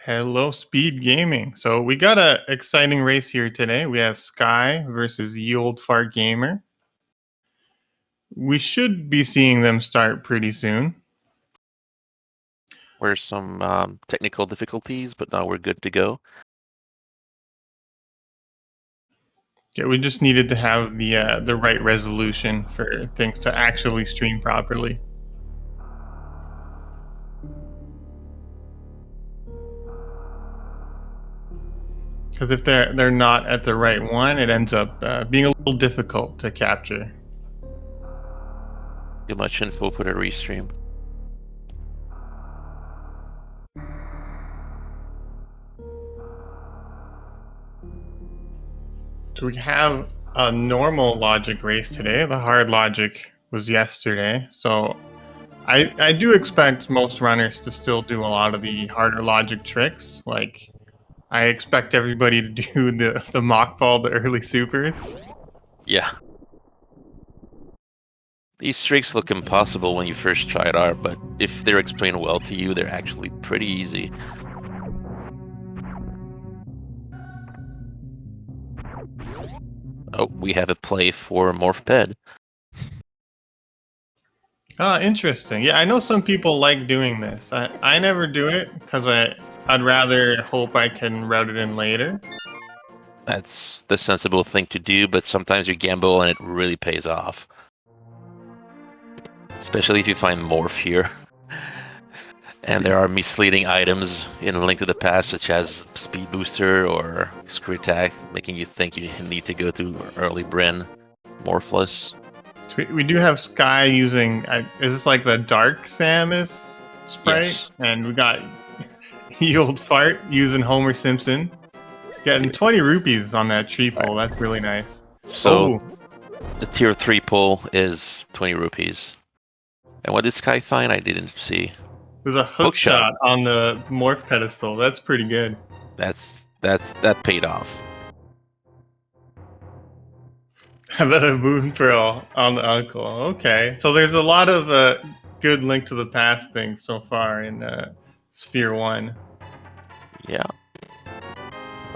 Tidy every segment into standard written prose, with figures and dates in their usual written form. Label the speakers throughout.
Speaker 1: Hello, Speed Gaming. So we got a exciting race here today. We have Sky versus Ye Old Fart Gamer. We should be seeing them start pretty soon.
Speaker 2: Were some technical difficulties, but now we're good to go.
Speaker 1: Yeah, we just needed to have the right resolution for things to actually stream properly. Because if they're not at the right one, it ends up being a little difficult to capture.
Speaker 2: Too much info for the restream.
Speaker 1: So we have a normal logic race today. The hard logic was yesterday. So I do expect most runners to still do a lot of the harder logic tricks. Like I expect everybody to do the mock ball, the early supers.
Speaker 2: Yeah. These tricks look impossible when you first try it out, but if they're explained well to you, they're actually pretty easy. Oh, we have a play for MorphPed.
Speaker 1: Interesting. Yeah, I know some people like doing this. I never do it because I'd rather hope I can route it in later.
Speaker 2: That's the sensible thing to do, but sometimes you gamble and it really pays off. Especially if you find Morph here. And there are misleading items in Link to the Past, such as Speed Booster or Screw Attack, making you think you need to go to early Bryn, Morphless.
Speaker 1: So we do have Sky using. Is this like the Dark Samus sprite?
Speaker 2: Yes.
Speaker 1: And we got Ye Old Fart using Homer Simpson. Getting 20 rupees on that tree pull. That's really nice.
Speaker 2: So
Speaker 1: Oh,
Speaker 2: the tier 3 pull is 20 rupees. And what did Sky find? I didn't see.
Speaker 1: there's a hook shot on the morph pedestal. That's pretty good.
Speaker 2: That paid off.
Speaker 1: And then a moon pearl on the uncle. Okay, so there's a lot of good Link to the Past things so far in Sphere 1.
Speaker 2: Yeah.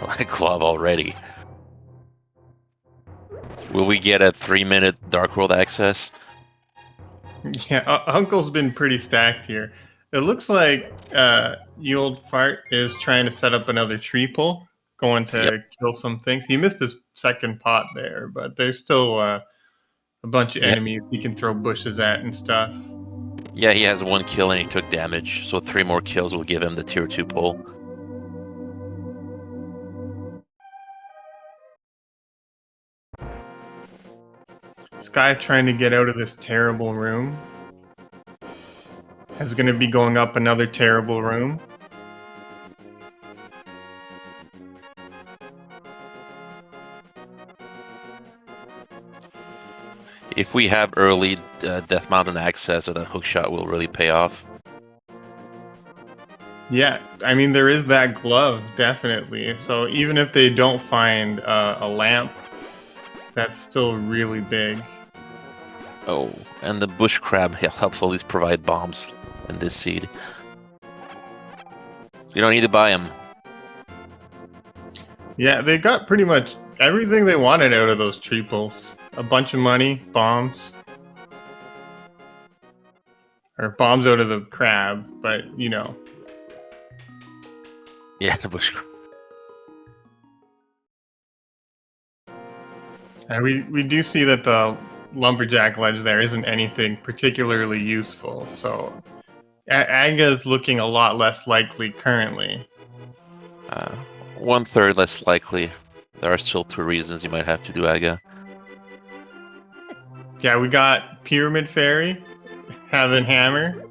Speaker 2: Oh, I glove already. Will we get a 3-minute Dark World access?
Speaker 1: Yeah, Uncle's been pretty stacked here. It looks like Ye Old Fart is trying to set up another tree pull, going to kill some things. He missed his second pot there, but there's still a bunch of enemies he can throw bushes at and stuff.
Speaker 2: Yeah, he has 1 kill and he took damage, so 3 more kills will give him the tier 2 pull.
Speaker 1: Sky trying to get out of this terrible room. Is going to be going up another terrible room.
Speaker 2: If we have early Death Mountain access, that hookshot will really pay off.
Speaker 1: Yeah, I mean, there is that glove, definitely. So even if they don't find a lamp, that's still really big.
Speaker 2: Oh, and the bush crab helps at least provide bombs in this seed. So you don't need to buy them.
Speaker 1: Yeah, they got pretty much everything they wanted out of those tree pulls. A bunch of money, bombs. Or bombs out of the crab, but you know.
Speaker 2: Yeah, the bush crab.
Speaker 1: And we do see that the lumberjack ledge there isn't anything particularly useful, so Aga's looking a lot less likely currently.
Speaker 2: 1/3 less likely. There are still 2 reasons you might have to do Aga.
Speaker 1: Yeah, we got Pyramid Fairy having Hammer.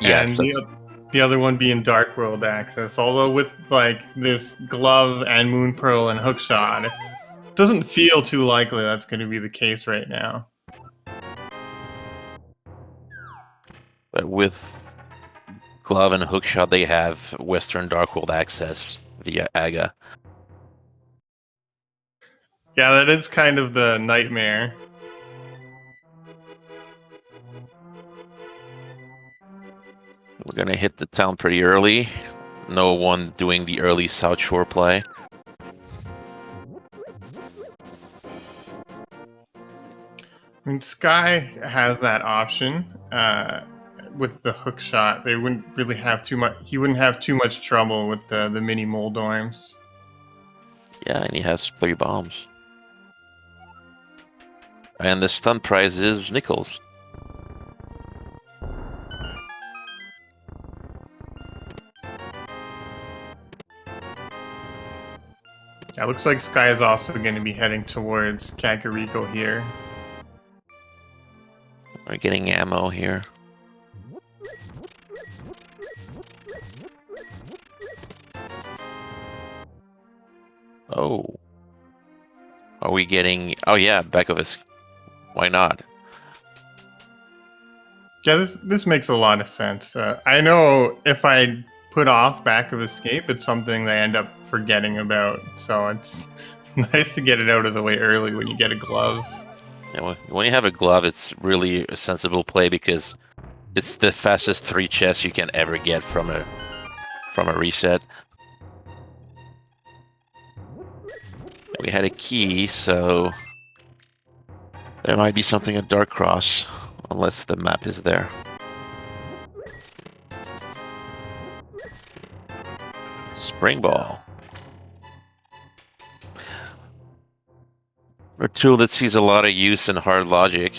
Speaker 2: Yes,
Speaker 1: And the other one being Dark World access. Although with like this glove and Moon Pearl and Hookshot, it doesn't feel too likely that's going to be the case right now.
Speaker 2: but with Glove and Hookshot, they have Western Dark World access via Aga.
Speaker 1: Yeah, that is kind of the nightmare.
Speaker 2: We're gonna hit the town pretty early. No one doing the early South Shore play.
Speaker 1: I mean, Sky has that option with the hook shot. They wouldn't really have too much. He wouldn't have too much trouble with the mini Moldorms.
Speaker 2: Yeah, and he has 3 bombs. And the stunt prize is nickels.
Speaker 1: Yeah, looks like Sky is also going to be heading towards Kakariko here.
Speaker 2: We're getting ammo here. Oh. Are we getting... Oh yeah, back of us. Why not?
Speaker 1: Yeah, this makes a lot of sense. I know if I put off Back of Escape, it's something they end up forgetting about. So it's nice to get it out of the way early when you get a glove.
Speaker 2: Yeah, when you have a glove, it's really a sensible play because it's the fastest 3 chests you can ever get from a reset. We had a key, so there might be something at Dark Cross, unless the map is there. Spring Ball. A tool that sees a lot of use in hard logic.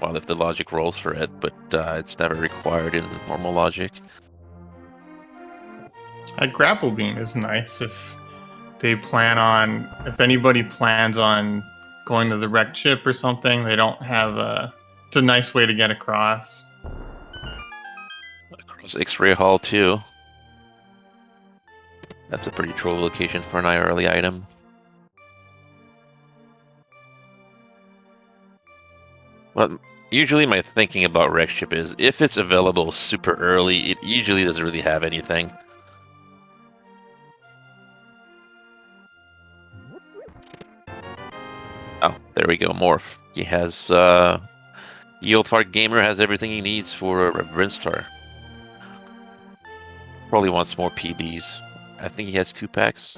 Speaker 2: Well, if the logic rolls for it, but it's never required in normal logic.
Speaker 1: A grapple beam is nice if if anybody plans on going to the wrecked ship or something, they don't have it's a nice way to get across.
Speaker 2: Across X-Ray Hall, too. That's a pretty troll location for an early item. But usually my thinking about wrecked ship is, if it's available super early, it usually doesn't really have anything. Oh, there we go, Morph. He has, Yield Gamer has everything he needs for a Brinstar. Probably wants more PBs. I think he has 2 packs.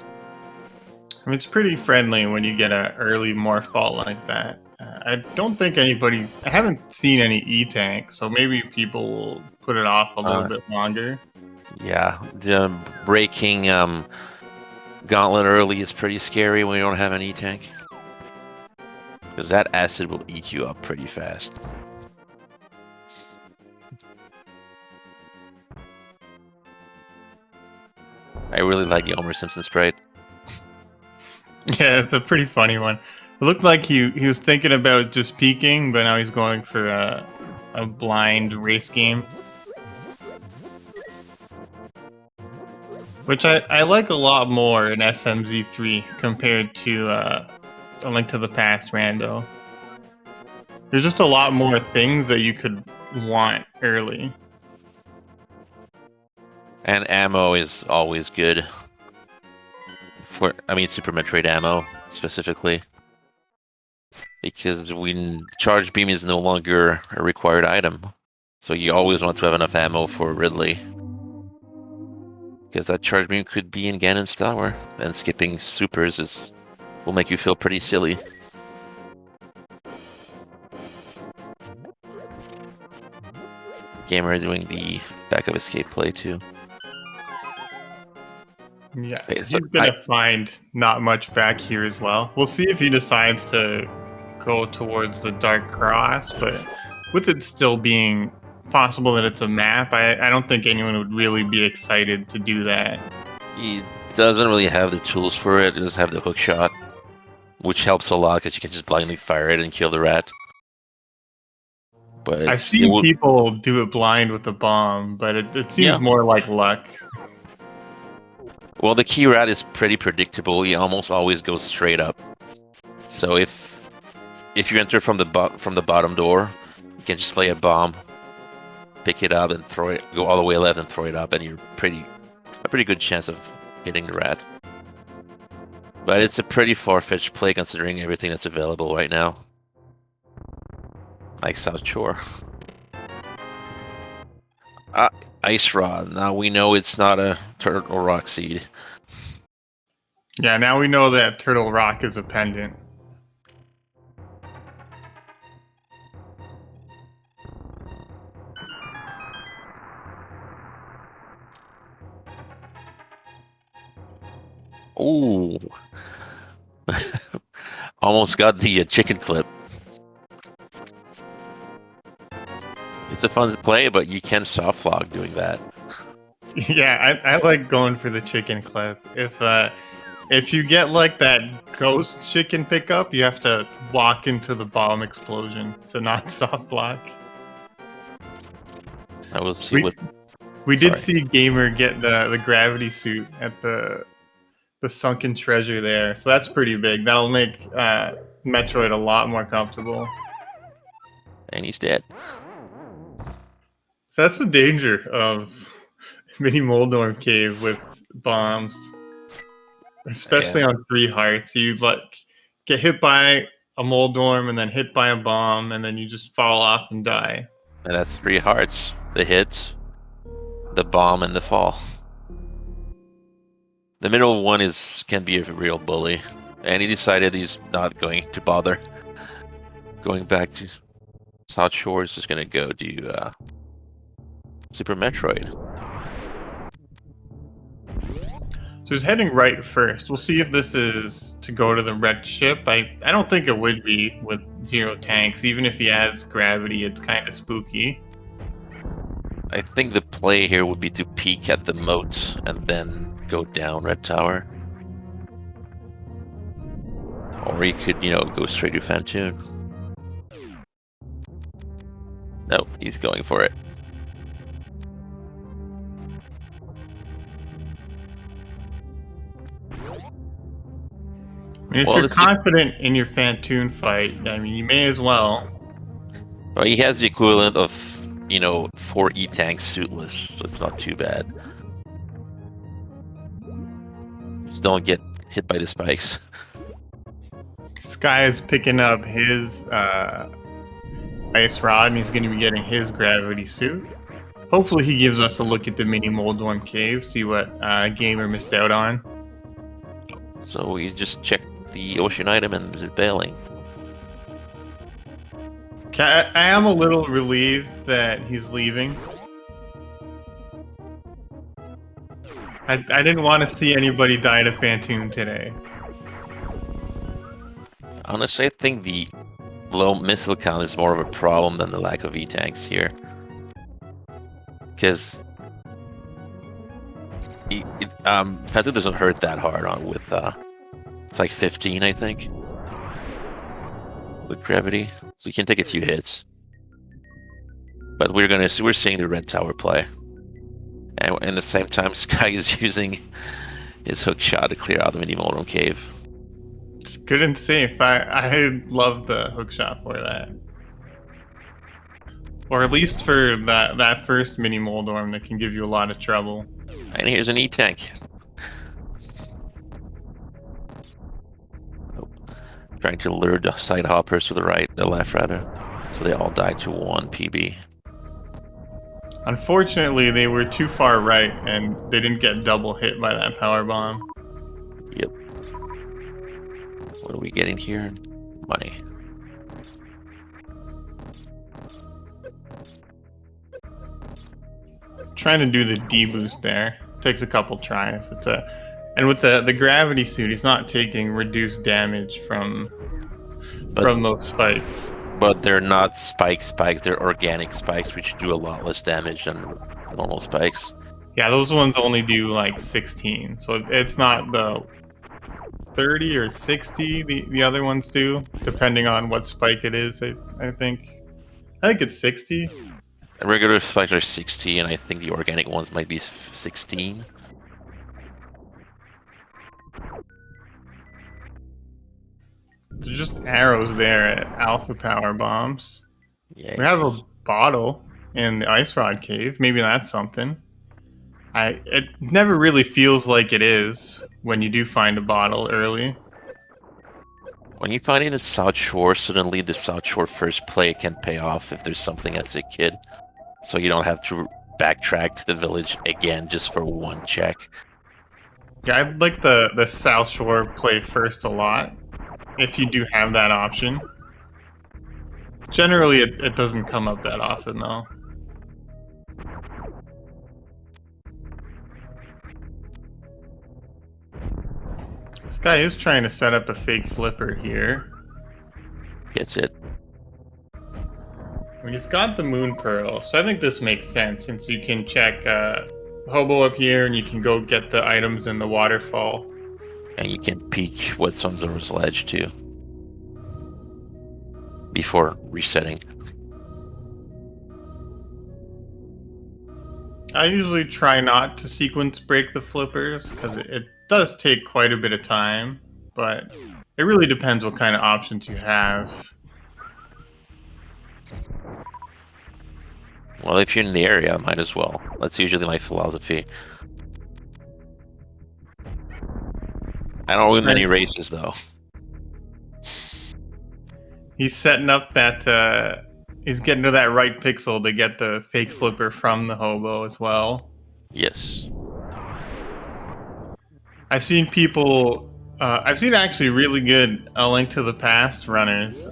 Speaker 1: I mean, it's pretty friendly when you get an early morph ball like that. I don't think I haven't seen any E-Tank, so maybe people will put it off a little bit longer.
Speaker 2: Yeah, the breaking Gauntlet early is pretty scary when you don't have an E-Tank. Because that acid will eat you up pretty fast. I really like the Homer Simpson sprite.
Speaker 1: Yeah, it's a pretty funny one. It looked like he was thinking about just peeking, but now he's going for a blind race game. Which I like a lot more in SMZ3 compared to A Link to the Past Rando. There's just a lot more things that you could want early.
Speaker 2: And ammo is always good. Super Metroid ammo, specifically. Because when Charge Beam is no longer a required item. So you always want to have enough ammo for Ridley. Because that Charge Beam could be in Ganon's Tower, and skipping supers will make you feel pretty silly. Gamer doing the back of escape play too.
Speaker 1: Yeah, so he's gonna find not much back here as well. We'll see if he decides to go towards the Dark Cross, but with it still being possible that it's a map, I don't think anyone would really be excited to do that.
Speaker 2: He doesn't really have the tools for it. He doesn't have the hook shot, which helps a lot because you can just blindly fire it and kill the rat. But
Speaker 1: I've seen people do it blind with a bomb, but it seems more like luck.
Speaker 2: Well, the key rat is pretty predictable. He almost always goes straight up. So if you enter from the bottom door, you can just lay a bomb, pick it up, and throw it. Go all the way left and throw it up, and you're a pretty good chance of hitting the rat. But it's a pretty far-fetched play considering everything that's available right now. Like South Shore. Ice Rod. Now we know it's not a turtle rock seed.
Speaker 1: Yeah, now we know that Turtle Rock is a pendant.
Speaker 2: Ooh. Almost got the chicken clip. It's a fun play, but you can soft log doing that.
Speaker 1: Yeah, I like going for the chicken clip. If you get like that ghost chicken pickup, you have to walk into the bomb explosion to not soft block.
Speaker 2: I will see
Speaker 1: We
Speaker 2: what.
Speaker 1: we did
Speaker 2: Sorry.
Speaker 1: see Gamer get the gravity suit at the sunken treasure there, so that's pretty big. That'll make Metroid a lot more comfortable.
Speaker 2: And he's dead.
Speaker 1: So that's the danger of Mini Moldorm Cave with bombs, especially
Speaker 2: Yeah.
Speaker 1: on 3 hearts. You like get hit by a Moldorm and then hit by a bomb, and then you just fall off and die.
Speaker 2: And that's 3 hearts. The hit, the bomb, and the fall. The middle one can be a real bully. And he decided he's not going to bother going back to South Shore. He's just going to go do Super Metroid.
Speaker 1: So he's heading right first. We'll see if this is to go to the wrecked ship. I don't think it would be with 0 tanks. Even if he has gravity, it's kind of spooky.
Speaker 2: I think the play here would be to peek at the moat and then go down Red Tower. Or he could, go straight to Fantoon. No, he's going for it.
Speaker 1: I mean, if
Speaker 2: Well,
Speaker 1: you're
Speaker 2: let's see.
Speaker 1: confident in your Fantoon fight, I mean, you may as well.
Speaker 2: Well, he has the equivalent of, 4 E-tanks suitless, so it's not too bad. Just don't get hit by the spikes.
Speaker 1: Sky is picking up his ice rod, and he's going to be getting his gravity suit. Hopefully, he gives us a look at the mini Moldorm cave, see what Gamer missed out on.
Speaker 2: So we just checked the ocean item and is bailing.
Speaker 1: I am a little relieved that he's leaving. I didn't want to see anybody die to Fantoon today.
Speaker 2: Honestly, I think the low missile count is more of a problem than the lack of E-tanks here. Because Fantoon doesn't hurt that hard on with it's like 15, I think, with gravity, so you can take a few hits. But we're seeing the Red Tower play, and at the same time, Sky is using his hook shot to clear out the mini Moldorm cave.
Speaker 1: It's good and safe. I love the hook shot for that. Or at least for that first mini Moldorm that can give you a lot of trouble.
Speaker 2: And here's an E-tank. Oh. Trying to lure the side hoppers to the left rather. So they all die to 1 PB.
Speaker 1: Unfortunately, they were too far right, and they didn't get double hit by that power bomb.
Speaker 2: Yep. What are we getting here? Money.
Speaker 1: Trying to do the D boost there takes a couple tries. And with the gravity suit, he's not taking reduced damage from those spikes.
Speaker 2: But they're not spikes. They're organic spikes, which do a lot less damage than normal spikes.
Speaker 1: Yeah, those ones only do like 16, so it's not the 30 or 60 the other ones do, depending on what spike it is. I think it's 60.
Speaker 2: The regular spikes are 60, and I think the organic ones might be 16.
Speaker 1: There's just arrows there at alpha power bombs.
Speaker 2: Yeah,
Speaker 1: We have a bottle in the ice rod cave. Maybe that's something. It never really feels like it is when you do find a bottle early.
Speaker 2: When you find it in South Shore, suddenly the South Shore first play can pay off if there's something as a kid. So you don't have to backtrack to the village again just for one check.
Speaker 1: Yeah, I'd like the South Shore play first a lot, if you do have that option. Generally, it doesn't come up that often, though. This guy is trying to set up a fake flipper here.
Speaker 2: Gets it.
Speaker 1: I mean, he's got the Moon Pearl, so I think this makes sense since you can check Hobo up here and you can go get the items in the waterfall.
Speaker 2: And you can peek what's on Zora's Ledge too. Before resetting.
Speaker 1: I usually try not to sequence break the flippers because it does take quite a bit of time, but it really depends what kind of options you have.
Speaker 2: Well, if you're in the area, might as well. That's usually my philosophy. I don't win many races though.
Speaker 1: He's setting up that he's getting to that right pixel to get the fake flipper from the hobo as well.
Speaker 2: Yes.
Speaker 1: I've seen people I've seen actually really good A Link to the Past runners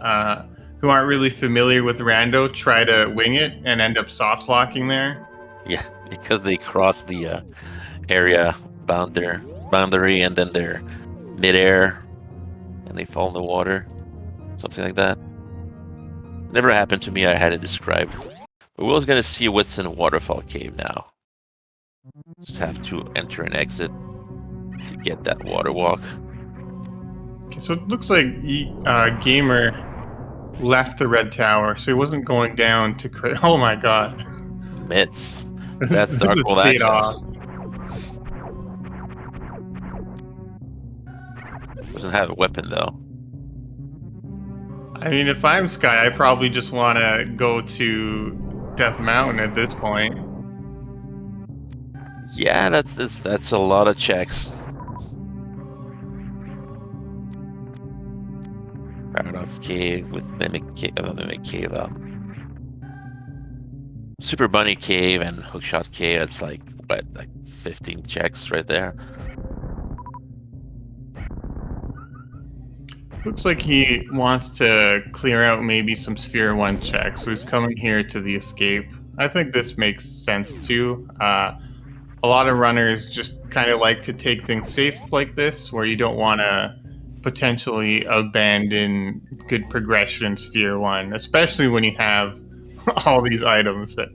Speaker 1: who aren't really familiar with rando try to wing it and end up soft locking there.
Speaker 2: Yeah, because they cross the area boundary and then they're midair and they fall in the water. Something like that. Never happened to me, I had it described. But Will's gonna see what's in a waterfall cave now. Just have to enter and exit to get that water walk.
Speaker 1: Okay, so it looks like Gamer left the red tower, so he wasn't going down to crit. Oh my god.
Speaker 2: Mitts. That's
Speaker 1: This
Speaker 2: Dark
Speaker 1: is
Speaker 2: World
Speaker 1: paid
Speaker 2: access.
Speaker 1: off.
Speaker 2: Doesn't have a weapon though.
Speaker 1: I mean, if I'm Sky, I probably just want to go to Death Mountain at this point.
Speaker 2: Yeah, that's a lot of checks. Paradox Cave with Mimic Cave, Super Bunny Cave and Hookshot Cave. It's like what, like 15 checks right there.
Speaker 1: Looks like he wants to clear out maybe some Sphere 1 checks, so he's coming here to the escape. I think this makes sense too. A lot of runners just kind of like to take things safe like this, where you don't want to potentially abandon good progression in Sphere 1, especially when you have all these items that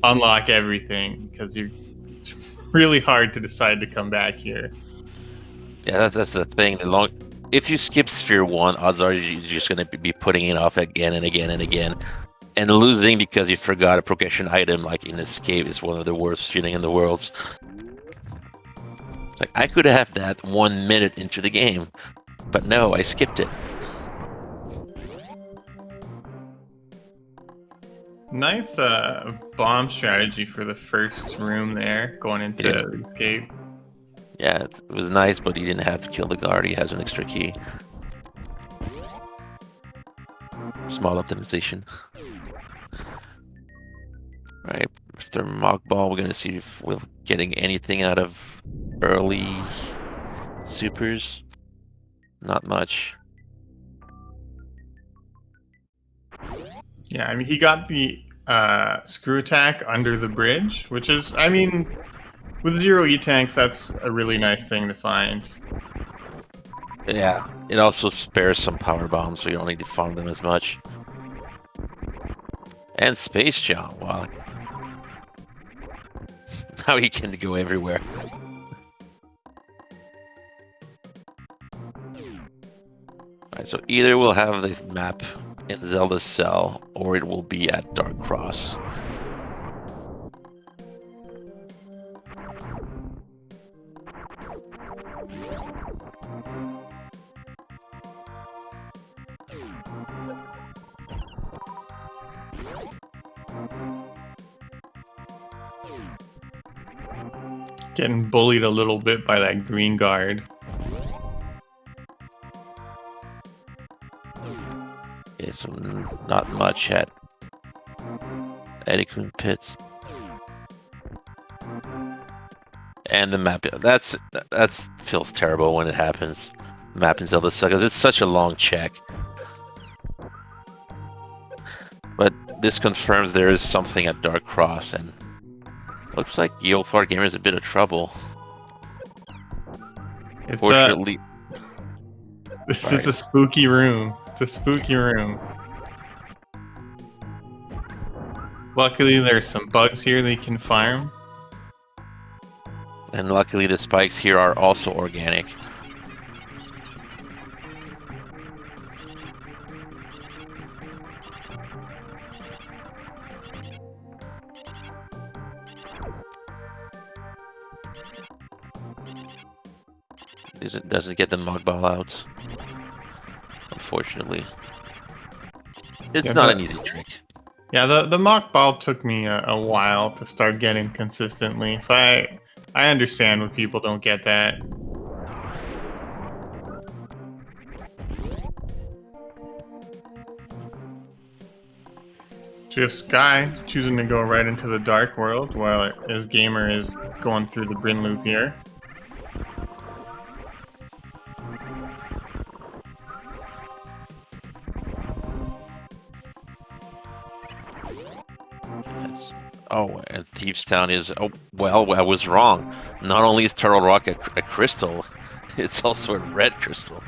Speaker 1: unlock everything, because it's really hard to decide to come back here.
Speaker 2: Yeah, that's the thing. If you skip Sphere 1, odds are you're just going to be putting it off again and again and again. And losing because you forgot a progression item like in Escape is one of the worst feeling in the world. Like, I could have that 1 minute into the game, but no, I skipped it.
Speaker 1: Nice bomb strategy for the first room there, going into the escape.
Speaker 2: Yeah, it was nice, but he didn't have to kill the guard. He has an extra key. Small optimization. Right, after Mock Ball, we're gonna see if we're getting anything out of early supers. Not much.
Speaker 1: Yeah, I mean, he got the screw attack under the bridge, which is, I mean, with 0 E-tanks, that's a really nice thing to find.
Speaker 2: Yeah, it also spares some power bombs, so you don't need to farm them as much. And Space Jump, wow. Now he can go everywhere. Alright, so either we'll have the map in Zelda's Cell, or it will be at Dark Cross.
Speaker 1: Getting bullied a little bit by that green guard.
Speaker 2: Okay, so not much at Eddie Pits. And the map, that's feels terrible when it happens. Map in Zelda sucks. It's such a long check. But this confirms there is something at Dark Cross, and looks like the old fart gamer is a bit of trouble.
Speaker 1: It's
Speaker 2: Fortunately,
Speaker 1: this is
Speaker 2: right.
Speaker 1: a spooky room. It's a spooky room. Luckily, there's some bugs here that you can farm.
Speaker 2: And luckily the spikes here are also organic. Doesn't get the mug ball out, unfortunately. It's
Speaker 1: Yeah,
Speaker 2: not an easy trick.
Speaker 1: the mock ball took me a while to start getting consistently, so I understand when people don't get that. Just Sky choosing to go right into the dark world while his gamer is going through the Bryn loop here.
Speaker 2: Oh, and Thieves Town is... Oh, well, I was wrong. Not only is Turtle Rock a crystal, it's also a red crystal.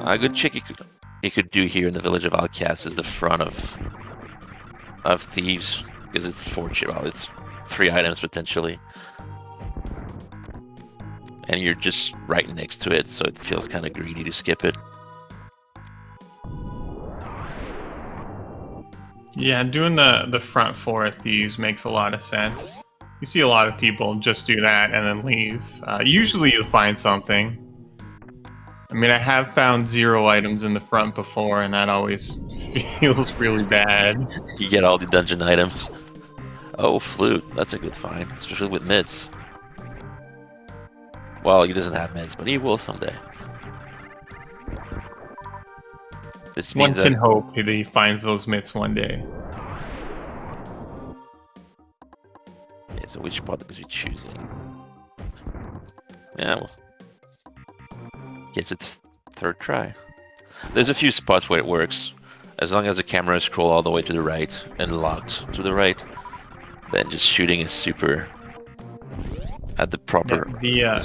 Speaker 2: A good trick you could do here in the Village of Outcasts is the front of Thieves, because it's well, it's 3 items potentially. And you're just right next to it, so it feels kind of greedy to skip it.
Speaker 1: Yeah, doing the front 4 of Thieves makes a lot of sense. You see a lot of people just do that and then leave. Usually you'll find something. I mean, I have found 0 items in the front before, and that always feels really bad.
Speaker 2: You get all the dungeon items. Oh, Flute. That's a good find, especially with mitts. Well, he doesn't have mitts, but he will someday. This
Speaker 1: One
Speaker 2: means
Speaker 1: can
Speaker 2: that...
Speaker 1: hope that he finds those mitts one day.
Speaker 2: Okay, so which part is he choosing? Yeah, well... Gets its 3rd try. There's a few spots where it works. As long as the camera is scroll all the way to the right and locked to the right, then just shooting is super at the proper...
Speaker 1: Yeah,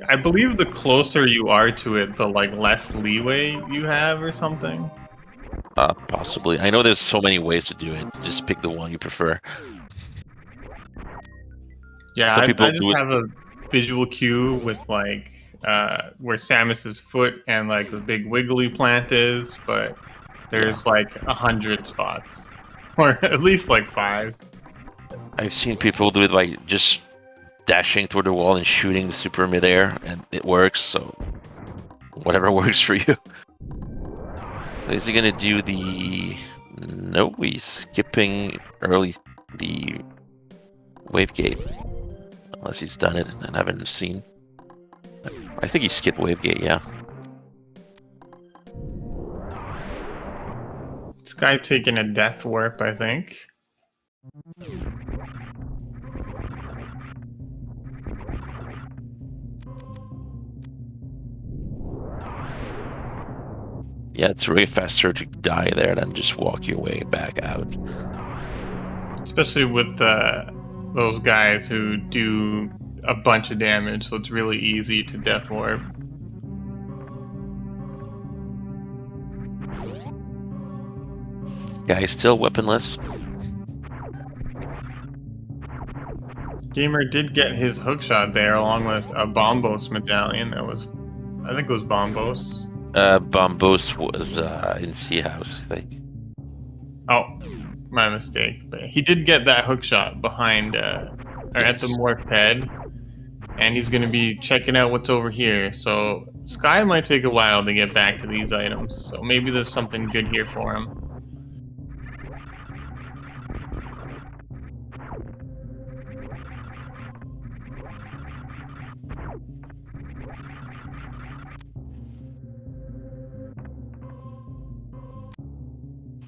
Speaker 1: I believe the closer you are to it, the like less leeway you have or something.
Speaker 2: Possibly. I know there's so many ways to do it. Just pick the one you prefer.
Speaker 1: Yeah,
Speaker 2: Some people
Speaker 1: I just
Speaker 2: do it...
Speaker 1: have a visual cue with like where Samus's foot and like the big wiggly plant is, but
Speaker 2: Yeah.
Speaker 1: there's like 100 spots, or at least like 5.
Speaker 2: I've seen people do it by just dashing toward the wall and shooting the super midair, and it works, so whatever works for you. Is he gonna do the... No, he's skipping early the wave gate. Unless he's done it and I haven't seen. I think he skipped wave gate, yeah.
Speaker 1: This guy taking a death warp, I think.
Speaker 2: Yeah, it's way faster to die there than just walk your way back out.
Speaker 1: Especially with those guys who do a bunch of damage, so it's really easy to death warp.
Speaker 2: Yeah, he's still weaponless.
Speaker 1: Gamer did get his hookshot there along with a Bombos medallion that was, I think it was Bombos.
Speaker 2: Bombos was in Sea House, I think.
Speaker 1: Oh, my mistake. But he did get that hookshot behind, or at the
Speaker 2: Yes.
Speaker 1: morph head, and he's going to be checking out what's over here. So Sky might take a while to get back to these items, so maybe there's something good here for him.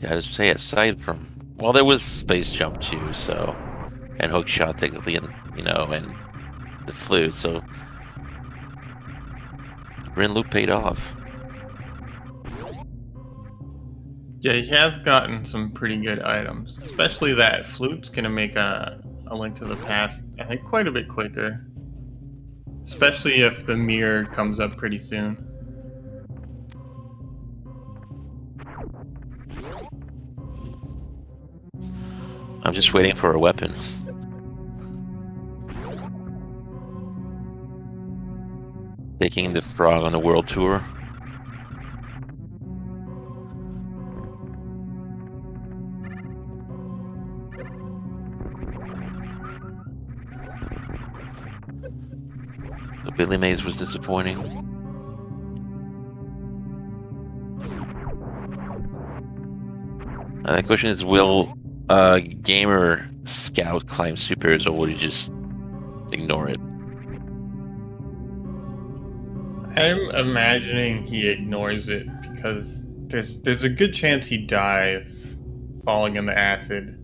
Speaker 2: Gotta say, aside from Well, there was space jump too, so and hook shot technically, and and the flute. So Rin Loop paid off.
Speaker 1: Yeah, he has gotten some pretty good items, especially that flute's gonna make a Link to the Past, I think, quite a bit quicker. Especially if the mirror comes up pretty soon.
Speaker 2: I'm just waiting for a weapon. Taking the frog on a world tour. The Billy Mays was disappointing. And the question is, will a gamer scout climb supers, or will you just ignore it?
Speaker 1: I'm imagining he ignores it because there's a good chance he dies falling in the acid.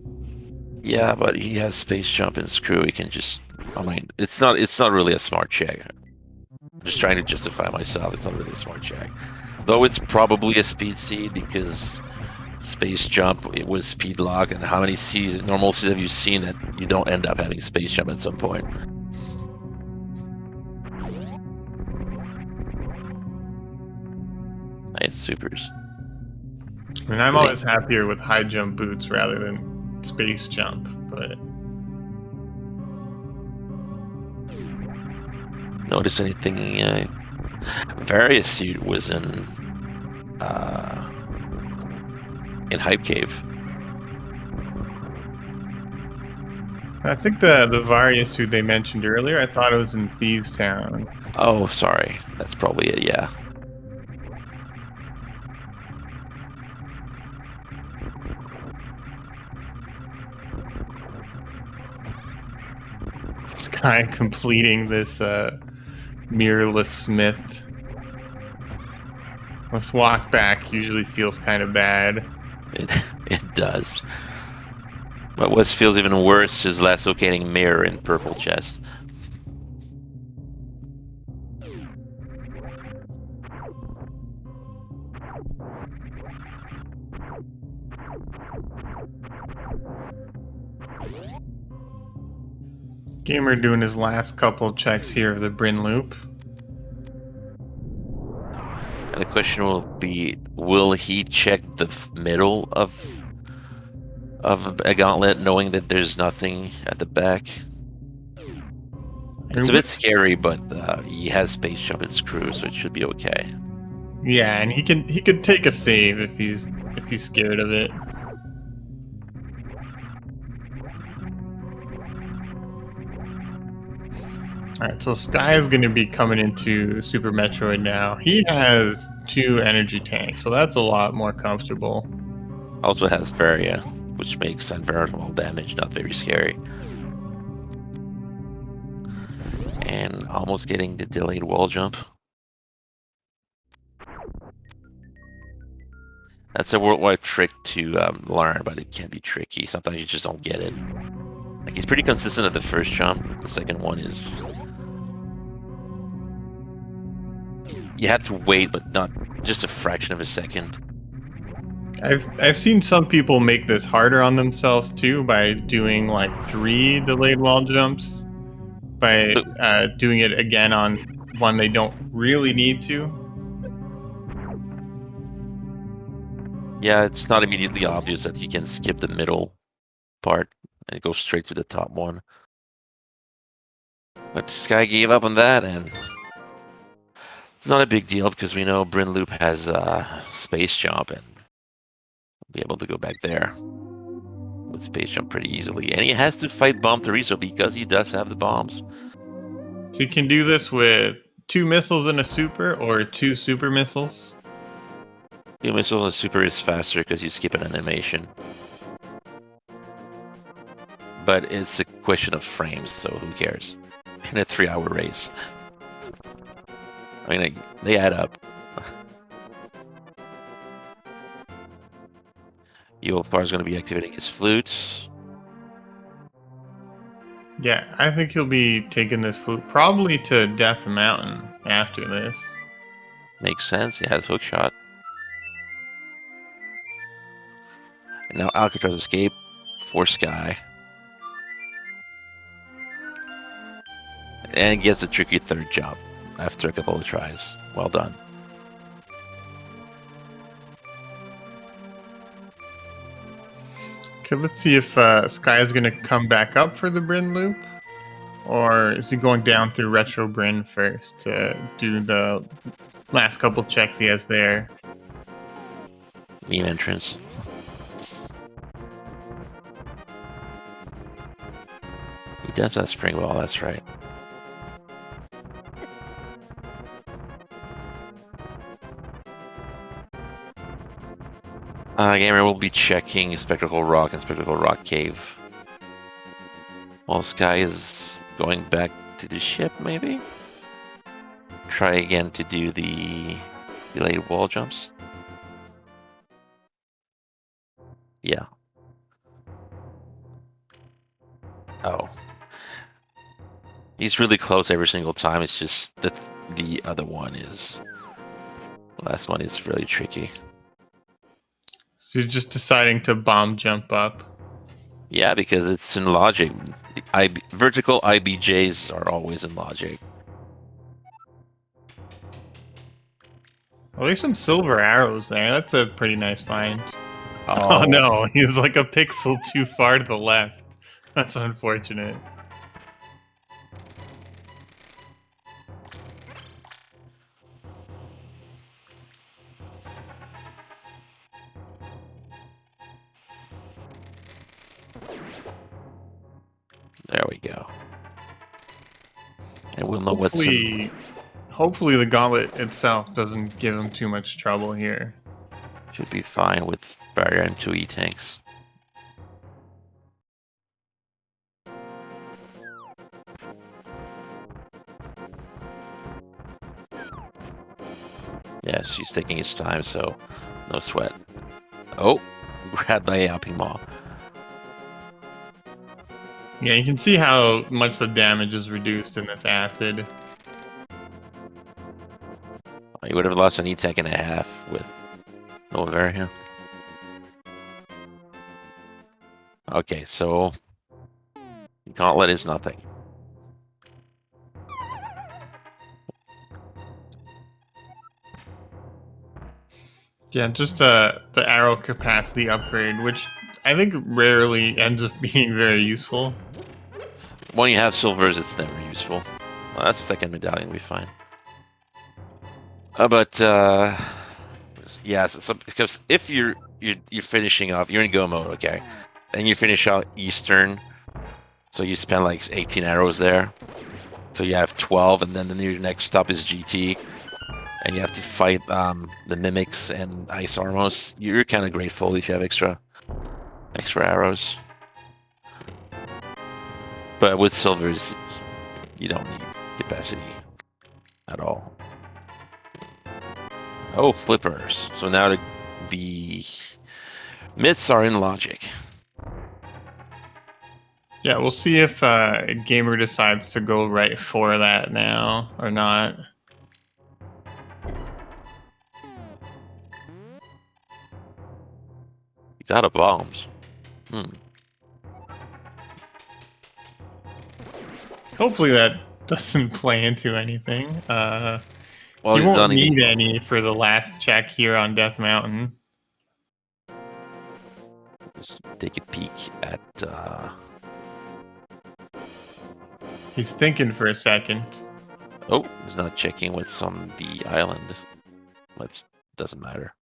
Speaker 2: Yeah, but he has space jump and screw. He can just. I mean, it's not really a smart check. I'm just trying to justify myself. It's not really a smart check, though. It's probably a speed seed because space jump, it was speed lock, and how many normal seeds have you seen that you don't end up having space jump at some point? Nice supers.
Speaker 1: I mean, I'm
Speaker 2: Really?
Speaker 1: always happier with high jump boots rather than space jump, but
Speaker 2: Notice anything? Various suit was in Hype Cave.
Speaker 1: I think the Varia suit they mentioned earlier, I thought it was in Thieves Town.
Speaker 2: Oh, sorry. That's probably it. Yeah.
Speaker 1: This guy completing this mirrorless smith. This walk back usually feels kind of bad.
Speaker 2: It it does. But what feels even worse is lasso-cating mirror in purple chest.
Speaker 1: Gamer doing his last couple checks here of the Bryn Loop.
Speaker 2: And the question will be, will he check the middle of a gauntlet, knowing that there's nothing at the back? It's a bit scary, but he has space jump and screw, so it should be okay.
Speaker 1: Yeah, and he could take a save if he's scared of it. Alright, so Sky is going to be coming into Super Metroid now. He has 2 energy tanks, so that's a lot more comfortable.
Speaker 2: Also has Varia, which makes unveritable damage not very scary. And almost getting the delayed wall jump. That's a worldwide trick to learn, but it can be tricky. Sometimes you just don't get it. Like, he's pretty consistent at the first jump. The second one is... You had to wait, but not just a fraction of a second.
Speaker 1: I've seen some people make this harder on themselves too by doing like 3 delayed wall jumps, by doing it again on one they don't really need to.
Speaker 2: Yeah, it's not immediately obvious that you can skip the middle part and go straight to the top one. But Sky gave up on that, and it's not a big deal because we know Bryn Loop has space jump, and we'll be able to go back there with space jump pretty easily. And he has to fight Bomb Teresa because he does have the bombs.
Speaker 1: So you can do this with 2 missiles and a super, or 2 super missiles.
Speaker 2: 2 missiles and super is faster because you skip an animation. But it's a question of frames, so who cares? In a 3-hour race. I mean, they add up. Yulfar is going to be activating his flute.
Speaker 1: Yeah, I think he'll be taking this flute probably to Death Mountain after this.
Speaker 2: Makes sense. He has hook shot. And now Alcatraz escape for Sky. And gets a tricky third jump after a couple of tries. Well done.
Speaker 1: Okay, let's see if Sky is going to come back up for the Bryn loop. Or is he going down through Retro Bryn first to do the last couple checks he has there?
Speaker 2: Meme entrance. He does have spring ball, that's right. Gamer will be checking Spectacle Rock and Spectacle Rock Cave. While Sky is going back to the ship, maybe? Try again to do the delayed wall jumps. Yeah. Oh. He's really close every single time. It's just that the other one is... The last one is really tricky.
Speaker 1: So you're just deciding to bomb jump up.
Speaker 2: Yeah, because it's in logic. Vertical IBJs are always in logic.
Speaker 1: Oh, there's some silver arrows there. That's a pretty nice find.
Speaker 2: Oh,
Speaker 1: Oh no, he's like a pixel too far to the left. That's unfortunate.
Speaker 2: there we go. And we'll know what's in...
Speaker 1: Hopefully the gauntlet itself doesn't give him too much trouble here.
Speaker 2: Should be fine with barrier and 2E tanks. Yes, he's taking his time, so no sweat. Oh, grabbed by a Yapping Maw.
Speaker 1: Yeah, you can see how much the damage is reduced in this acid.
Speaker 2: He would have lost an E-Tank and a half with no variant. Okay, so Gauntlet is nothing.
Speaker 1: Yeah, just the arrow capacity upgrade, which I think rarely ends up being very useful.
Speaker 2: When you have silvers, it's never useful. Well, that's the second medallion, we'll be fine. Yeah, so because if you're finishing off, you're in go mode, okay, and you finish out Eastern, so you spend like 18 arrows there, so you have 12, and then your next stop is GT, and you have to fight the mimics and ice armors. You're kind of grateful if you have extra arrows, but with silvers, you don't need capacity at all. Oh, flippers. So now the myths are in logic.
Speaker 1: Yeah, we'll see if Gamer decides to go right for that now or not.
Speaker 2: He's out of bombs.
Speaker 1: Hopefully that doesn't play into anything.
Speaker 2: Well,
Speaker 1: You
Speaker 2: he's
Speaker 1: won't
Speaker 2: done.
Speaker 1: need any for the last check here on Death Mountain.
Speaker 2: Just take a peek at...
Speaker 1: He's thinking for a second.
Speaker 2: Oh, he's not checking what's on the island. Doesn't matter.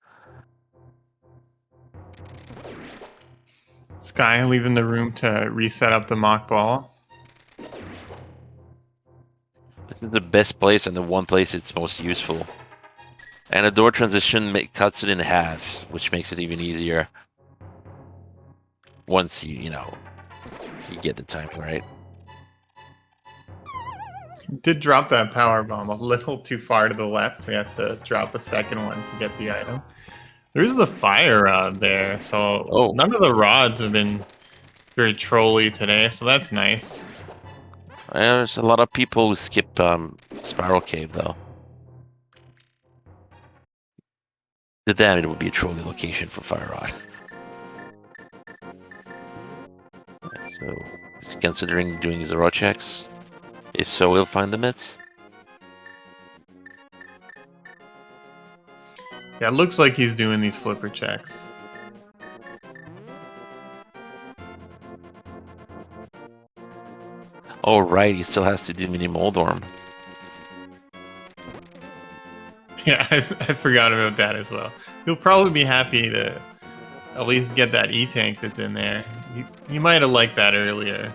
Speaker 1: Sky leaving the room to reset up the mock ball.
Speaker 2: This is the best place and the one place it's most useful. And a door transition cuts it in half, which makes it even easier. Once you get the timing right.
Speaker 1: Did drop that power bomb a little too far to the left. We have to drop a second one to get the item. There's the fire rod there, so
Speaker 2: Oh,
Speaker 1: none of the rods have been very trolly today, so that's nice.
Speaker 2: there's a lot of people who skip Spiral Cave though. To them, it would be a trolley location for Fire Rod. So, is he considering doing zero checks? If so, he'll find the myths.
Speaker 1: Yeah, it looks like he's doing these flipper checks.
Speaker 2: Oh, right, he still has to do Mini Moldorm.
Speaker 1: Yeah, I forgot about that as well. He'll probably be happy to at least get that E-tank that's in there. You might have liked that earlier.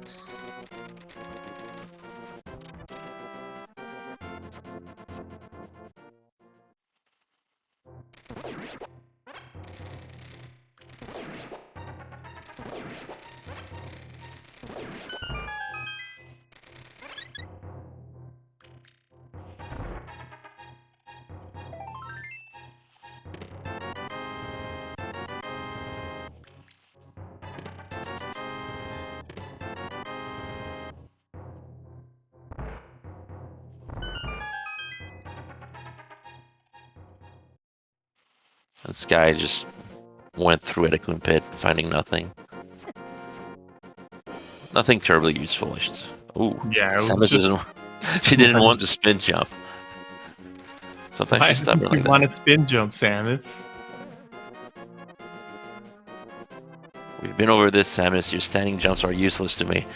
Speaker 2: This guy just went through Etikun Pit, finding nothing. Nothing terribly useful, I should say. Ooh,
Speaker 1: Yeah, it was
Speaker 2: Samus
Speaker 1: just...
Speaker 2: isn't. She didn't want to spin jump. Sometimes
Speaker 1: Why
Speaker 2: she's stubborn
Speaker 1: did you
Speaker 2: like
Speaker 1: want
Speaker 2: that.
Speaker 1: to spin jump, Samus?
Speaker 2: We've been over this, Samus. Your standing jumps are useless to me.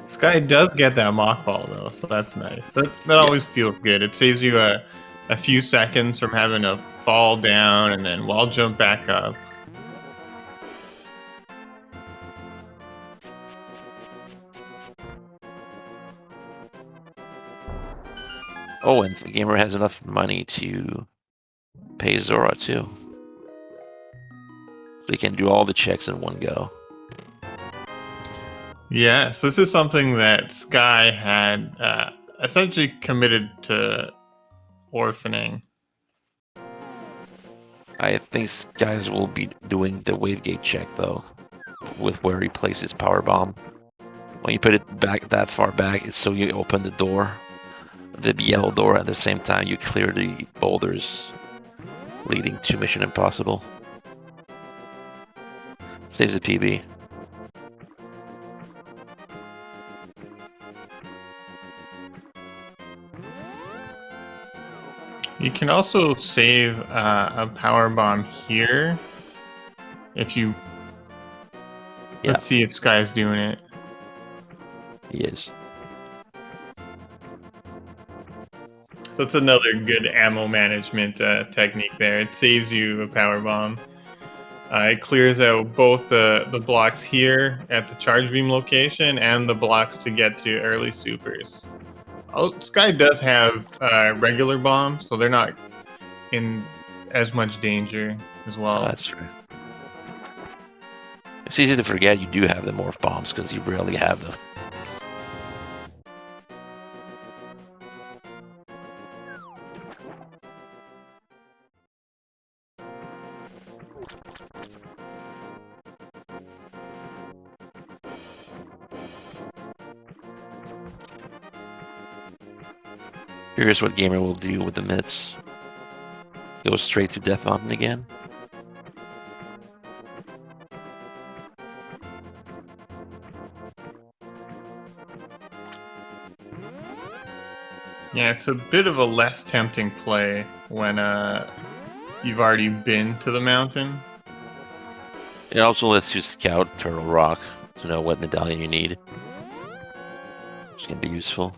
Speaker 1: This guy does get that mock ball though, so that's nice. That
Speaker 2: Yeah.
Speaker 1: always feels good. It saves you a few seconds from having to fall down and then wall jump back up.
Speaker 2: Oh, and the gamer has enough money to pay Zora too. They can do all the checks in one go.
Speaker 1: Yeah, so this is something that Sky had essentially committed to orphaning.
Speaker 2: I think guys will be doing the wavegate check though, with where he places power bomb. When you put it back that far back, it's so you open the door, the yellow door at the same time you clear the boulders leading to Mission Impossible. Saves a PB.
Speaker 1: You can also save a power bomb here if you.
Speaker 2: Yeah.
Speaker 1: Let's see if Sky's doing it.
Speaker 2: He is.
Speaker 1: So that's another good ammo management technique there. It saves you a power bomb. It clears out both the blocks here at the charge beam location and the blocks to get to early supers. Oh, Sky does have regular bombs, so they're not in as much danger as well.
Speaker 2: That's true. It's easy to forget you do have the morph bombs because you rarely have them. Here's what Gamer will do with the myths. Go straight to Death Mountain again.
Speaker 1: Yeah, it's a bit of a less tempting play when you've already been to the mountain.
Speaker 2: It also lets you scout Turtle Rock to know what medallion you need, which can be useful.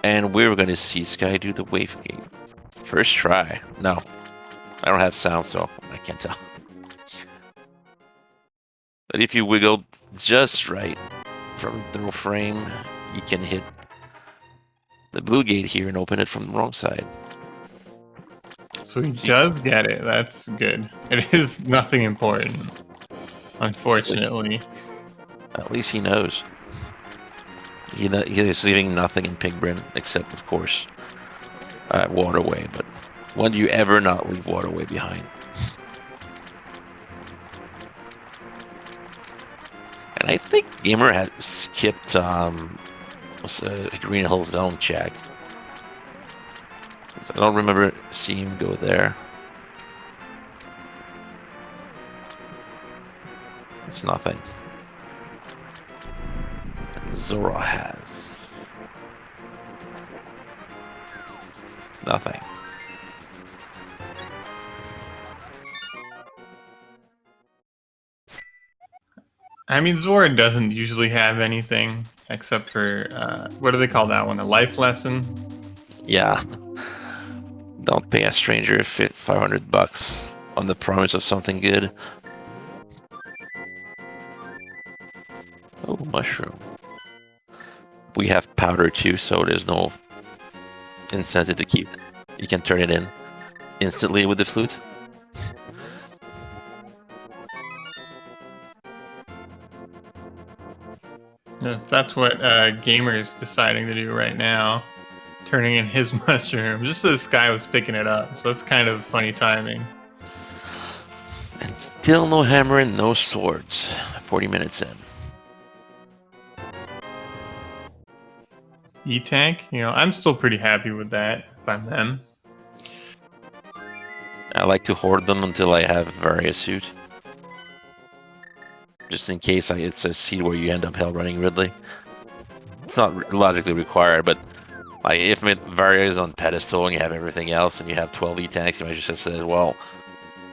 Speaker 2: And we're going to see Sky do the wave gate. First try. No, I don't have sound, so I can't tell. But if you wiggle just right from the frame, you can hit the blue gate here and open it from the wrong side.
Speaker 1: So he does get it. That's good. It is nothing important, unfortunately.
Speaker 2: At least he knows. He is leaving nothing in Pigbryn, except, of course, Waterway. But when do you ever not leave Waterway behind? And I think Gamer had skipped Green Hill Zone check. I don't remember seeing him go there. It's nothing. Zora has nothing.
Speaker 1: I mean, Zora doesn't usually have anything except for what do they call that one? A life lesson.
Speaker 2: Yeah. Don't pay a stranger $500 on the promise of something good. Oh, mushroom. We have powder too, so there's no incentive to keep. You can turn it in instantly with the flute.
Speaker 1: Yeah, that's what Gamer is deciding to do right now, turning in his mushroom. Just as this guy was picking it up, so it's kind of funny timing.
Speaker 2: And still no hammer and no swords. 40 minutes in.
Speaker 1: E-Tank, I'm still pretty happy with that if I'm them.
Speaker 2: I like to hoard them until I have various suit. Just in case it's a seed where you end up hell running Ridley. It's not logically required, but like if Varia is on pedestal and you have everything else and you have 12 E-Tanks, you might just say, well,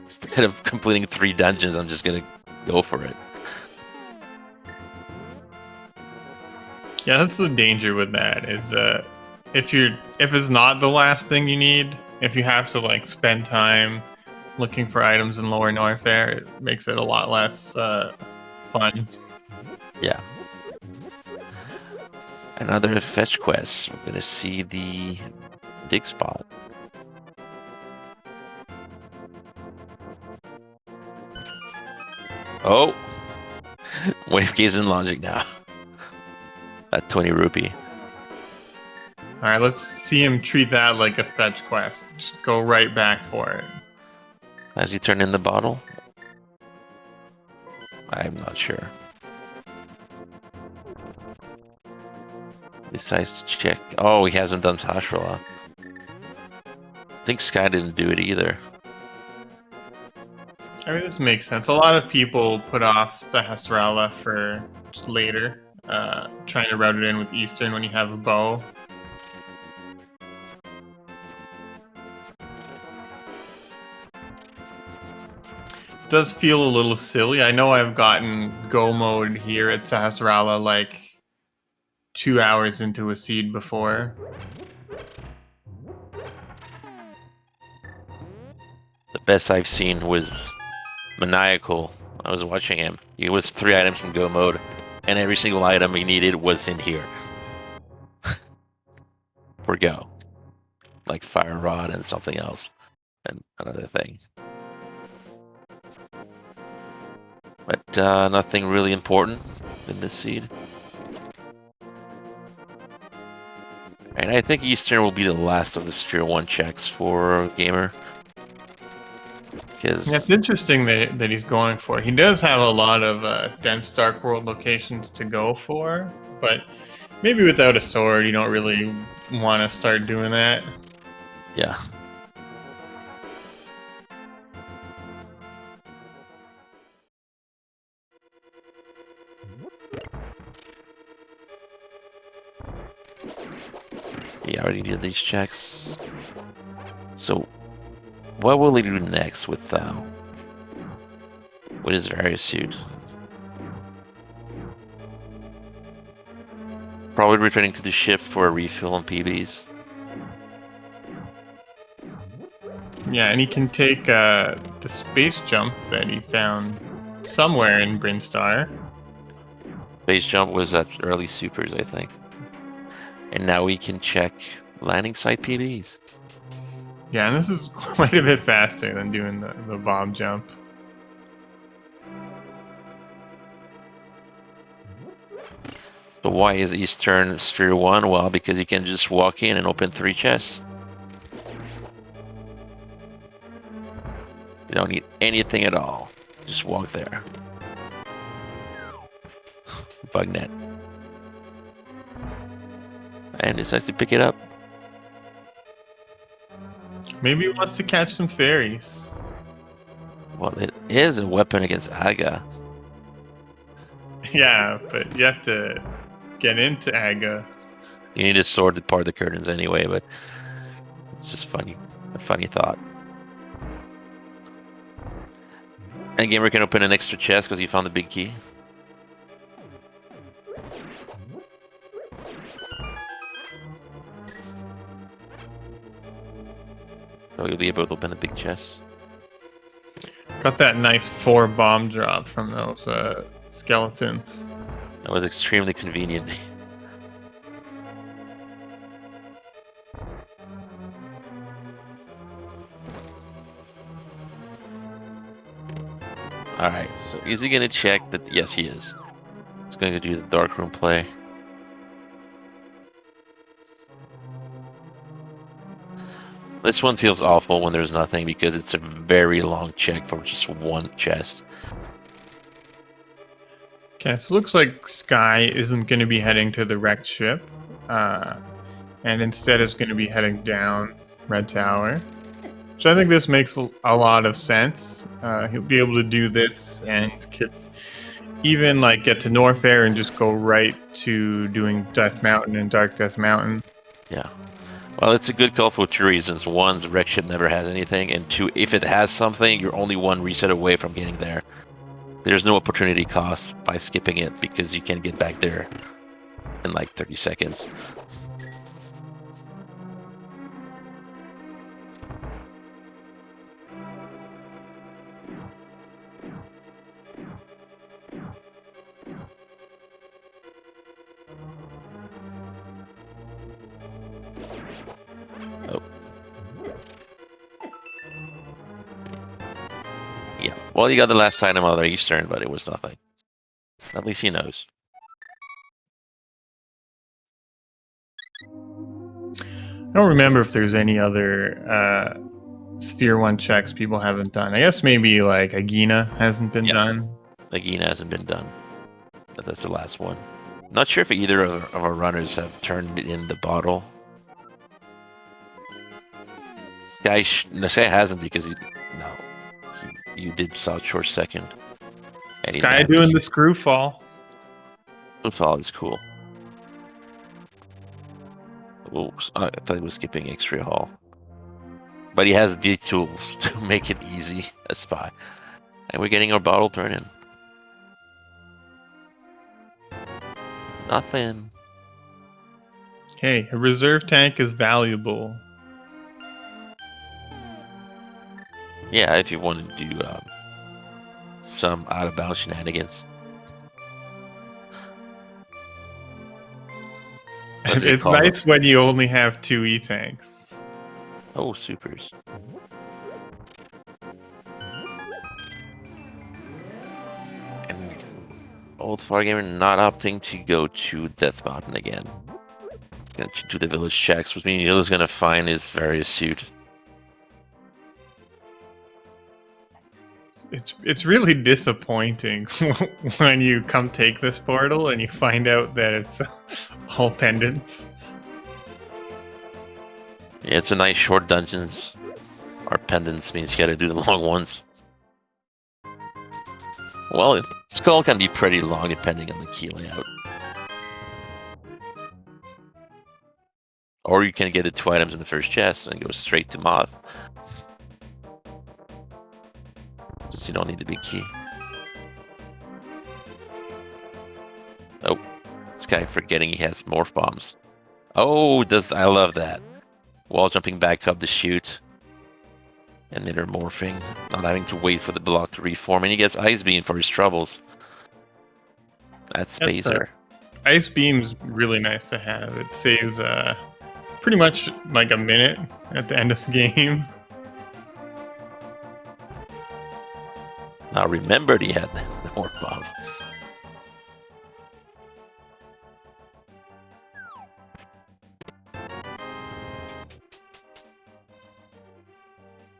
Speaker 2: instead of completing 3 dungeons, I'm just gonna go for it.
Speaker 1: Yeah, that's the danger with that is if it's not the last thing you need, if you have to like spend time looking for items in Lower Norfair, it makes it a lot less fun.
Speaker 2: Yeah. Another fetch quest. We're gonna see the dig spot. Oh! Wave gaze and logic now. At 20 rupee.
Speaker 1: Alright, let's see him treat that like a fetch quest. Just go right back for it.
Speaker 2: As you turn in the bottle? I'm not sure. Decides to check. Oh, he hasn't done Hashrala. I think Sky didn't do it either.
Speaker 1: I mean, this makes sense. A lot of people put off Sahasrara for later, trying to route it in with Eastern when you have a bow. It does feel a little silly. I know I've gotten go mode here at Sahasrara like 2 hours into a seed before.
Speaker 2: The best I've seen was Maniacal. I was watching him. He was 3 items from go mode, and every single item he needed was in here. For go. Like Fire Rod and something else. And another thing. But nothing really important in this seed. And I think Eastern will be the last of the Sphere 1 checks for Gamer.
Speaker 1: Yeah, it's interesting that he's going for. He does have a lot of dense Dark World locations to go for, but maybe without a sword, you don't really want to start doing that.
Speaker 2: Yeah. He already did these checks. So, what will he do next with his various suit? Probably returning to the ship for a refill on PBs.
Speaker 1: Yeah, and he can take the space jump that he found somewhere in Brinstar.
Speaker 2: Base jump was at early supers, I think. And now we can check landing site PBs.
Speaker 1: Yeah, and this is quite a bit faster than doing the bomb jump.
Speaker 2: So why is Eastern Sphere 1? Well, because you can just walk in and open 3 chests. You don't need anything at all. Just walk there. bug net. And decides to pick it up.
Speaker 1: Maybe he wants to catch some fairies.
Speaker 2: Well, it is a weapon against Aga.
Speaker 1: Yeah, but you have to get into Aga.
Speaker 2: You need a sword to part the curtains anyway, but it's just funny. A funny thought. And Gamer can open an extra chest because he found the big key. So you'll be able to open the big chest.
Speaker 1: Got that nice 4 bomb drop from those skeletons.
Speaker 2: That was extremely convenient. Alright, so is he going to check that? Yes, he is. He's going to do the dark room play. This one feels awful when there's nothing because it's a very long check for just one chest.
Speaker 1: Okay, so it looks like Sky isn't going to be heading to the wrecked ship. And instead is going to be heading down Red Tower. So I think this makes a lot of sense. He'll be able to do this and could even like get to Norfair and just go right to doing Death Mountain and Dark Death Mountain.
Speaker 2: Yeah. Well, it's a good call for 2 reasons. One, the wreck ship never has anything, and 2, if it has something, you're only 1 reset away from getting there. There's no opportunity cost by skipping it because you can get back there in like 30 seconds. Oh. Yeah. Well, you got the last item on the Eastern, but it was nothing. At least he knows.
Speaker 1: I don't remember if there's any other Sphere 1 checks people haven't done. I guess maybe like Agina hasn't been done.
Speaker 2: Agina hasn't been done. But that's the last one. Not sure if either of our runners have turned in the bottle. Sky hasn't because you did South Shore second. And
Speaker 1: Sky doing the screw fall.
Speaker 2: Screw fall is cool. Oops, I thought he was skipping X-Ray Hall. But he has the tools to make it easy as Spy. And we're getting our bottle turn in. Nothing.
Speaker 1: Hey, a reserve tank is valuable.
Speaker 2: Yeah, if you want to do some out-of-bounds shenanigans.
Speaker 1: It's nice when you only have 2 E-tanks.
Speaker 2: Oh, supers. And Old Fargamer not opting to go to Death Mountain again. Gonna do the village checks, which means Neil is gonna find his various suit.
Speaker 1: It's really disappointing when you come take this portal and you find out that it's all pendants.
Speaker 2: Yeah, it's a nice short dungeons. Our pendants means you gotta do the long ones. Well, Skull can be pretty long depending on the key layout. Or you can get the 2 items in the first chest and go straight to Moth. Just you don't need the big key. Oh, this guy forgetting he has morph bombs. Oh, I love that. Wall jumping back up the chute. And then they're morphing, not having to wait for the block to reform. And he gets Ice Beam for his troubles. That's Spacer.
Speaker 1: Ice Beam's really nice to have. It saves pretty much like a minute at the end of the game.
Speaker 2: Now remembered he had the morph bombs.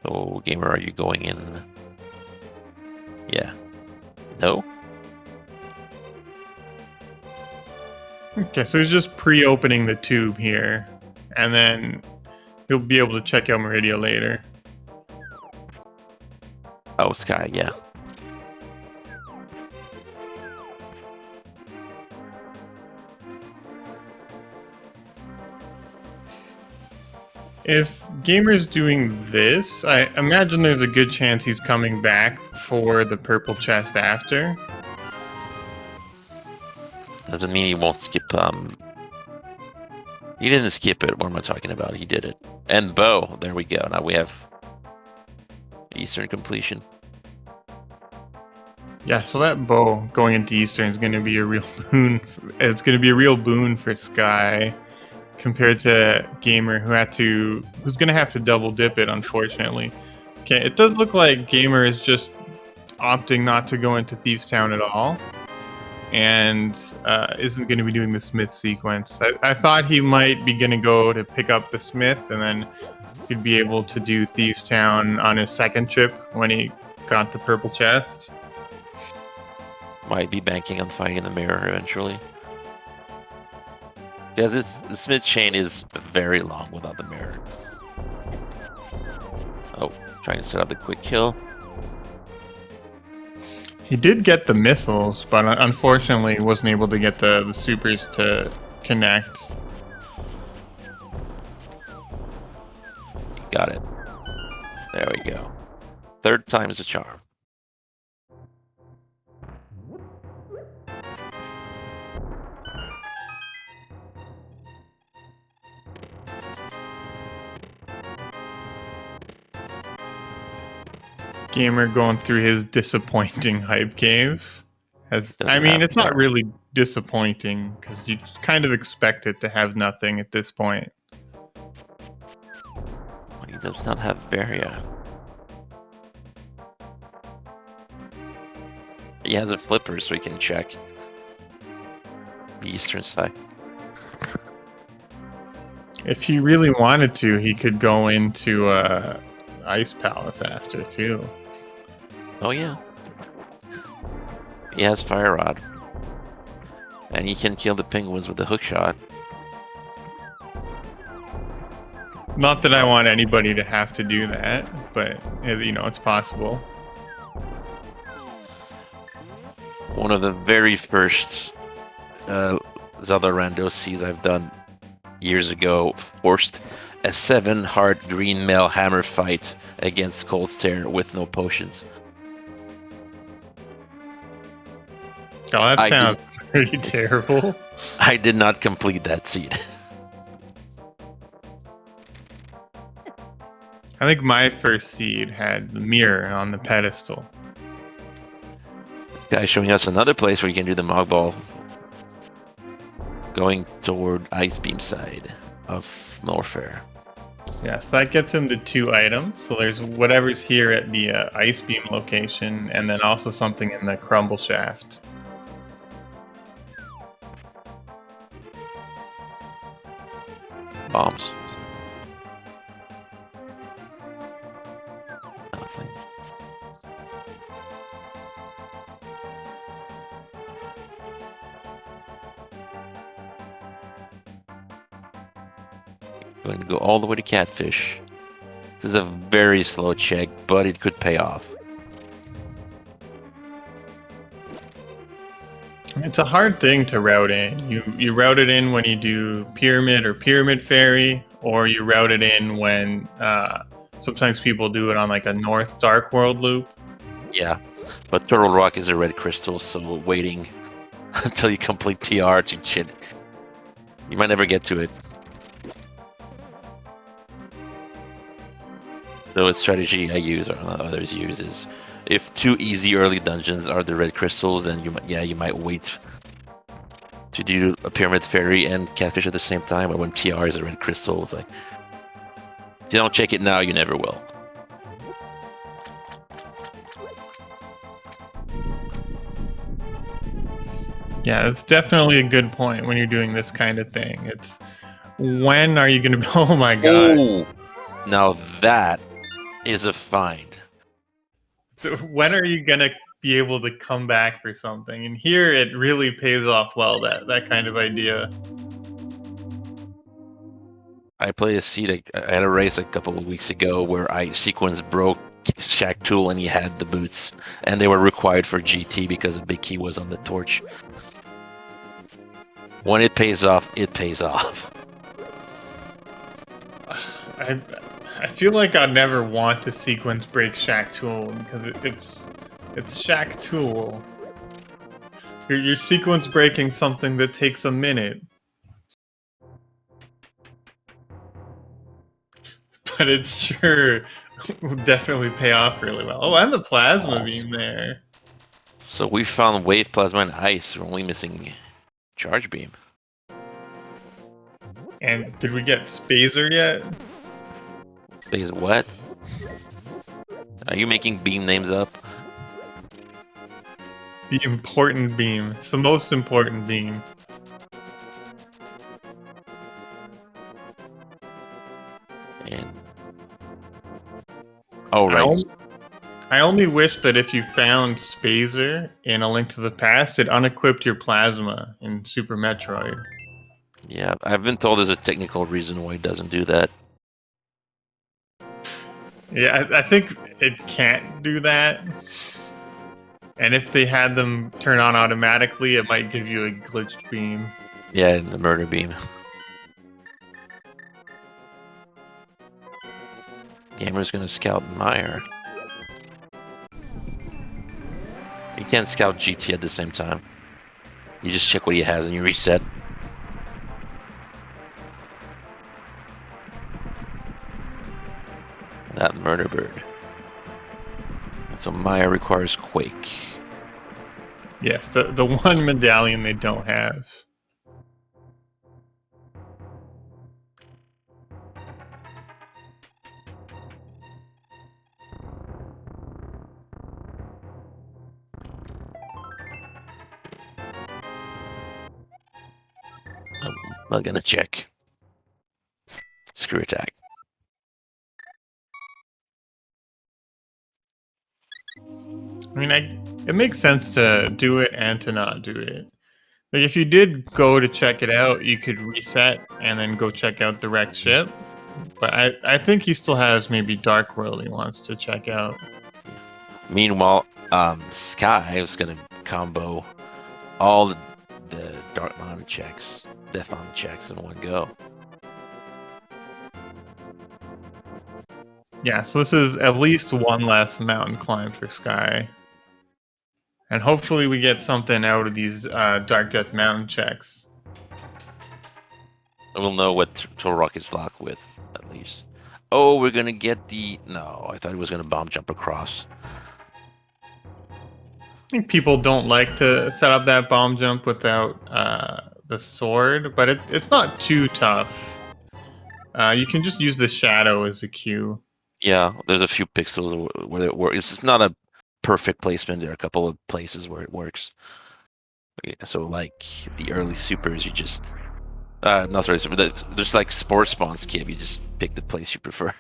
Speaker 2: So, Gamer, are you going in? Yeah. No?
Speaker 1: Okay, so he's just pre-opening the tube here, and then he'll be able to check out Meridia later.
Speaker 2: Oh, Sky, yeah.
Speaker 1: If Gamer's doing this, I imagine there's a good chance he's coming back for the purple chest after.
Speaker 2: Doesn't mean he won't skip. He didn't skip it. What am I talking about? He did it. And bow. There we go. Now we have Eastern completion.
Speaker 1: Yeah, so that bow going into Eastern is going to be a real boon. It's going to be a real boon for Sky compared to Gamer, who's going to have to double dip it, unfortunately. Okay, it does look like Gamer is just opting not to go into Thieves Town at all, and isn't going to be doing the Smith sequence. I thought he might be going to go to pick up the Smith, and then he'd be able to do Thieves Town on his second trip when he got the purple chest.
Speaker 2: Might be banking on finding the mirror eventually. Because the Smith chain is very long without the mirror. Oh, trying to set up the quick kill.
Speaker 1: He did get the missiles, but unfortunately wasn't able to get the supers to connect.
Speaker 2: Got it. There we go. Third time is a charm.
Speaker 1: Gamer going through his disappointing hype cave. It's not
Speaker 2: fire.
Speaker 1: really disappointing because you kind of expect it to have nothing at this point.
Speaker 2: He does not have Varia. He has a flipper so he can check the eastern side. If
Speaker 1: he really wanted to, he could go into Ice Palace after too.
Speaker 2: Oh yeah. He has Fire Rod. And he can kill the penguins with the hook shot.
Speaker 1: Not that I want anybody to have to do that, but it's possible.
Speaker 2: One of the very first Zelda Rando Cs I've done years ago forced a 7 heart green male hammer fight against Cold Stare with no potions.
Speaker 1: Oh, that sounds pretty terrible.
Speaker 2: I did not complete that seed.
Speaker 1: I think my first seed had the mirror on the pedestal.
Speaker 2: This guy's showing us another place where you can do the Mog Ball. Going toward Ice Beam side of Norfair.
Speaker 1: Yes, that gets him to 2 items. So there's whatever's here at the Ice Beam location, and then also something in the Crumble Shaft.
Speaker 2: Bombs. Going to go all the way to Catfish. This is a very slow check, but it could pay off.
Speaker 1: It's a hard thing to route in. You route it in when you do Pyramid or Pyramid Fairy, or you route it in when sometimes people do it on like a North Dark World loop.
Speaker 2: Yeah, but Turtle Rock is a red crystal, so waiting until you complete TR to shit. You might never get to it. So a strategy I use, or others use, is if 2 easy early dungeons are the red crystals, then you might wait to do a Pyramid Fairy and Catfish at the same time. But when TR is a red crystal, it's like, if you don't check it now, you never will.
Speaker 1: Yeah, it's definitely a good point when you're doing this kind of thing. It's when are you going to be? Oh my god!
Speaker 2: Ooh, now that is a find.
Speaker 1: So when are you gonna be able to come back for something. And here it really pays off well, that kind of idea.
Speaker 2: I played a seed. I had a race a couple of weeks ago where I sequence broke Shaq Tool and he had the boots, and they were required for GT because the big key was on the torch. When it pays off, it pays off.
Speaker 1: I feel like I'd never want to sequence break Shaq Tool because it's Shaq Tool. You're sequence breaking something that takes a minute. But it sure will definitely pay off really well. Oh, and the plasma beam there.
Speaker 2: So we found wave, plasma, and ice. We're only missing charge beam.
Speaker 1: And did we get Spazer yet?
Speaker 2: Is what? Are you making beam names up?
Speaker 1: The important beam. It's the most important beam.
Speaker 2: And oh right.
Speaker 1: I only wish that if you found Spazer in A Link to the Past, it unequipped your plasma in Super Metroid.
Speaker 2: Yeah, I've been told there's a technical reason why it doesn't do that.
Speaker 1: Yeah, I think it can't do that. And if they had them turn on automatically, it might give you a glitched beam.
Speaker 2: Yeah, the murder beam. Gamer's gonna scout Meyer. You can't scout GT at the same time. You just check what he has and you reset. That murder bird. So Meyer requires Quake.
Speaker 1: Yes, the one medallion they don't have.
Speaker 2: I'm not gonna check. Screw attack.
Speaker 1: I mean, it makes sense to do it and to not do it. Like, if you did go to check it out, you could reset and then go check out the wrecked ship. But I think he still has maybe Dark World he wants to check out.
Speaker 2: Meanwhile, Sky is gonna combo all the Dark Mountain checks, Death Mountain checks in one go.
Speaker 1: Yeah, so this is at least one less mountain climb for Sky. And hopefully we get something out of these Dark Death Mountain checks.
Speaker 2: We'll know what Torok is locked with, at least. Oh, we're gonna get the... No, I thought he was gonna bomb jump across.
Speaker 1: I think people don't like to set up that bomb jump without the sword, but it's not too tough. You can just use the shadow as a cue.
Speaker 2: Yeah, there's a few pixels where it works. It's not a perfect placement. There are a couple of places where it works. Yeah, so, like, the early supers, you just... no, sorry, there's like Spore Spawn skip. You just pick the place you prefer.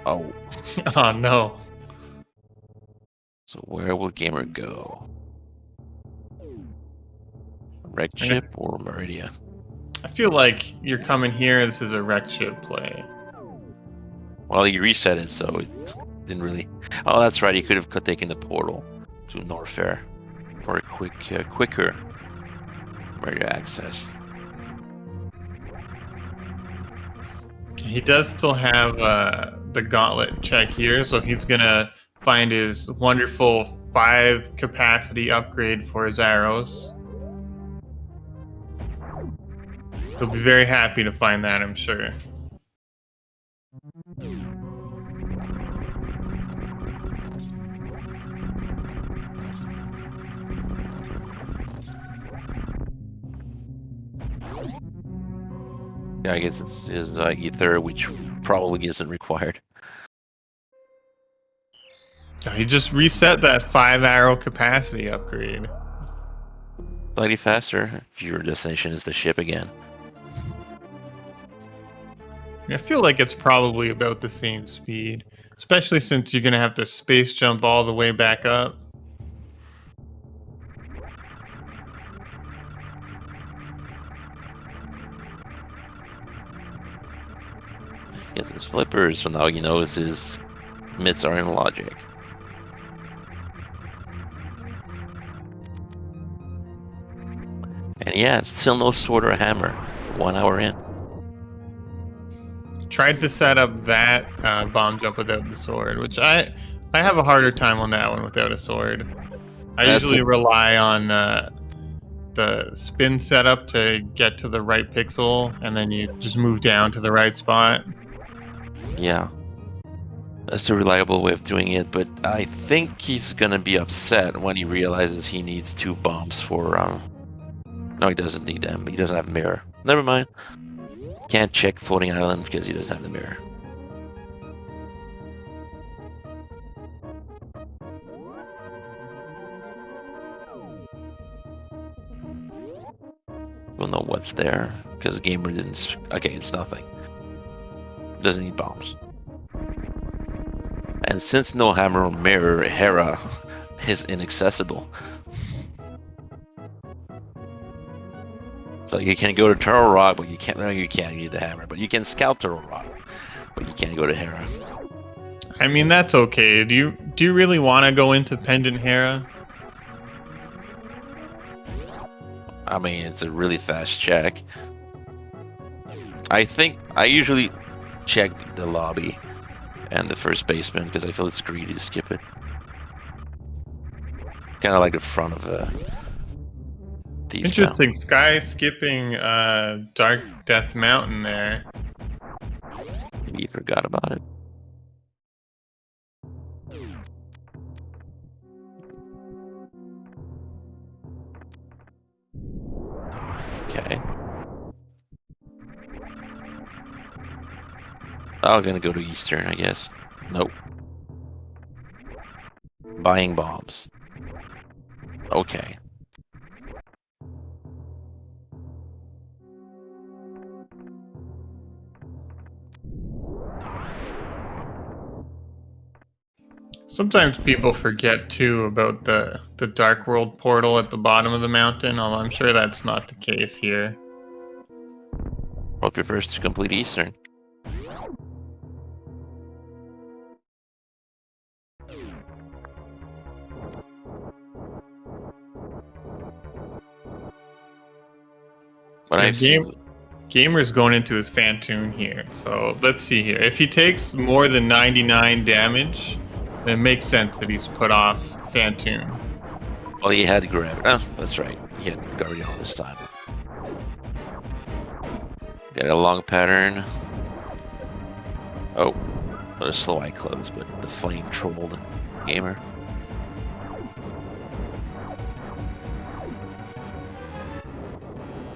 Speaker 2: Oh.
Speaker 1: Oh, no.
Speaker 2: So where will Gamer go? Wrecked ship or Meridia?
Speaker 1: I feel like you're coming here. This is a wrecked ship play.
Speaker 2: Well, you reset it, so it didn't really... Oh, that's right. You could have taken the portal to Norfair for a quicker Meridia access.
Speaker 1: He does still have the gauntlet check here, so he's gonna find his wonderful 5 capacity upgrade for his arrows. He'll be very happy to find that, I'm sure.
Speaker 2: Yeah, I guess it's ether, which probably isn't required.
Speaker 1: He just reset that 5 arrow capacity upgrade.
Speaker 2: Slightly faster if your destination is the ship again.
Speaker 1: I feel like it's probably about the same speed, especially since you're gonna have to space jump all the way back up.
Speaker 2: He has his flippers, so now he knows his mitts are in logic. And yeah, it's still no sword or hammer. 1 hour in.
Speaker 1: Tried to set up that bomb jump without the sword, which I have a harder time on that one without a sword. I
Speaker 2: That's
Speaker 1: usually
Speaker 2: a,
Speaker 1: rely on the spin setup to get to the right pixel, and then you just move down to the right spot.
Speaker 2: yeah. That's a reliable way of doing it, but I think he's gonna be upset when he realizes he needs 2 bombs for no, he doesn't need them. He doesn't have a mirror. Never mind. Can't check floating island because he doesn't have the mirror. We'll know what's there because gamer didn't. Okay, it's nothing. Doesn't need bombs. And since no hammer or mirror, Hera is inaccessible. So you can go to Turtle Rock, but you can't. No, you can't. You need the hammer, but you can scout Turtle Rock, but you can't go to Hera.
Speaker 1: I mean, that's okay. Do you really want to go into Pendant Hera?
Speaker 2: I mean, it's a really fast check. I think I usually check the lobby and the first basement because I feel it's greedy to skip it. Kind of like the front of these towns.
Speaker 1: Interesting. Sky skipping Dark Death Mountain there.
Speaker 2: Maybe you forgot about it. Okay. I'm gonna go to Eastern, I guess. Nope. Buying bombs. Okay.
Speaker 1: Sometimes people forget too about the Dark World portal at the bottom of the mountain, although I'm sure that's not the case here.
Speaker 2: Hope you're first to complete Eastern. But
Speaker 1: Yeah,
Speaker 2: I've seen.
Speaker 1: Gamer's going into his Fantoon here. So let's see here. If he takes more than 99 damage, then it makes sense that he's put off Fantoon.
Speaker 2: Well, he had gravity. Oh, that's right. He had Guardian this time. Got a long pattern. Oh, not a slow eye close, but the flame trolled gamer.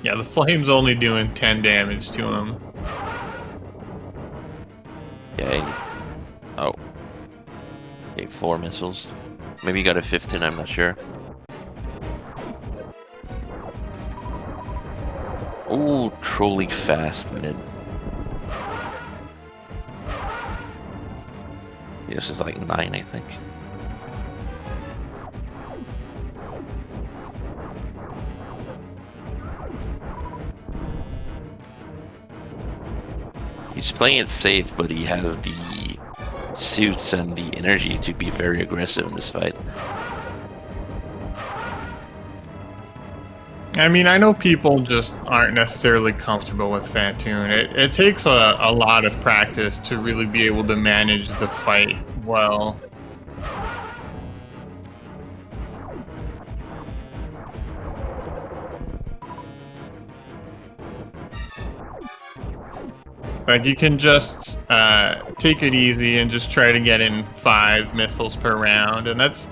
Speaker 1: Yeah, the flame's only doing 10 damage to him.
Speaker 2: Okay. Oh. Okay, 4 missiles. Maybe he got a 15, I'm not sure. Ooh, trolling fast mid. This is like 9, I think. He's playing it safe, but he has the suits and the energy to be very aggressive in this fight.
Speaker 1: I mean, I know people just aren't necessarily comfortable with Fantoon. It takes a lot of practice to really be able to manage the fight well. Like, you can just take it easy and just try to get in 5 missiles per round, and that's,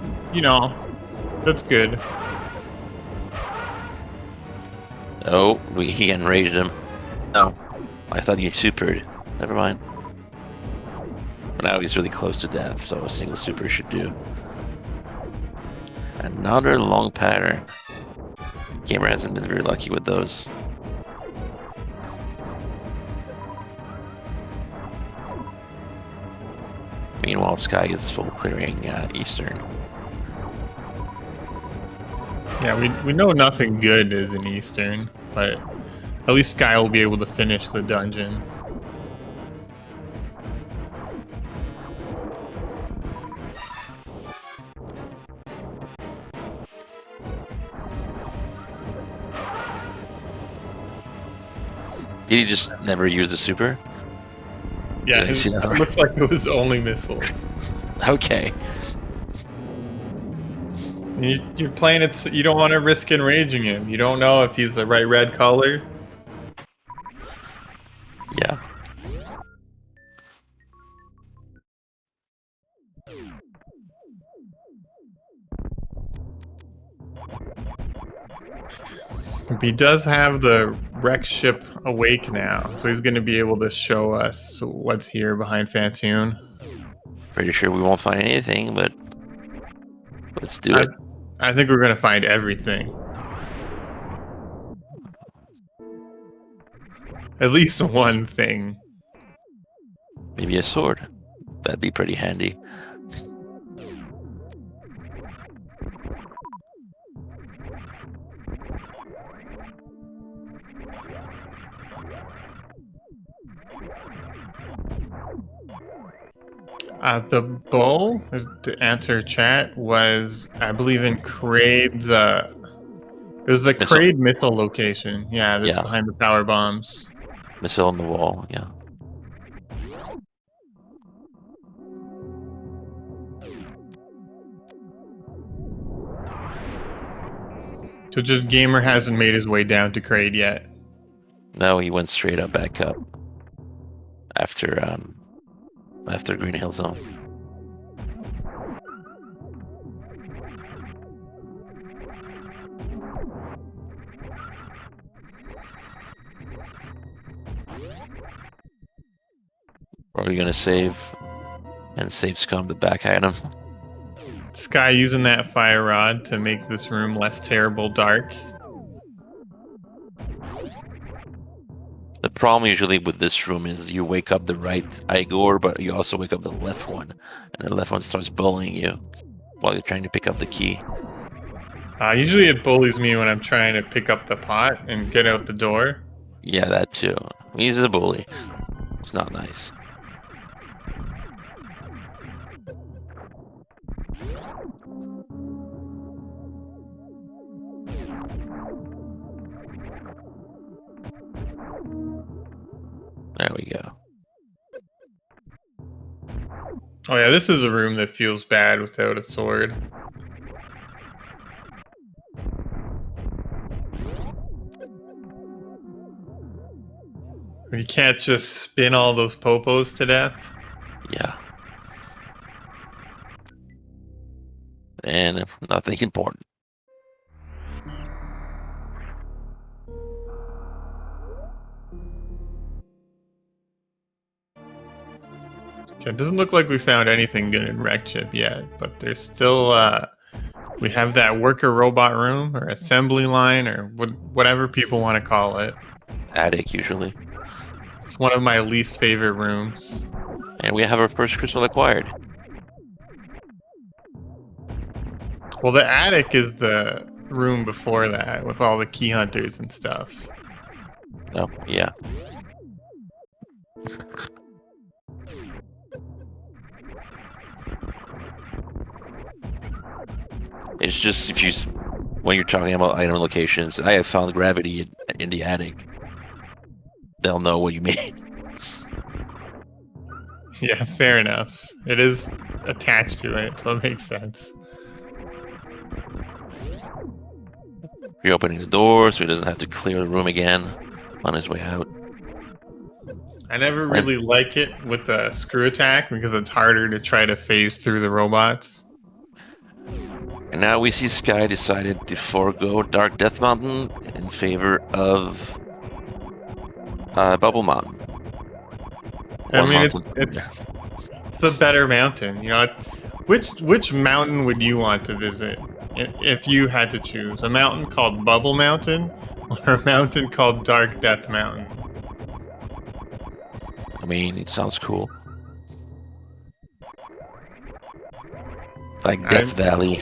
Speaker 1: that's good.
Speaker 2: Oh, he enraged him. No, I thought he supered. Never mind. But now he's really close to death, so a single super should do. Another long pattern. Gamer hasn't been very lucky with those. Meanwhile, Sky is full clearing Eastern.
Speaker 1: Yeah, we know nothing good is in Eastern, but at least Sky will be able to finish the dungeon.
Speaker 2: Did he just never use the super?
Speaker 1: Yeah,
Speaker 2: Did I see
Speaker 1: it
Speaker 2: that?
Speaker 1: looks like it was only missiles.
Speaker 2: Okay.
Speaker 1: You're playing it. You don't want to risk enraging him. You don't know if he's the right red color.
Speaker 2: Yeah.
Speaker 1: He does have the wreck ship awake now, so he's going to be able to show us what's here behind Fantoon.
Speaker 2: Pretty sure we won't find anything, but let's do
Speaker 1: I,
Speaker 2: it.
Speaker 1: I think we're going to find everything. At least one thing.
Speaker 2: Maybe a sword. That'd be pretty handy.
Speaker 1: The bull, to answer chat, was, I believe, in Kraid's. It was the
Speaker 2: Missile.
Speaker 1: Kraid missile location. Yeah, that's
Speaker 2: Yeah.
Speaker 1: behind the power bombs.
Speaker 2: Missile on the wall. Yeah.
Speaker 1: So just Gamer hasn't made his way down to Kraid yet.
Speaker 2: No, he went straight up back up after Green Hill Zone. Or are we gonna save and save scum the back item?
Speaker 1: Sky using that fire rod to make this room less terrible dark.
Speaker 2: The problem usually with this room is you wake up the right Igor, but you also wake up the left one, and the left one starts bullying you while you're trying to pick up the key.
Speaker 1: Usually it bullies me when I'm trying to pick up the pot and get out the door.
Speaker 2: Yeah, that too. He's a bully. It's not nice. There we go.
Speaker 1: Oh yeah, this is a room that feels bad without a sword. You can't just spin all those popos to death.
Speaker 2: Yeah. And nothing important.
Speaker 1: Okay, it doesn't look like we found anything good in Wreck Chip yet, but there's still, we have that worker robot room or assembly line or whatever people want to call it.
Speaker 2: Attic, usually.
Speaker 1: It's one of my least favorite rooms.
Speaker 2: And we have our first crystal acquired.
Speaker 1: Well, the attic is the room before that with all the key hunters and stuff.
Speaker 2: Oh, yeah. It's just if you, when you're talking about item locations, I have found gravity in the attic. They'll know what you mean.
Speaker 1: Yeah, fair enough. It is attached to it, so it makes sense.
Speaker 2: You're opening the door so he doesn't have to clear the room again on his way out.
Speaker 1: I never really like it with a screw attack because it's harder to try to phase through the robots.
Speaker 2: And now we see Sky decided to forego Dark Death Mountain in favor of Bubble Mountain.
Speaker 1: I mean, it's a better mountain. You know, which mountain would you want to visit if you had to choose? A mountain called Bubble Mountain or a mountain called Dark Death Mountain?
Speaker 2: I mean, it sounds cool. Like Death Valley.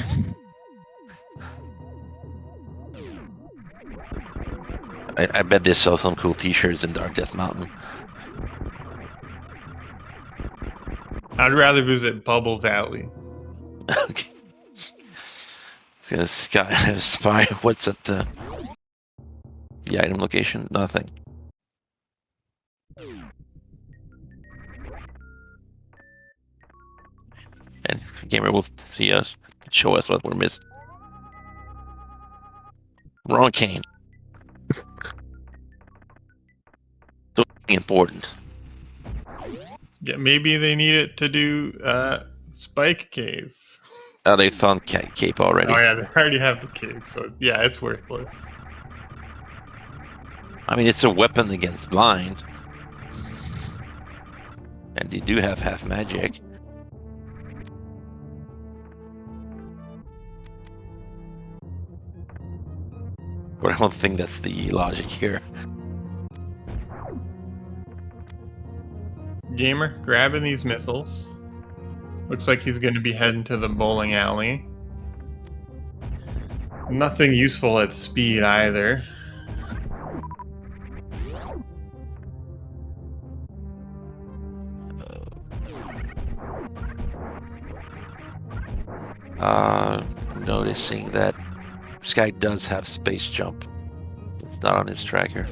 Speaker 2: I bet they sell some cool T-shirts in Dark Death Mountain.
Speaker 1: I'd rather visit Bubble Valley.
Speaker 2: Okay. It's gonna spy what's at the item location. Nothing. And gamer will see us, show us what we're missing. Wrong cane. So important.
Speaker 1: Yeah, maybe they need it to do Spike Cave.
Speaker 2: Oh, they found cape already.
Speaker 1: Oh yeah, they already have the cape, so yeah, it's worthless.
Speaker 2: I mean, it's a weapon against blind. And they do have half magic. But I don't think that's the logic here.
Speaker 1: Gamer grabbing these missiles. Looks like he's going to be heading to the bowling alley. Nothing useful at speed either.
Speaker 2: Noticing that this guy does have space jump. It's not on his tracker.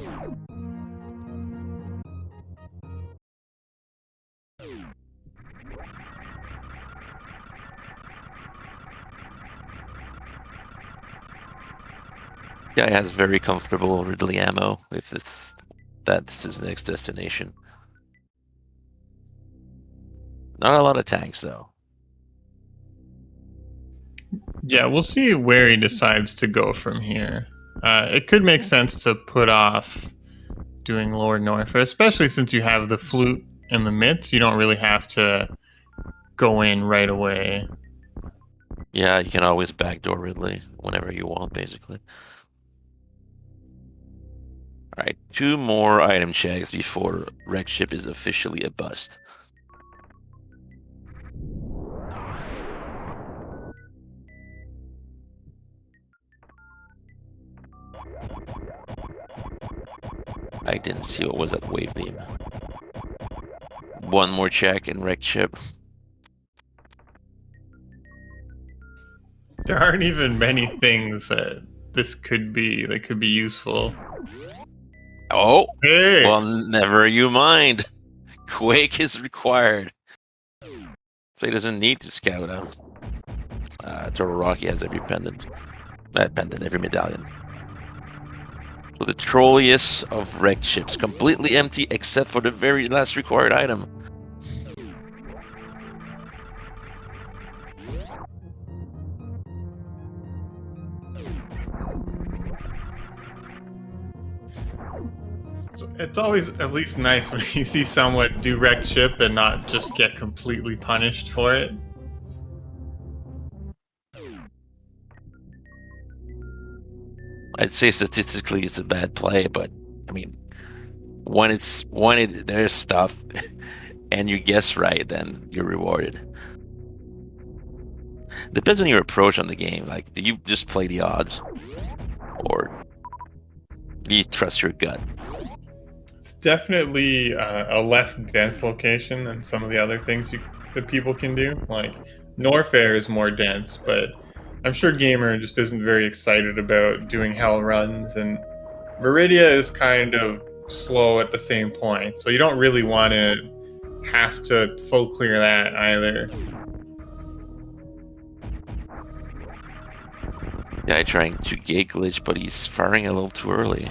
Speaker 2: Guy has very comfortable Ridley ammo if this is his next destination. Not a lot of tanks though.
Speaker 1: Yeah, we'll see where he decides to go from here. It could make sense to put off doing Lower North, especially since you have the flute and the mitts. You don't really have to go in right away.
Speaker 2: Yeah, you can always backdoor Ridley whenever you want, basically. Alright, 2 more item checks before Wreck Ship is officially a bust. I didn't see what was that wave beam. 1 more check and Wreck Ship.
Speaker 1: There aren't even many things that this could be that could be useful.
Speaker 2: Oh!
Speaker 1: Hey!
Speaker 2: Well, never you mind. Quake is required. So he doesn't need to scout out. Turtle Rocky has every pendant. Every medallion. So the trolliest of wrecked ships, completely empty except for the very last required item.
Speaker 1: So it's always at least nice when you see someone do wrecked ship and not just get completely punished for it.
Speaker 2: I'd say statistically it's a bad play, but I mean, when there's stuff and you guess right, then you're rewarded. Depends on your approach on the game. Like, do you just play the odds, or do you trust your gut?
Speaker 1: It's definitely a less dense location than some of the other things that people can do. Like Norfair is more dense, but I'm sure Gamer just isn't very excited about doing hell runs, and Meridia is kind of slow at the same point, so you don't really want to have to full clear that either.
Speaker 2: Guy trying to gate glitch, but he's firing a little too early.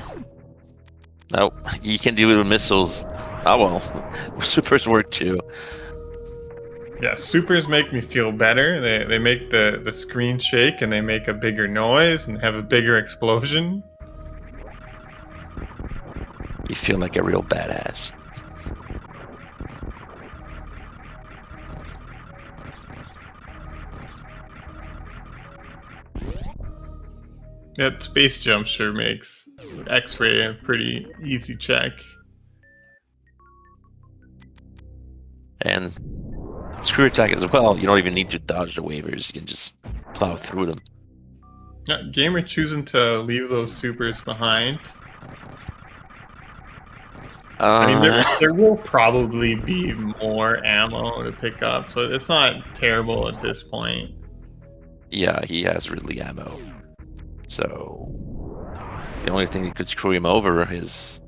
Speaker 2: Nope, he can deal with missiles. Oh well, supers work too.
Speaker 1: Yeah, supers make me feel better. They make the screen shake and they make a bigger noise and have a bigger explosion.
Speaker 2: You feel like a real badass.
Speaker 1: That space jump sure makes X-ray a pretty easy check.
Speaker 2: And Screw attack as well. You don't even need to dodge the waivers. You can just plow through them.
Speaker 1: Yeah, Gamer choosing to leave those supers behind. I mean, there will probably be more ammo to pick up, so it's not terrible at this point.
Speaker 2: Yeah, he has Ridley ammo. So the only thing that could screw him over is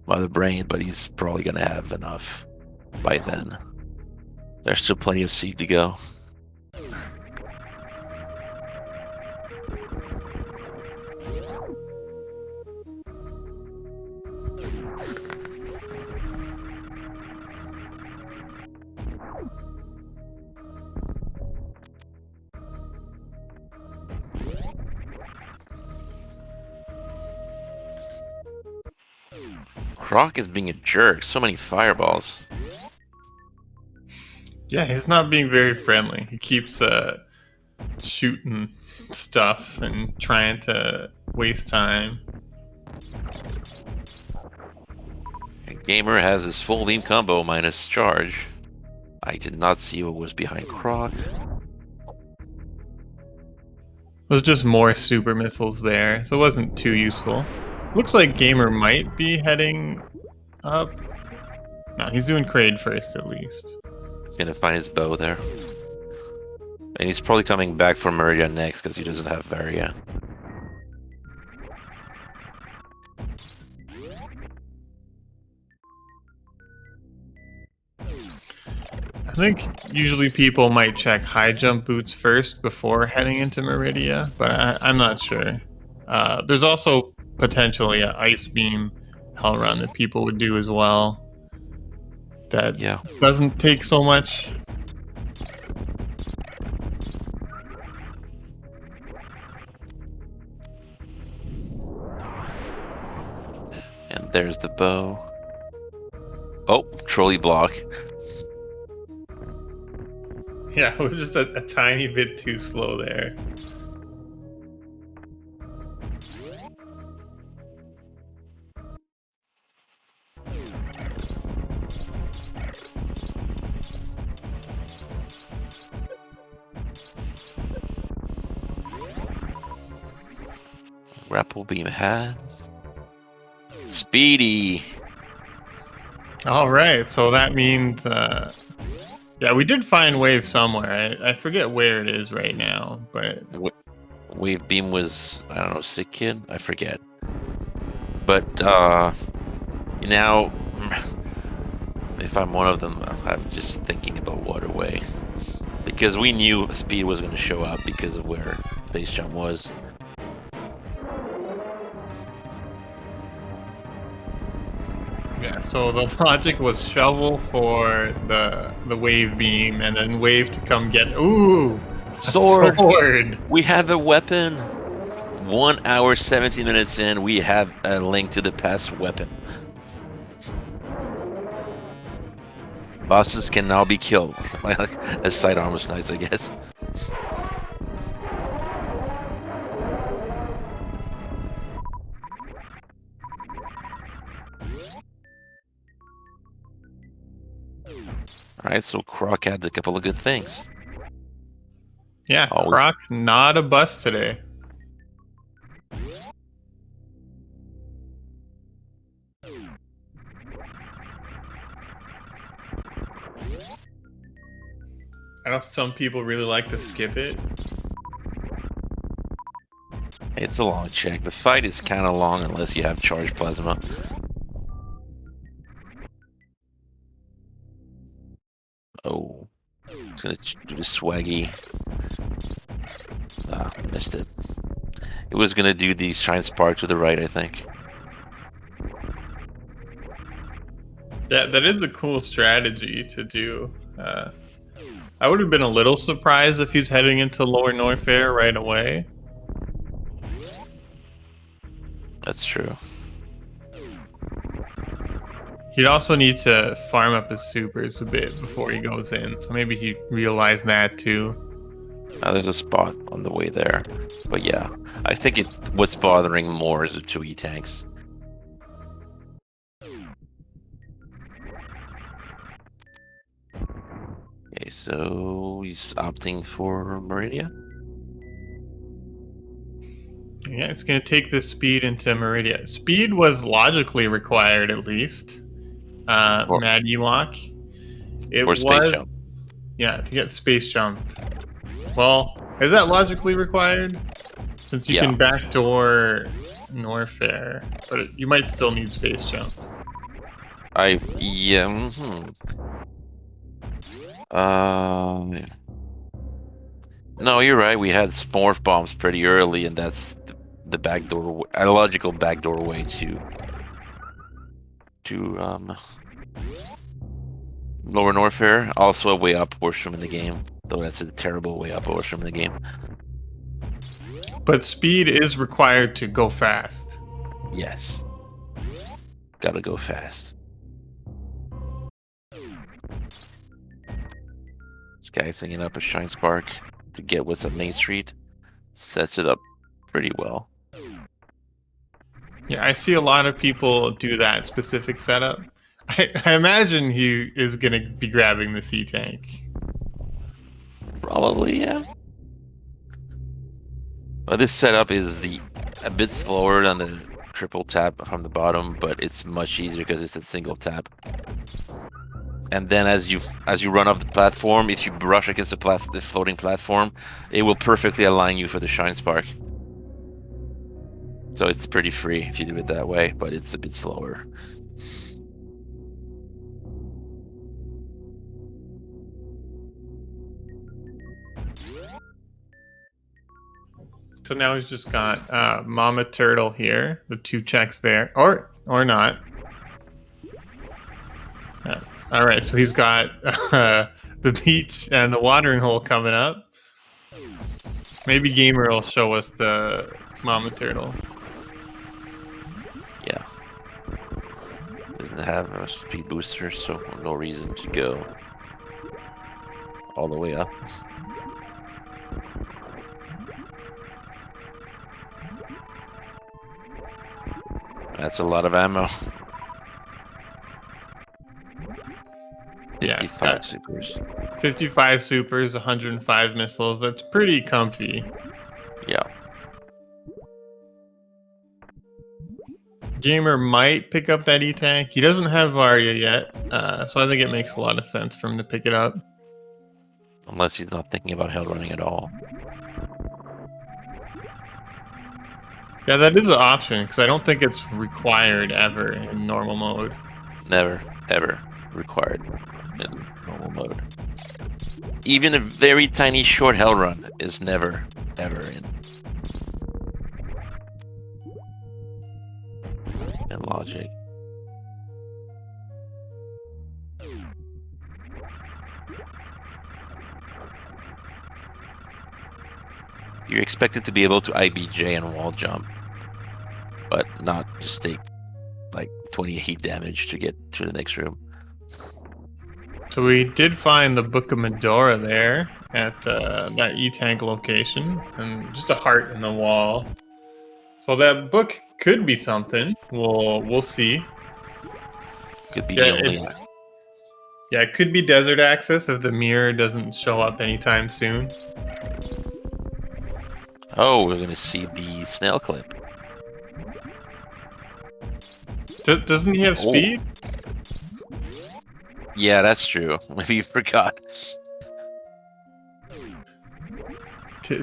Speaker 2: Mother Brain, but he's probably gonna have enough by then. There's still plenty of seed to go. Croc is being a jerk. So many fireballs.
Speaker 1: Yeah, he's not being very friendly. He keeps shooting stuff and trying to waste time.
Speaker 2: And Gamer has his full beam combo minus charge. I did not see what was behind Croc.
Speaker 1: There's just more super missiles there, so it wasn't too useful. Looks like Gamer might be heading up. No, he's doing Kraid first at least.
Speaker 2: He's gonna find his bow there. And he's probably coming back for Meridia next because he doesn't have Varia.
Speaker 1: I think usually people might check high jump boots first before heading into Meridia, but I'm not sure. There's also potentially an ice beam hell run that people would do as well. That doesn't take so much.
Speaker 2: And there's the bow. Oh, trolley block.
Speaker 1: Yeah, it was just a tiny bit too slow there.
Speaker 2: Grapple beam has Speedy.
Speaker 1: All right, so that means, yeah, we did find Wave somewhere. I forget where it is right now, but
Speaker 2: Wave beam was, I don't know, Sick Kid? I forget. But now, if I'm one of them, I'm just thinking about Waterway. Because we knew Speed was going to show up because of where Space Jump was.
Speaker 1: Yeah, so the logic was shovel for the wave beam, and then wave to come get. Ooh,
Speaker 2: sword.
Speaker 1: Sword.
Speaker 2: We have a weapon. 1 hour 17 minutes in, we have a Link to the Past weapon. Bosses can now be killed as sidearm was nice, I guess. Alright, so Croc had a couple of good things.
Speaker 1: Yeah, Croc, not a bust today. I know some people really like to skip it.
Speaker 2: It's a long check. The fight is kind of long unless you have charged plasma. Oh, it's gonna do the swaggy. Ah, missed it. It was gonna do the shine spark to the right, I think.
Speaker 1: That is a cool strategy to do. I would have been a little surprised if he's heading into Lower Norfair right away.
Speaker 2: That's true.
Speaker 1: He'd also need to farm up his supers a bit before he goes in, so maybe he realized that too.
Speaker 2: Now there's a spot on the way there, but yeah, I think what's bothering more is the 2E tanks. Okay, so he's opting for Meridia.
Speaker 1: Yeah, it's going to take this speed into Meridia. Speed was logically required, at least.
Speaker 2: Or
Speaker 1: Mad Ewok. It
Speaker 2: for Space
Speaker 1: was,
Speaker 2: Jump.
Speaker 1: yeah, to get Space Jump. Well, is that logically required? Since you
Speaker 2: Yeah.
Speaker 1: can backdoor Norfair, but you might still need Space Jump.
Speaker 2: Yeah. Yeah. No, you're right. We had Smorf bombs pretty early, and that's the backdoor, a logical backdoor way to lower Norfair. Also a way up Worsham in the game, though that's a terrible way up Worsham in the game.
Speaker 1: But speed is required to go fast.
Speaker 2: Yes. Gotta go fast. This guy's singing up a Shine Spark to get what's up Main Street. Sets it up pretty well.
Speaker 1: Yeah, I see a lot of people do that specific setup. I imagine he is going to be grabbing the C tank.
Speaker 2: Probably, yeah. Well, this setup is a bit slower than the triple tap from the bottom, but it's much easier because it's a single tap. And then as you run off the platform, if you brush against the floating platform, it will perfectly align you for the Shine Spark. So it's pretty free if you do it that way, but it's a bit slower.
Speaker 1: So now he's just got Mama Turtle here, the 2 checks there, or not. All right, so he's got the beach and the watering hole coming up. Maybe Gamer will show us the Mama Turtle.
Speaker 2: Yeah. Doesn't have a speed booster, so no reason to go all the way up. That's a lot of ammo. 55 supers.
Speaker 1: 55 supers, 105 missiles. That's pretty comfy.
Speaker 2: Yeah.
Speaker 1: Gamer might pick up that E-Tank. He doesn't have Varya yet, so I think it makes a lot of sense for him to pick it up.
Speaker 2: Unless he's not thinking about hell running at all.
Speaker 1: Yeah, that is an option, because I don't think it's required ever in normal mode.
Speaker 2: Never, ever required in normal mode. Even a very tiny short hell run is never, ever in logic. You're expected to be able to IBJ and wall jump, but not just take like 28 damage to get to the next room.
Speaker 1: So we did find the Book of Medora there at that E-Tank location, and just a heart in the wall. So that book could be something. We'll see.
Speaker 2: Could be
Speaker 1: Yeah,
Speaker 2: the only.
Speaker 1: it could be desert access if the mirror doesn't show up anytime soon.
Speaker 2: Oh, we're gonna see the snail clip.
Speaker 1: Doesn't he have speed?
Speaker 2: Yeah, that's true. Maybe you forgot.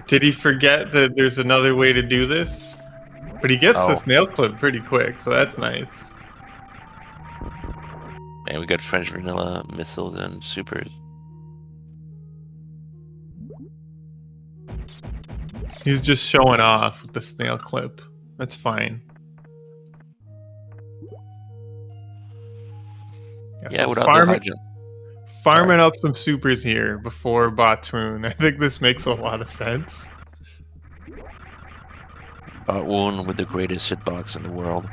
Speaker 1: Did he forget that there's another way to do this? But he gets the
Speaker 2: Oh,
Speaker 1: snail clip pretty quick, so that's nice.
Speaker 2: and we got French vanilla missiles and supers.
Speaker 1: He's just showing off with the snail clip. That's fine.
Speaker 2: Yeah,
Speaker 1: so
Speaker 2: without the high jump.
Speaker 1: farming up some supers here before Batoon. I think this makes a lot of sense.
Speaker 2: Wound with the greatest hitbox in the world.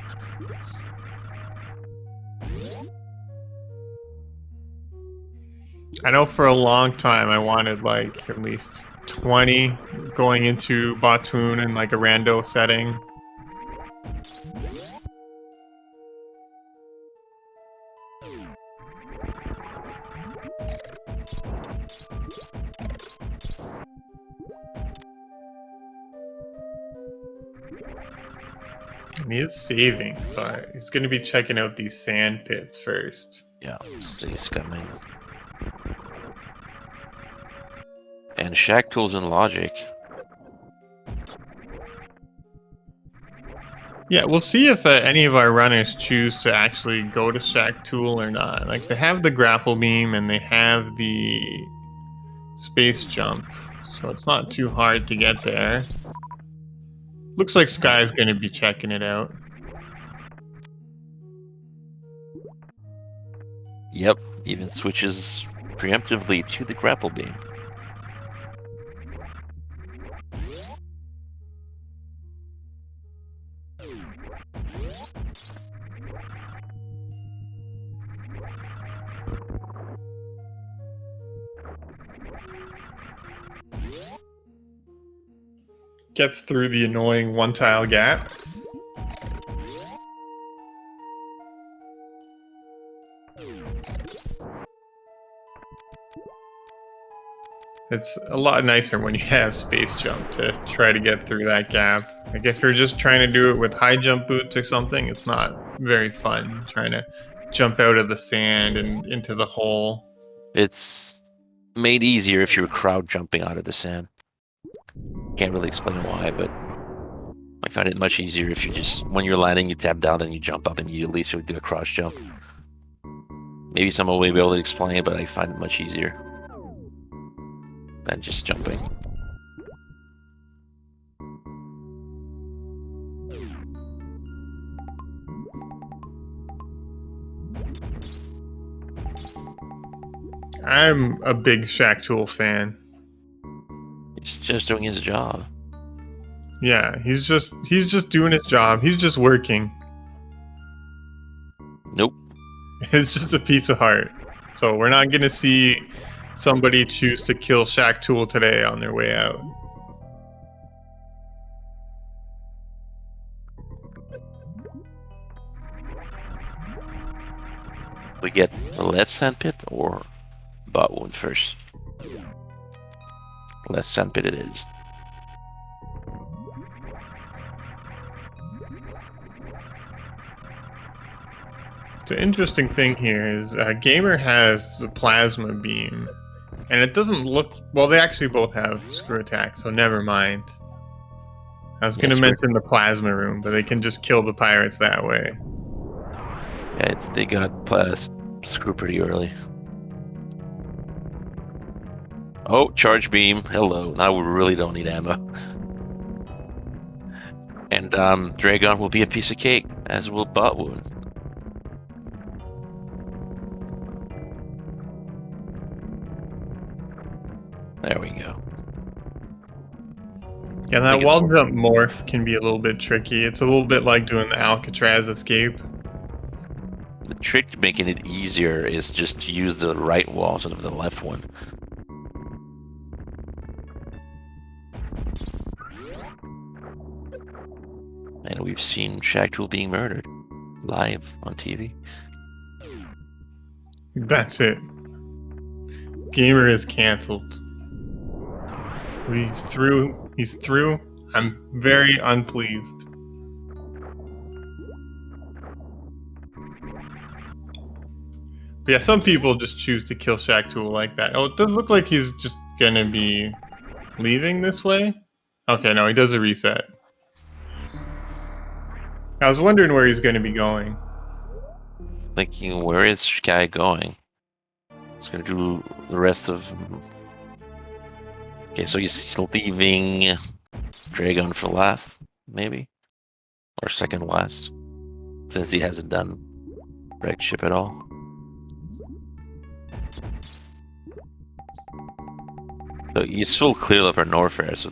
Speaker 1: I know for a long time I wanted like at least 20 going into Batoon in like a rando setting. And he is saving, so he's going to be checking out these sand pits first.
Speaker 2: Yeah, see, he's coming. And Shack Tools and Logic.
Speaker 1: Yeah, we'll see if any of our runners choose to actually go to Shack Tool or not. Like, they have the grapple beam and they have the space jump, so it's not too hard to get there. Looks like Sky's going to be checking it out.
Speaker 2: Yep, even switches preemptively to the grapple beam.
Speaker 1: Gets through the annoying one-tile gap. It's a lot nicer when you have space jump to try to get through that gap. Like, if you're just trying to do it with high jump boots or something, it's not very fun trying to jump out of the sand and into the hole.
Speaker 2: It's made easier if you're crowd jumping out of the sand. Can't really explain why, but I find it much easier if you just, when you're landing, you tap down, then you jump up immediately, so you do a cross jump. Maybe someone will be able to explain it, but I find it much easier than just jumping.
Speaker 1: I'm a big Shack Tool fan.
Speaker 2: He's just doing his job.
Speaker 1: Yeah, he's just doing his job. He's just working.
Speaker 2: Nope.
Speaker 1: It's just a piece of heart. So we're not gonna see somebody choose to kill Shack Tool today on their way out.
Speaker 2: We get the left sandpit or butt wound first. Left sandpit it is.
Speaker 1: The interesting thing here is Gamer has the plasma beam, and it doesn't look well. They actually both have screw attack, so never mind. I was going to mention the plasma room, but they can just kill the pirates that way.
Speaker 2: Yeah, they got screw pretty early. Oh, charge beam. Hello. Now we really don't need ammo. And Dragon will be a piece of cake, as will butt wound. There we go.
Speaker 1: Yeah, that wall jump morph can be a little bit tricky. It's a little bit like doing the Alcatraz escape.
Speaker 2: The trick to making it easier is just to use the right wall instead of the left one. And we've seen Shack Tool being murdered live on TV.
Speaker 1: That's it. Gamer is canceled. He's through. He's through. I'm very unpleased. But yeah, some people just choose to kill Shack Tool like that. Oh, it does look like he's just gonna be leaving this way. Okay, no, he does a reset. I was wondering where he's gonna be going.
Speaker 2: Thinking, where is Sky going? It's gonna do the rest of... Okay, so he's leaving Dragon for last, maybe? Or second last, since he hasn't done wrecked ship at all. So he's still cleared up our Norfair, so...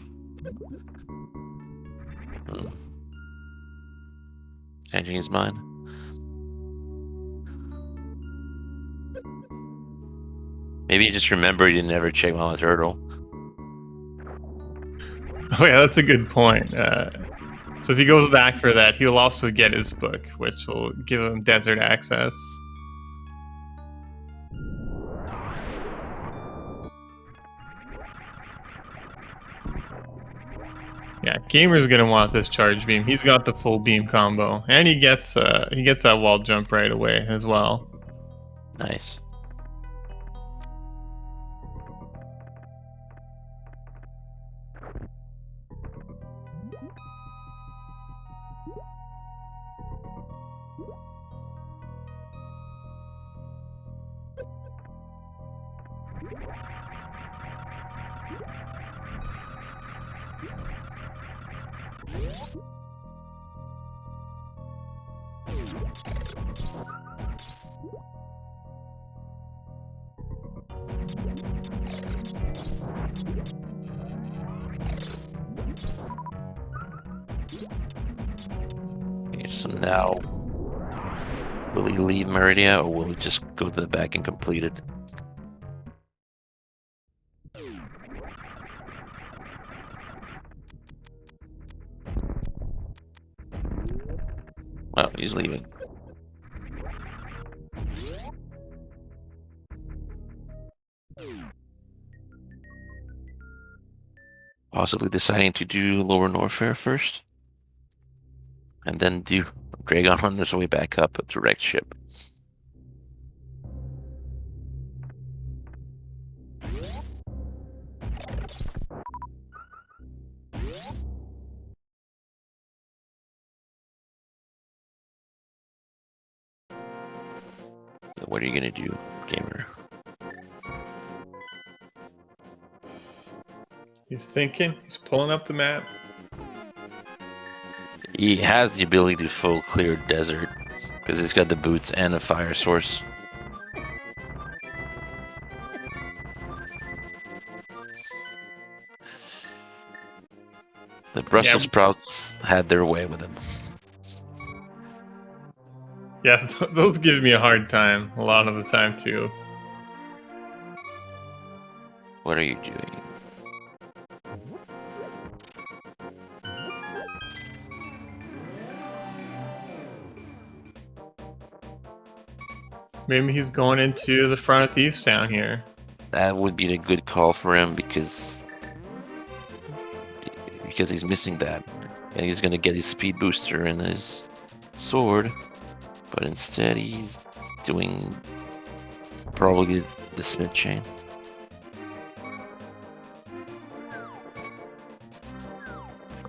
Speaker 2: Changing his mind. Maybe he just remembered he never checked Mama Turtle.
Speaker 1: Oh yeah, that's a good point. So if he goes back for that, he'll also get his book, which will give him desert access. Yeah, Gamer's gonna want this charge beam. He's got the full beam combo, and he gets that wall jump right away as well.
Speaker 2: Nice. Okay, so now, will he leave Meridia, or will he just go to the back and complete it? Oh, he's leaving. Possibly deciding to do Lower Norfair first, and then do Dragon on his way back up a direct ship. So what are you gonna do, Gamer?
Speaker 1: He's thinking. He's pulling up the map.
Speaker 2: He has the ability to full clear desert because he's got the boots and a fire source. The Brussels sprouts had their way with him.
Speaker 1: Yeah, those give me a hard time a lot of the time too.
Speaker 2: What are you doing?
Speaker 1: Maybe he's going into the front of Thieves Town here.
Speaker 2: That would be a good call for him because he's missing that, and he's gonna get his speed booster and his sword, but instead he's doing probably the Smith chain.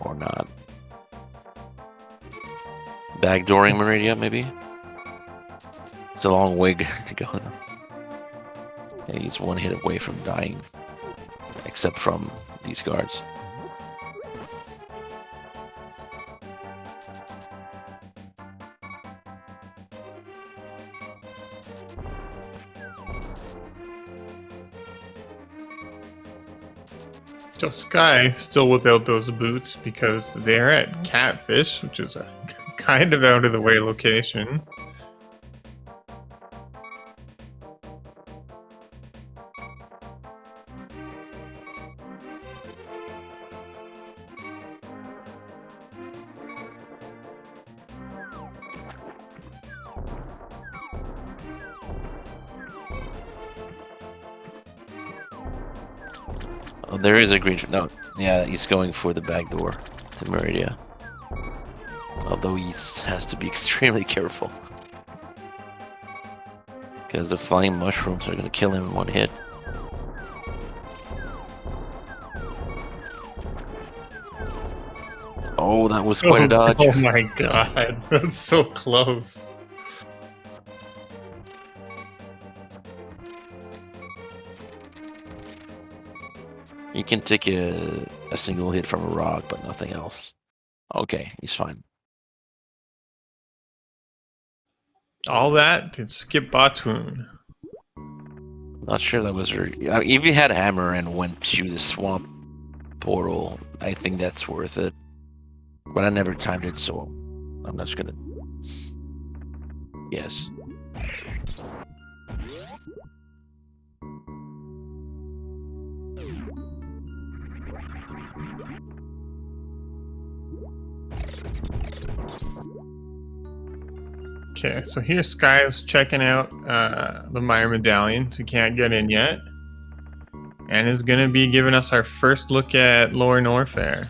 Speaker 2: Or not. Backdooring Meridia, maybe? It's a long way to go though. And he's one hit away from dying. Except from these guards.
Speaker 1: So Sky still without those boots because they're at Catfish, which is a kind of out of the way location.
Speaker 2: Oh, there is a green... No, yeah, he's going for the back door to Meridia. Although he has to be extremely careful. Because the flying mushrooms are going to kill him in one hit. Oh, that was quite a dodge.
Speaker 1: Oh my god, that's so close.
Speaker 2: He can take a single hit from a rock, but nothing else. Okay, he's fine.
Speaker 1: All that to skip Botwoon.
Speaker 2: Not sure that was very... if you had hammer and went to the swamp portal, I think that's worth it. But I never timed it, so I'm not just gonna... Yes.
Speaker 1: Okay, so here Sky's checking out the Meyer medallions. We can't get in yet. And is going to be giving us our first look at Lower Norfair.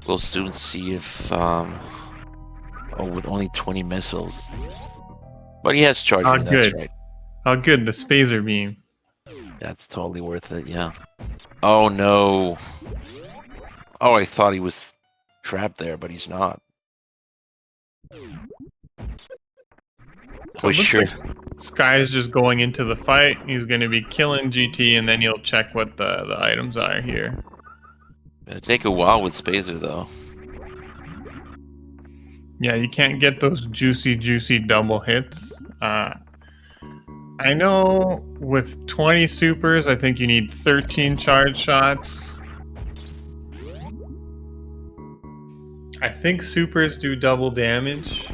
Speaker 2: We'll soon see if with only 20 missiles. But he has charge
Speaker 1: Oh,
Speaker 2: ring, that's
Speaker 1: good.
Speaker 2: right.
Speaker 1: Oh, good. The Spazer beam.
Speaker 2: That's totally worth it, yeah. Oh no. Oh, I thought he was trapped there, but he's not.
Speaker 1: So
Speaker 2: Oh
Speaker 1: it looks
Speaker 2: sure.
Speaker 1: like Sky's just going into the fight. He's going to be killing GT, and then he'll check what the items are here.
Speaker 2: It'll take a while with Spazer though.
Speaker 1: Yeah, you can't get those juicy double hits. I know with 20 supers, I think you need 13 charge shots. I think supers do double damage.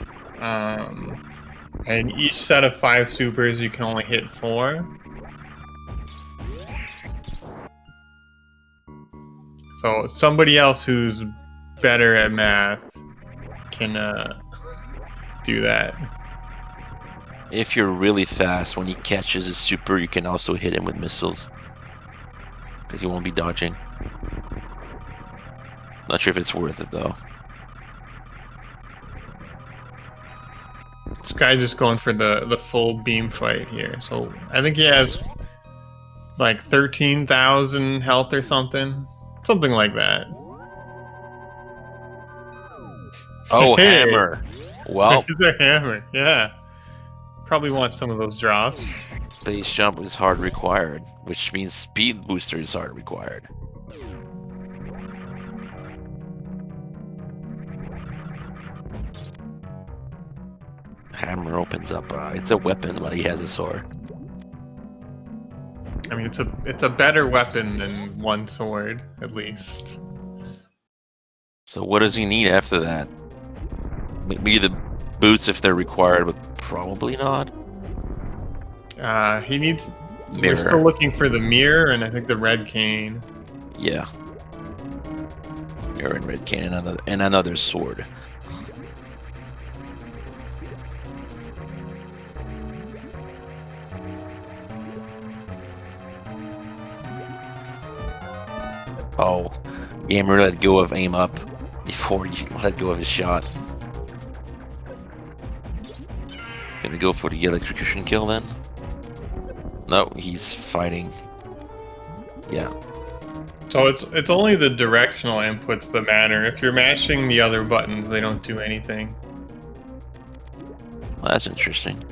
Speaker 1: And each set of 5 supers, you can only hit 4. So somebody else who's better at math can do that.
Speaker 2: If you're really fast, when he catches a super, you can also hit him with missiles. Because he won't be dodging. Not sure if it's worth it though.
Speaker 1: This guy just going for the full beam fight here. So I think he has like 13,000 health or something. Something like that.
Speaker 2: Oh,
Speaker 1: Hey,
Speaker 2: hammer. Well,
Speaker 1: there's a hammer. Yeah. Probably want some of those drops.
Speaker 2: base jump is hard required, which means speed booster is hard required. Hammer opens up. It's a weapon, but he has a sword.
Speaker 1: I mean, it's a better weapon than one sword, at least.
Speaker 2: So what does he need after that? Maybe the boots if they're required, but probably not.
Speaker 1: He needs.
Speaker 2: Mirror.
Speaker 1: We're still looking for the mirror, and I think the red cane.
Speaker 2: Yeah. Mirror and red cane and another sword. Oh, gamer let go of aim up before you let go of his shot. Gonna go for the electrocution kill then? No, he's fighting. Yeah.
Speaker 1: So it's only the directional inputs that matter. If you're mashing the other buttons, they don't do anything.
Speaker 2: Well, that's interesting.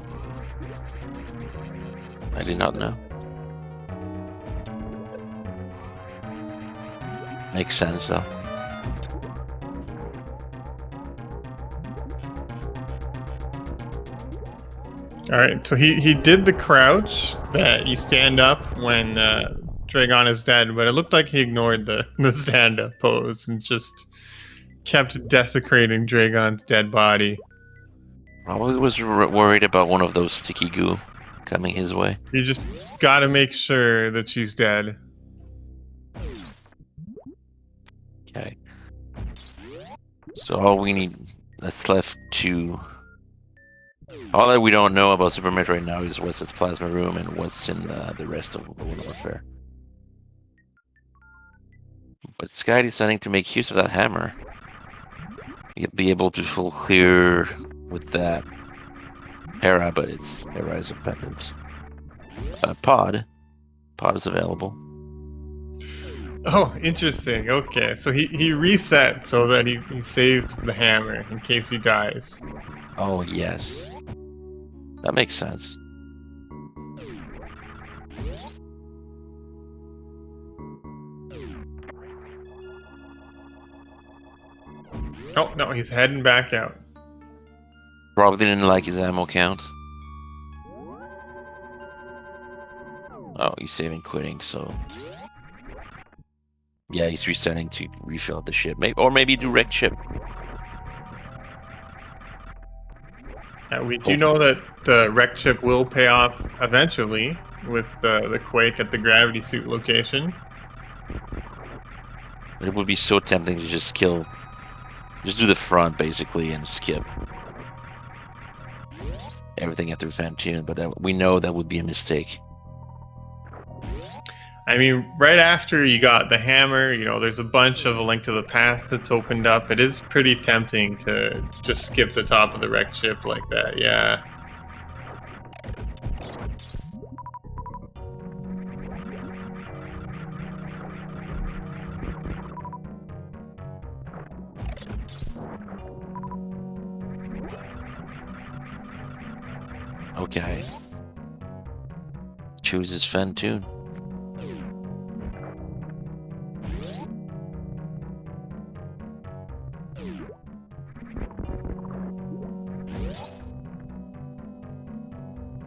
Speaker 2: I did not know. Makes sense though.
Speaker 1: All right, so he did the crouch that you stand up when Dragon is dead, but it looked like he ignored the stand up pose and just kept desecrating Dragon's dead body.
Speaker 2: Probably was worried about one of those sticky goo coming his way.
Speaker 1: You just got to make sure that she's dead.
Speaker 2: Okay. So all we need that's left to... All that we don't know about Super Metroid right now is what's its plasma room and what's in the rest of World Warfare. But Sky deciding to make use of that hammer. You'll be able to full clear with that Hera, but its Hera is a pendant. Pod is available.
Speaker 1: Oh, interesting. Okay, so he reset so that he saved the hammer in case he dies.
Speaker 2: Oh yes, that makes sense.
Speaker 1: Oh no, he's heading back out.
Speaker 2: Probably didn't like his ammo count. Oh, he's saving quitting, so... Yeah, he's resetting to refill the ship. Or maybe do wreck ship.
Speaker 1: We do know that the wreck chip will pay off eventually with the quake at the gravity suit location.
Speaker 2: It would be so tempting to just kill... Just do the front, basically, and skip everything after Fantune, but we know that would be a mistake.
Speaker 1: I mean, right after you got the hammer, there's a bunch of A Link to the Past that's opened up. It is pretty tempting to just skip the top of the wrecked ship like that. Yeah.
Speaker 2: Okay. Chooses Fentoon.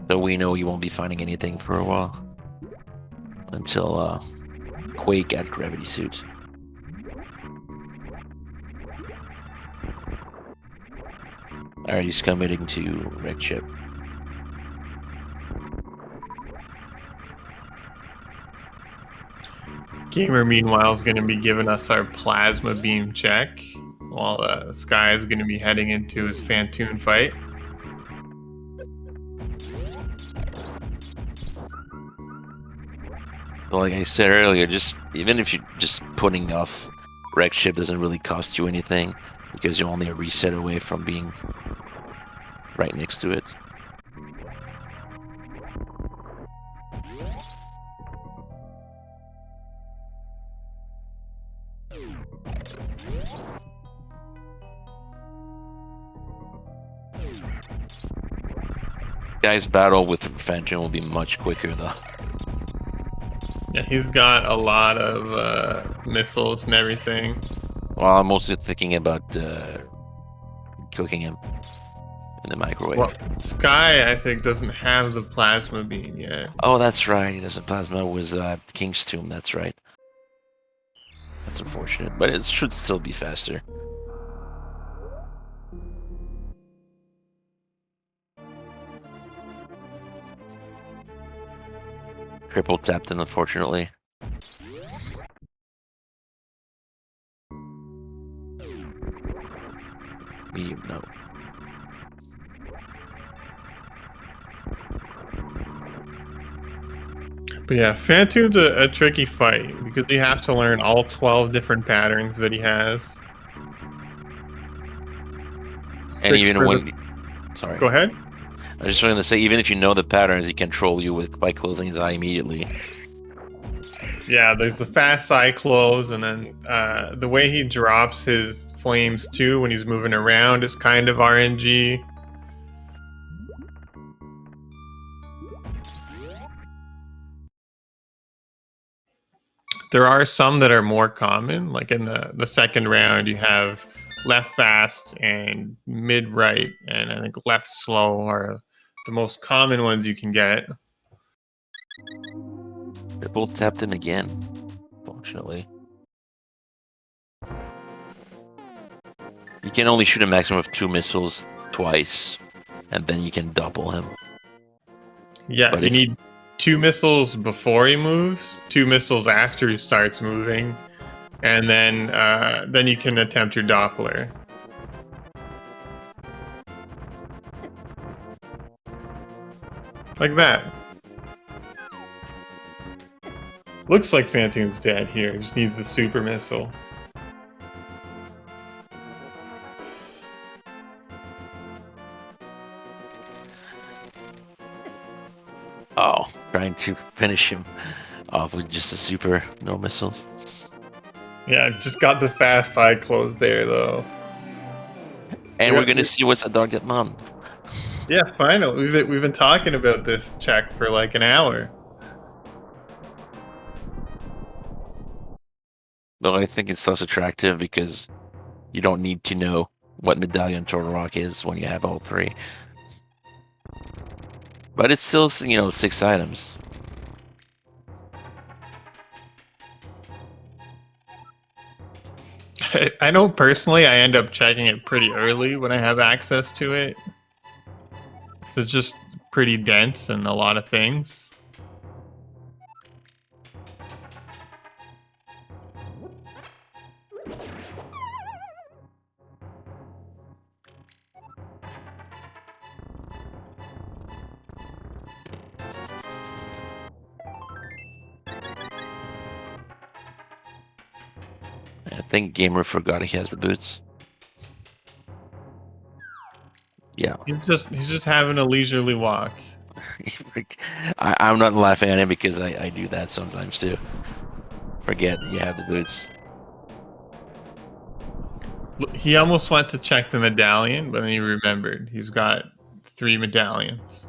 Speaker 2: So we know you won't be finding anything for a while. Until Quake at Gravity Suit. Alright, he's committing to Red Ship.
Speaker 1: Gamer, meanwhile, is going to be giving us our plasma beam check, while Sky is going to be heading into his Phantoon fight.
Speaker 2: Like I said earlier, even if you just putting off Wreck Ship doesn't really cost you anything because you're only a reset away from being right next to it. Guy's battle with Phantom will be much quicker though.
Speaker 1: Yeah, he's got a lot of missiles and everything.
Speaker 2: Well, I'm mostly thinking about cooking him in the microwave.
Speaker 1: Well, Sky, I think, doesn't have the plasma beam yet.
Speaker 2: Oh, that's right. He doesn't. Plasma was King's Tomb. That's right. That's unfortunate, but it should still be faster. Triple tapped in, unfortunately. Medium, no.
Speaker 1: But yeah, Phantoon's a tricky fight because you have to learn all 12 different patterns that he has.
Speaker 2: And
Speaker 1: Six
Speaker 2: even
Speaker 1: for
Speaker 2: when...
Speaker 1: the...
Speaker 2: Sorry.
Speaker 1: Go ahead.
Speaker 2: I was just going to say, even if you know the patterns, he can troll you by closing his eye immediately.
Speaker 1: Yeah, there's the fast eye close, and then the way he drops his flames too when he's moving around is kind of RNG. There are some that are more common, like in the second round, you have left fast and mid right, and I think left slow are the most common ones you can get.
Speaker 2: Triple tapped him again, fortunately. You can only shoot a maximum of 2 missiles twice, and then you can double him.
Speaker 1: Yeah,
Speaker 2: But
Speaker 1: you need 2 missiles before he moves, 2 missiles after he starts moving, and then you can attempt your Doppler. Like that. Looks like Phantom's dead here. Just needs the super missile.
Speaker 2: Oh, trying to finish him off with just a super, no missiles.
Speaker 1: Yeah, just got the fast eye close there, though.
Speaker 2: And we're gonna see what's a Dark Mon.
Speaker 1: Yeah, finally. We've been talking about this check for like an hour.
Speaker 2: Though I think it's less attractive because you don't need to know what Medallion Turtle Rock is when you have all 3. But it's still, 6 items.
Speaker 1: I know personally I end up checking it pretty early when I have access to it. So it's just pretty dense and a lot of things.
Speaker 2: I think Gamer forgot he has the boots. Yeah.
Speaker 1: He's just having a leisurely walk.
Speaker 2: I'm not laughing at him because I do that sometimes too. Forget you have the boots.
Speaker 1: He almost went to check the medallion, but then he remembered he's got 3 medallions.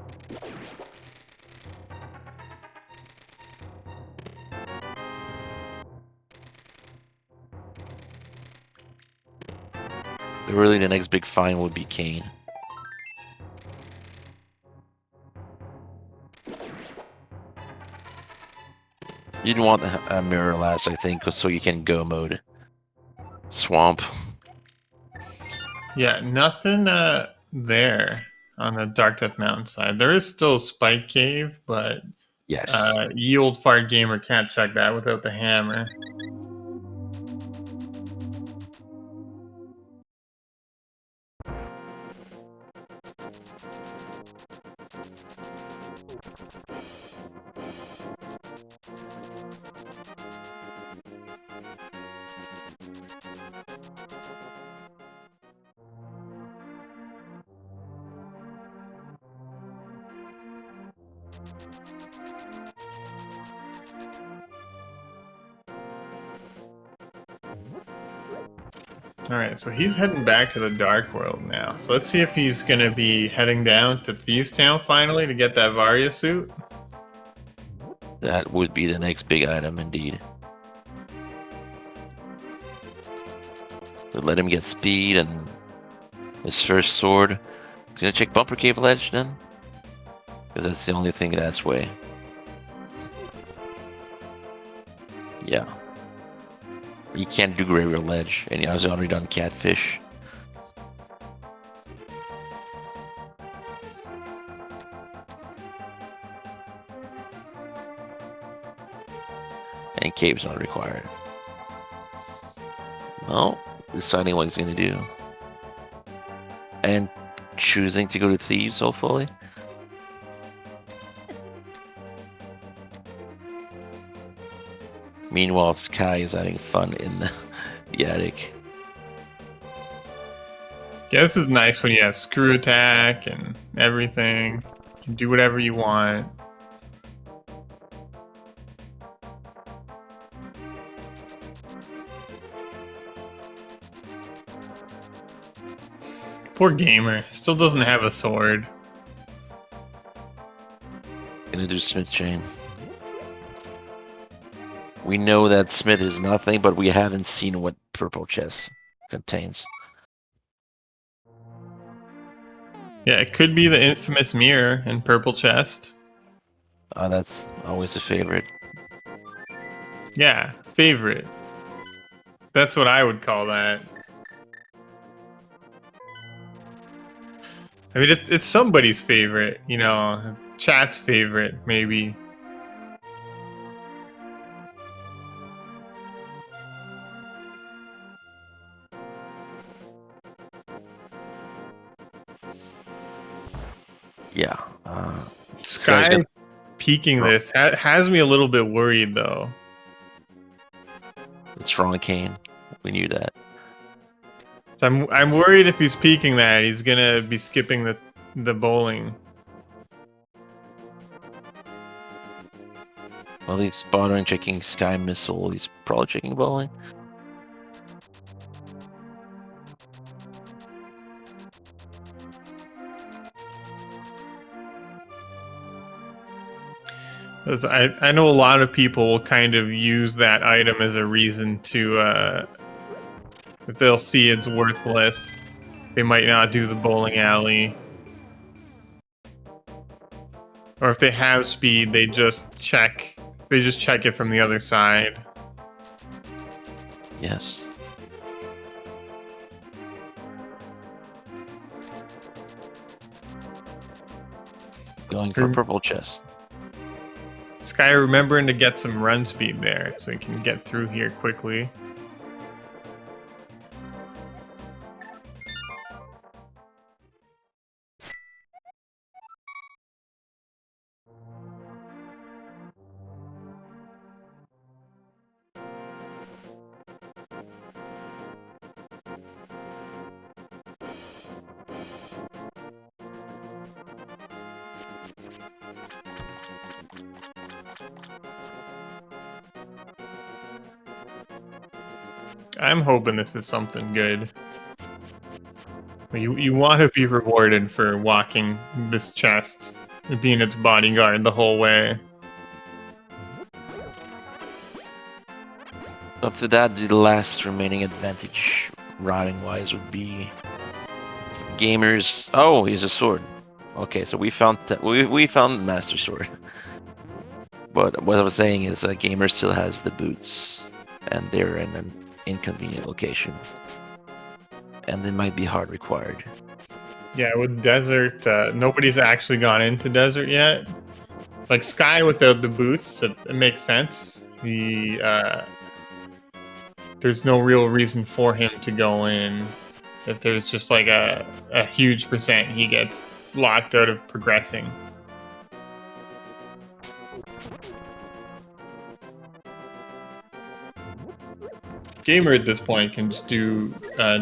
Speaker 2: Really, the next big find would be Kane. You'd want a mirror last, I think, so you can go mode. Swamp.
Speaker 1: Yeah, nothing there on the Dark Death Mountain side. There is still Spike Cave, but
Speaker 2: Yes.
Speaker 1: ye old fart gamer can't check that without the hammer. Alright, so he's heading back to the Dark World now. So let's see if he's going to be heading down to Thieves Town finally to get that Varia suit.
Speaker 2: That would be the next big item indeed. But let him get speed and his first sword. He's gonna check Bumper Cave Ledge then? Because that's the only thing that's way. Yeah. You can't do Graveyard Ledge, and I was already done Catfish. And Cave's not required. Well, deciding what he's gonna do. And choosing to go to Thieves, hopefully. Meanwhile, Sky is having fun in the attic.
Speaker 1: Yeah, this is nice when you have screw attack and everything. You can do whatever you want. Poor gamer. Still doesn't have a sword.
Speaker 2: Gonna do Smith Chain. We know that Smith is nothing, but we haven't seen what Purple Chest contains.
Speaker 1: Yeah, it could be the infamous mirror and purple chest.
Speaker 2: That's always a favorite.
Speaker 1: Yeah, favorite. That's what I would call that. I mean, it's somebody's favorite, you know, chat's favorite, maybe.
Speaker 2: Yeah. This guy's
Speaker 1: Sky
Speaker 2: gonna.
Speaker 1: peeking this has me a little bit worried, though.
Speaker 2: It's wrong, Kane. We knew that.
Speaker 1: So I'm worried if he's peeking that, he's gonna be skipping the bowling.
Speaker 2: Well, he's spot on checking Sky Missile. He's probably checking bowling.
Speaker 1: I know a lot of people will kind of use that item as a reason to, if they'll see it's worthless, they might not do the bowling alley. Or if they have speed, they just check it from the other side.
Speaker 2: Yes. Going for Purple Chest.
Speaker 1: Sky remembering to get some run speed there so he can get through here quickly. I'm hoping this is something good. You want to be rewarded for walking this chest and being its bodyguard the whole way.
Speaker 2: After that, the last remaining advantage routing-wise would be gamers. Oh, he's a sword. Okay, so we found we found Master Sword. But what I was saying is, gamer still has the boots, and they're in an inconvenient location, and they might be hard required.
Speaker 1: Yeah, with desert, nobody's actually gone into desert yet. Like Sky without the boots, it makes sense. There's no real reason for him to go in. If there's just like a huge percent, he gets locked out of progressing. Gamer at this point can just do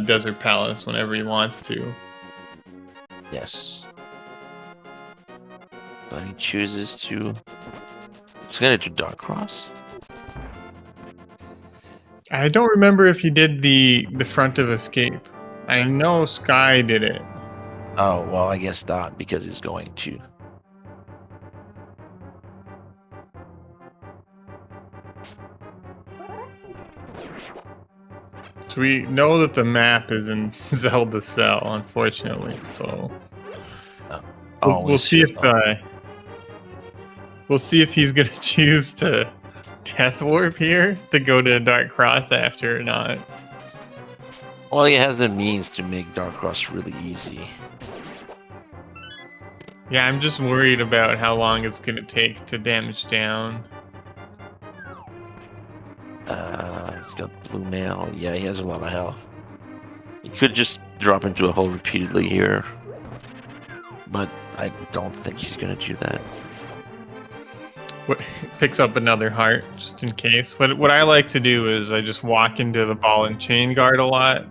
Speaker 1: Desert Palace whenever he wants to.
Speaker 2: Yes. But he chooses to. It's gonna do Dark Cross.
Speaker 1: I don't remember if he did the front of escape. I know Sky did it.
Speaker 2: Oh well, I guess not because he's going to.
Speaker 1: So we know that the map is in Zelda Cell, unfortunately. So we'll see if he's gonna choose to Death Warp here to go to Dark Cross after or not.
Speaker 2: Well, he has the means to make Dark Cross really easy.
Speaker 1: Yeah, I'm just worried about how long it's gonna take to damage down.
Speaker 2: He's got blue mail. Yeah, he has a lot of health. He could just drop into a hole repeatedly here, but I don't think he's gonna do that.
Speaker 1: Picks up another heart just in case. What I like to do is I just walk into the ball and chain guard a lot.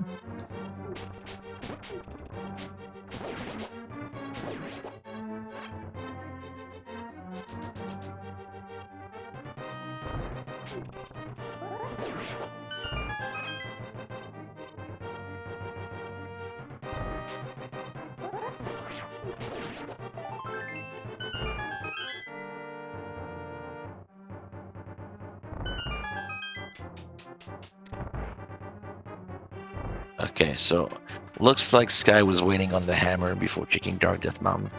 Speaker 2: Okay, so looks like Sky was waiting on the hammer before checking Dark Death Mountain.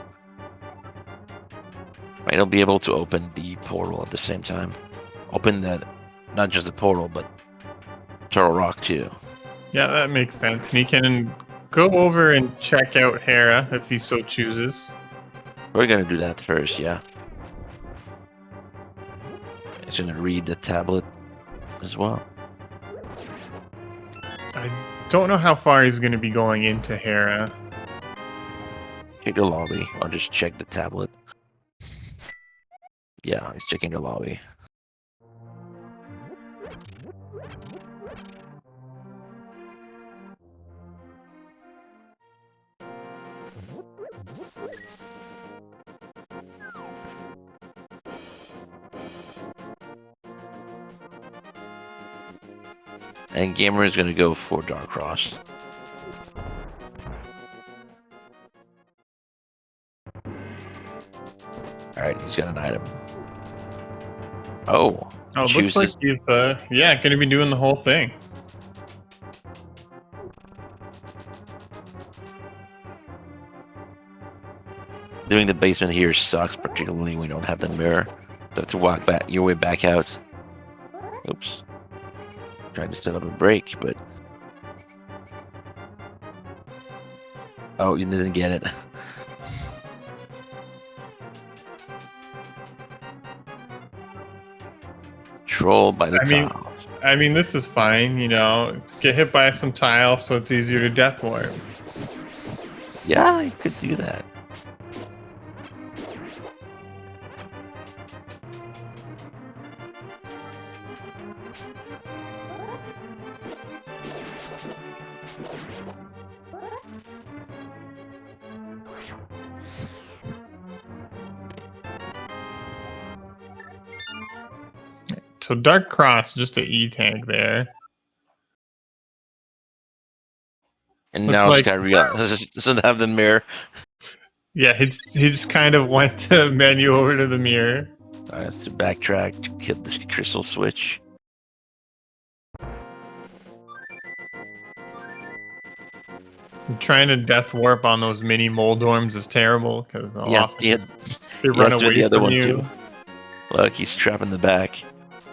Speaker 2: Right, he'll be able to open the portal at the same time. Open not just the portal, but Turtle Rock too.
Speaker 1: Yeah, that makes sense. And he can go over and check out Hera if he so chooses.
Speaker 2: We're gonna do that first, yeah. He's gonna read the tablet as well.
Speaker 1: I don't know how far he's going to be going into Hera.
Speaker 2: Check the lobby. I'll just check the tablet. Yeah, he's checking the lobby. And Gamer is gonna go for Dark Cross. Alright, he's got an item. Oh,
Speaker 1: Oh, it looks like he's going to be doing the whole thing.
Speaker 2: Doing the basement here sucks, particularly when you don't have the mirror. You have to walk back your way back out. Oops. Tried to set up a break, but oh, you didn't get it. Troll by the tile.
Speaker 1: I mean, this is fine, you know. Get hit by some tile so it's easier to death warp.
Speaker 2: Yeah, you could do that.
Speaker 1: So Dark Cross, just a E tank there.
Speaker 2: And
Speaker 1: Looks
Speaker 2: now this
Speaker 1: like
Speaker 2: guy doesn't have the mirror.
Speaker 1: yeah, he just kind of went to menu over to the mirror.
Speaker 2: Has to backtrack to get the crystal switch.
Speaker 1: Trying to death warp on those mini Moldorms is terrible because
Speaker 2: Yeah,
Speaker 1: often they
Speaker 2: you
Speaker 1: run
Speaker 2: have to hit
Speaker 1: away
Speaker 2: the other
Speaker 1: from
Speaker 2: one
Speaker 1: you.
Speaker 2: too. Look, he's trapped in the back.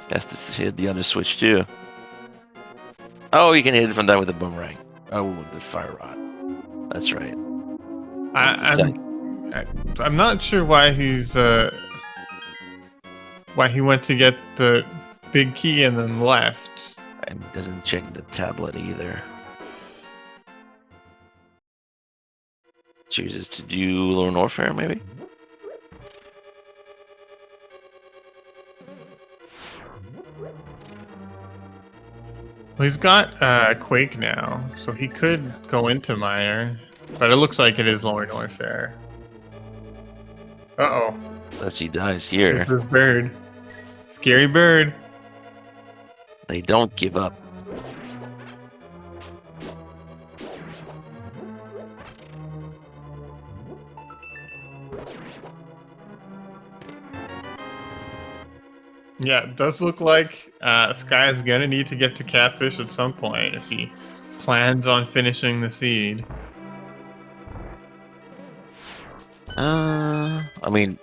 Speaker 2: Has to hit the other switch too. Oh, you can hit it from that with the boomerang. Oh, with the fire rod. That's right.
Speaker 1: I'm not sure why why he went to get the big key and then left.
Speaker 2: And doesn't check the tablet either. Chooses to do Lone Warfare, maybe?
Speaker 1: Well, he's got Quake now, so he could go into Mire, but it looks like it is Lord Warfare. Uh-oh.
Speaker 2: Unless he dies here.
Speaker 1: This is Bird. Scary Bird.
Speaker 2: They don't give up.
Speaker 1: Yeah, it does look like Sky is going to need to get to Catfish at some point if he plans on finishing the seed.
Speaker 2: I mean,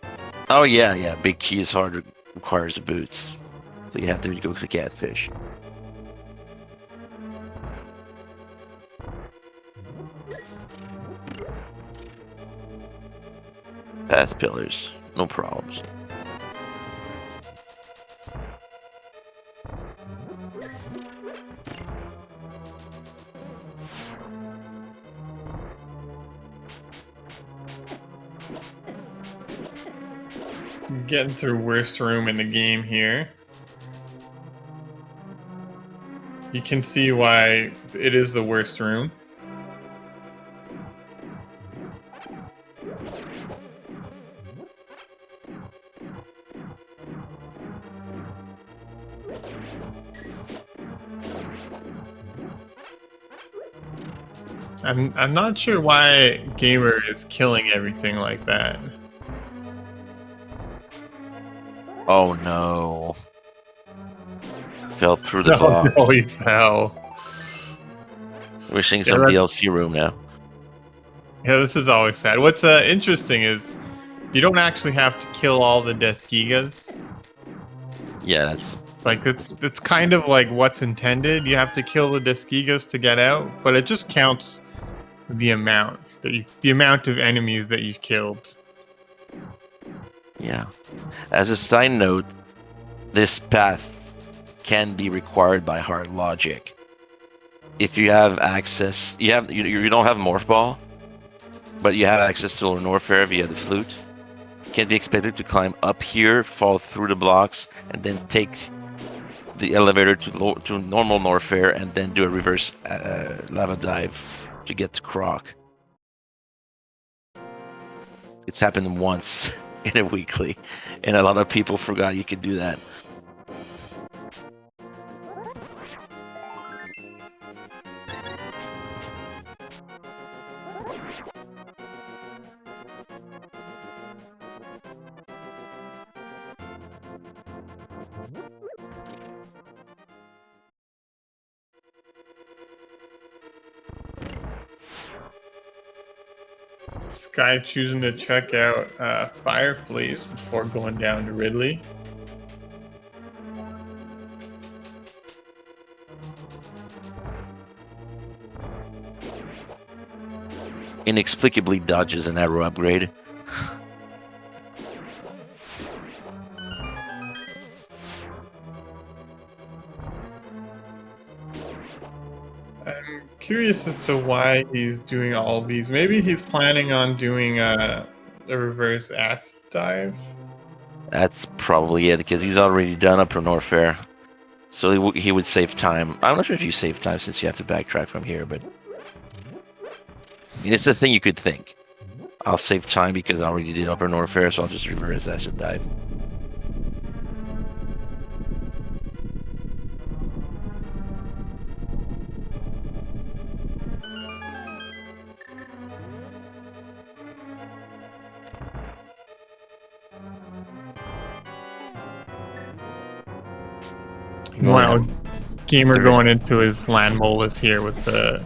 Speaker 2: oh yeah, big key is hard, requires the boots. So you have to go to Catfish. Pass pillars, no problems.
Speaker 1: Getting through worst room in the game here. You can see why it is the worst room. I'm not sure why Gamer is killing everything like that.
Speaker 2: Oh no. Fell through the
Speaker 1: Oh
Speaker 2: box.
Speaker 1: no, he fell.
Speaker 2: Wishing
Speaker 1: Yeah,
Speaker 2: some
Speaker 1: that's-
Speaker 2: DLC room now.
Speaker 1: Yeah, this is always sad. What's interesting is you don't actually have to kill all the Death Gigas.
Speaker 2: Yeah, that's
Speaker 1: Like it's kind of like what's intended. You have to kill the Death Gigas to get out, but it just counts the amount the amount of enemies that you've killed.
Speaker 2: yeah. As a side note, this path can be required by hard logic. If you have access, you don't have Morph Ball, but you have access to Lone Warfare via the flute. You can be expected to climb up here, fall through the blocks, and then take the elevator to normal Norfair, and then do a reverse lava dive to get to Croc. It's happened once in a weekly, and a lot of people forgot you could do that.
Speaker 1: Sky choosing to check out Fireflies before going down to Ridley.
Speaker 2: Inexplicably dodges an arrow upgrade.
Speaker 1: I'm curious as to why he's doing all these. Maybe he's planning on doing a reverse acid dive.
Speaker 2: That's probably it, because he's already done Upper Norfair. So he would save time. I'm not sure if you save time since you have to backtrack from here, but I mean, it's a thing you could think. I'll save time because I already did Upper Norfair, so I'll just reverse acid dive.
Speaker 1: Wow, gamer
Speaker 2: third.
Speaker 1: going into his land molus here with the.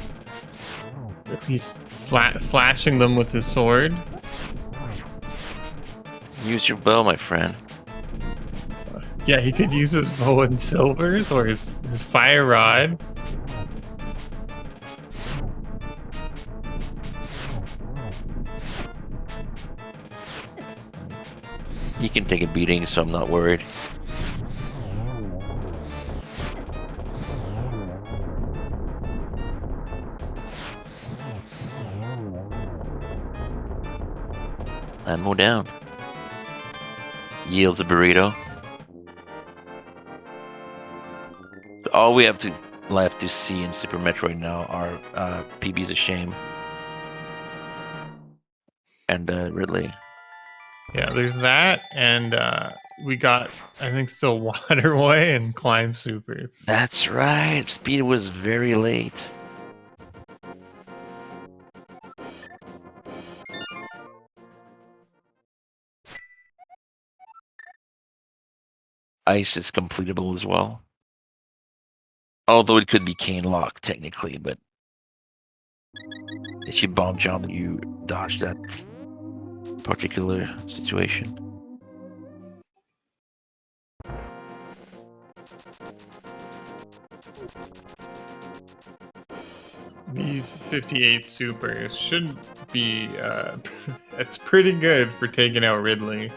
Speaker 1: He's slashing them with his sword.
Speaker 2: Use your bow, my friend.
Speaker 1: Yeah, he could use his bow and silvers or his fire rod.
Speaker 2: He can take a beating, so I'm not worried. Ammo down. Yields a burrito. All we have left to see in Super Metroid now are PB's a shame and Ridley.
Speaker 1: Yeah, there's that, and we got I think still Waterway and Climb Supers.
Speaker 2: That's right. Speed was very late. Ice is completable as well. Although it could be cane lock technically, but if you bomb jump, you dodge that particular situation.
Speaker 1: These 58 supers should be it's pretty good for taking out Ridley.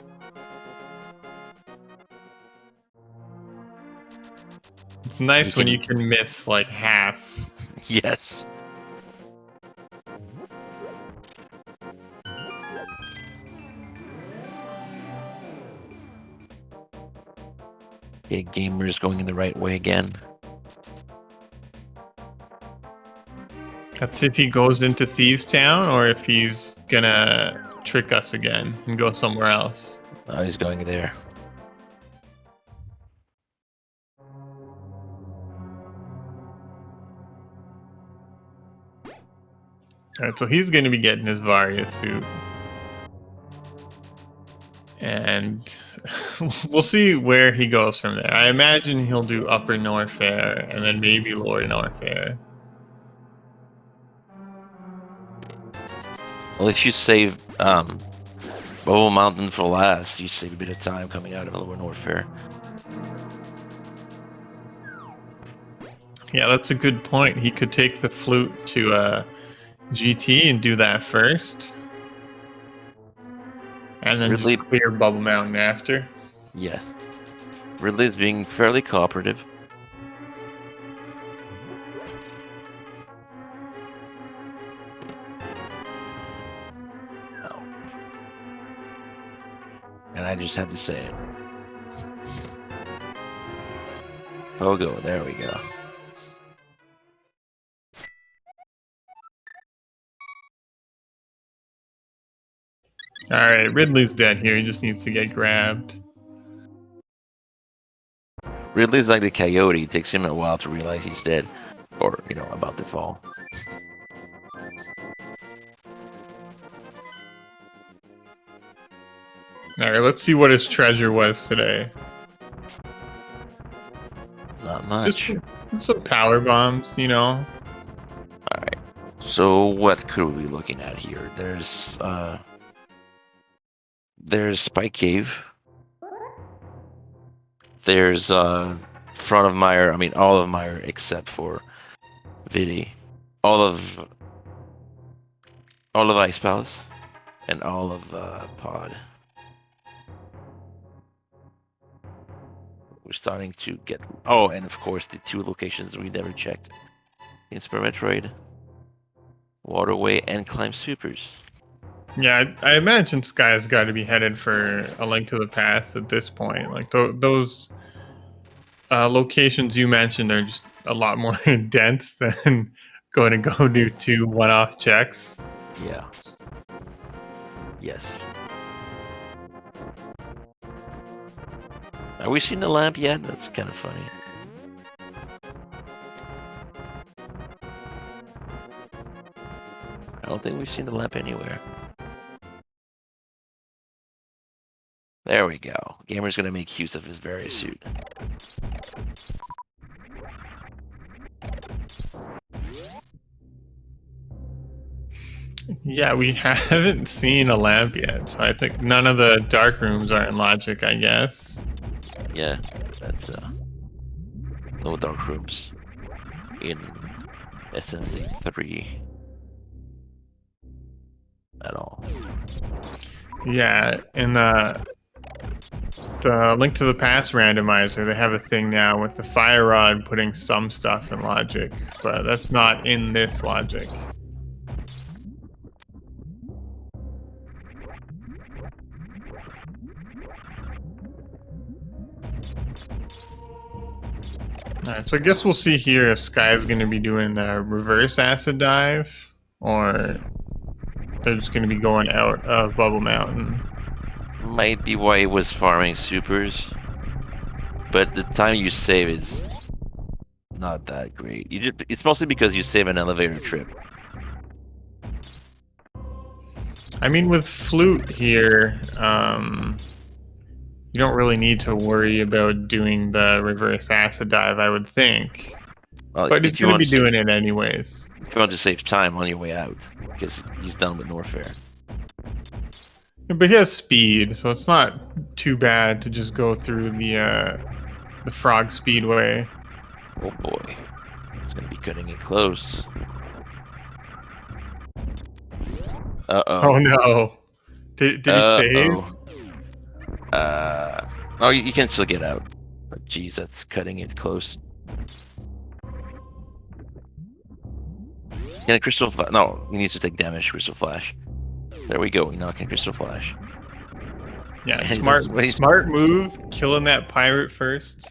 Speaker 1: It's nice when you can miss like half.
Speaker 2: Yes. Okay, gamer's going in the right way again.
Speaker 1: That's if he goes into Thieves Town or if he's gonna trick us again and go somewhere else.
Speaker 2: Oh, he's going there.
Speaker 1: Alright, so he's gonna be getting his Varia suit. And we'll see where he goes from there. I imagine he'll do Upper Norfair and then maybe Lower Norfair.
Speaker 2: Well, if you save Bobo Mountain for last, you save a bit of time coming out of Lower Norfair.
Speaker 1: Yeah, that's a good point. He could take the flute to GT and do that first. And then
Speaker 2: Ridley,
Speaker 1: just clear Bubble Mountain after.
Speaker 2: yes. Ridley's being fairly cooperative. Oh. And I just had to say it. Pogo, there we go.
Speaker 1: Alright, Ridley's dead here. He just needs to get grabbed.
Speaker 2: Ridley's like the coyote. It takes him a while to realize he's dead. Or, about to fall.
Speaker 1: Alright, let's see what his treasure was today.
Speaker 2: Not much.
Speaker 1: Just some power bombs,
Speaker 2: Alright. So what could we be looking at here? There's Spike Cave. There's Front of Mire, all of Mire except for Vidi. All of Ice Palace. And all of Pod. We're starting to get... Oh, and of course the two locations we never checked. In Super Metroid. Waterway and Climb Supers.
Speaker 1: Yeah, I imagine Sky's got to be headed for A Link to the Past at this point. Like those locations you mentioned are just a lot more dense than going to go do 2 one-off checks.
Speaker 2: Yeah. Yes. Are we seeing the lamp yet? That's kind of funny. I don't think we've seen the lamp anywhere. There we go. Gamer's gonna make use of his Varia suit.
Speaker 1: Yeah, we haven't seen a lamp yet, so I think none of the dark rooms are in logic, I guess.
Speaker 2: Yeah, that's no dark rooms in SMZ3 at all.
Speaker 1: Yeah, in the Link to the Past randomizer, they have a thing now with the fire rod putting some stuff in logic, but that's not in this logic. Alright, so I guess we'll see here if Sky's going to be doing the reverse acid dive, or they're just going to be going out of Bubble Mountain.
Speaker 2: Might be why he was farming supers, but the time you save is not that great. It's mostly because you save an elevator trip.
Speaker 1: I mean, with Flute here, you don't really need to worry about doing the reverse acid dive, I would think.
Speaker 2: Well,
Speaker 1: But he's
Speaker 2: if you
Speaker 1: going to
Speaker 2: want
Speaker 1: be
Speaker 2: to,
Speaker 1: doing it anyways.
Speaker 2: if you want to save time on your way out, because he's done with Norfair.
Speaker 1: But he has speed, so it's not too bad to just go through the Frog Speedway.
Speaker 2: Oh boy, it's gonna be cutting it close.
Speaker 1: Oh no! Did he save?
Speaker 2: Oh, you can still get out. But geez, that's cutting it close. Can a Crystal Flash? No, he needs to take damage, Crystal Flash. There we go, we knock in Crystal Flash.
Speaker 1: Yeah,
Speaker 2: And
Speaker 1: smart move, killing that pirate first.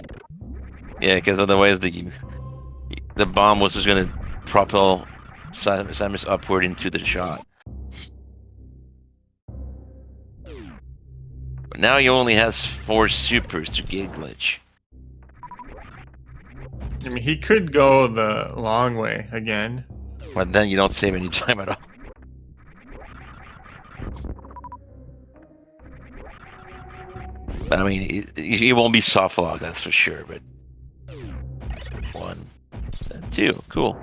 Speaker 2: Yeah, because otherwise the bomb was just gonna propel Samus upward into the shot. But now he only has 4 supers to gate glitch.
Speaker 1: I mean, he could go the long way again.
Speaker 2: But then you don't save any time at all. But I mean, he won't be soft locked, that's for sure. But 1, 2, cool.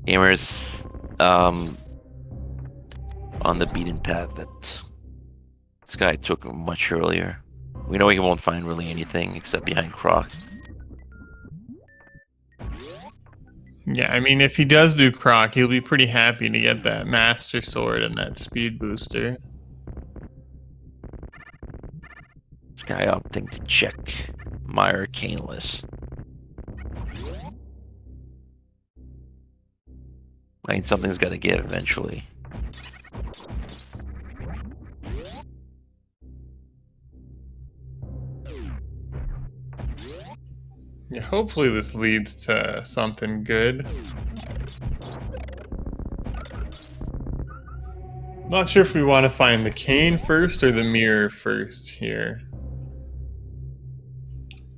Speaker 2: Gamers, on the beaten path that this guy took much earlier. We know he won't find really anything except behind Croc.
Speaker 1: Yeah, I mean, if he does do Croc, he'll be pretty happy to get that Master Sword and that speed booster.
Speaker 2: This guy opting to check my Arcaneless. I mean, something's got to give eventually.
Speaker 1: Yeah, hopefully this leads to something good. Not sure if we want to find the cane first or the mirror first here.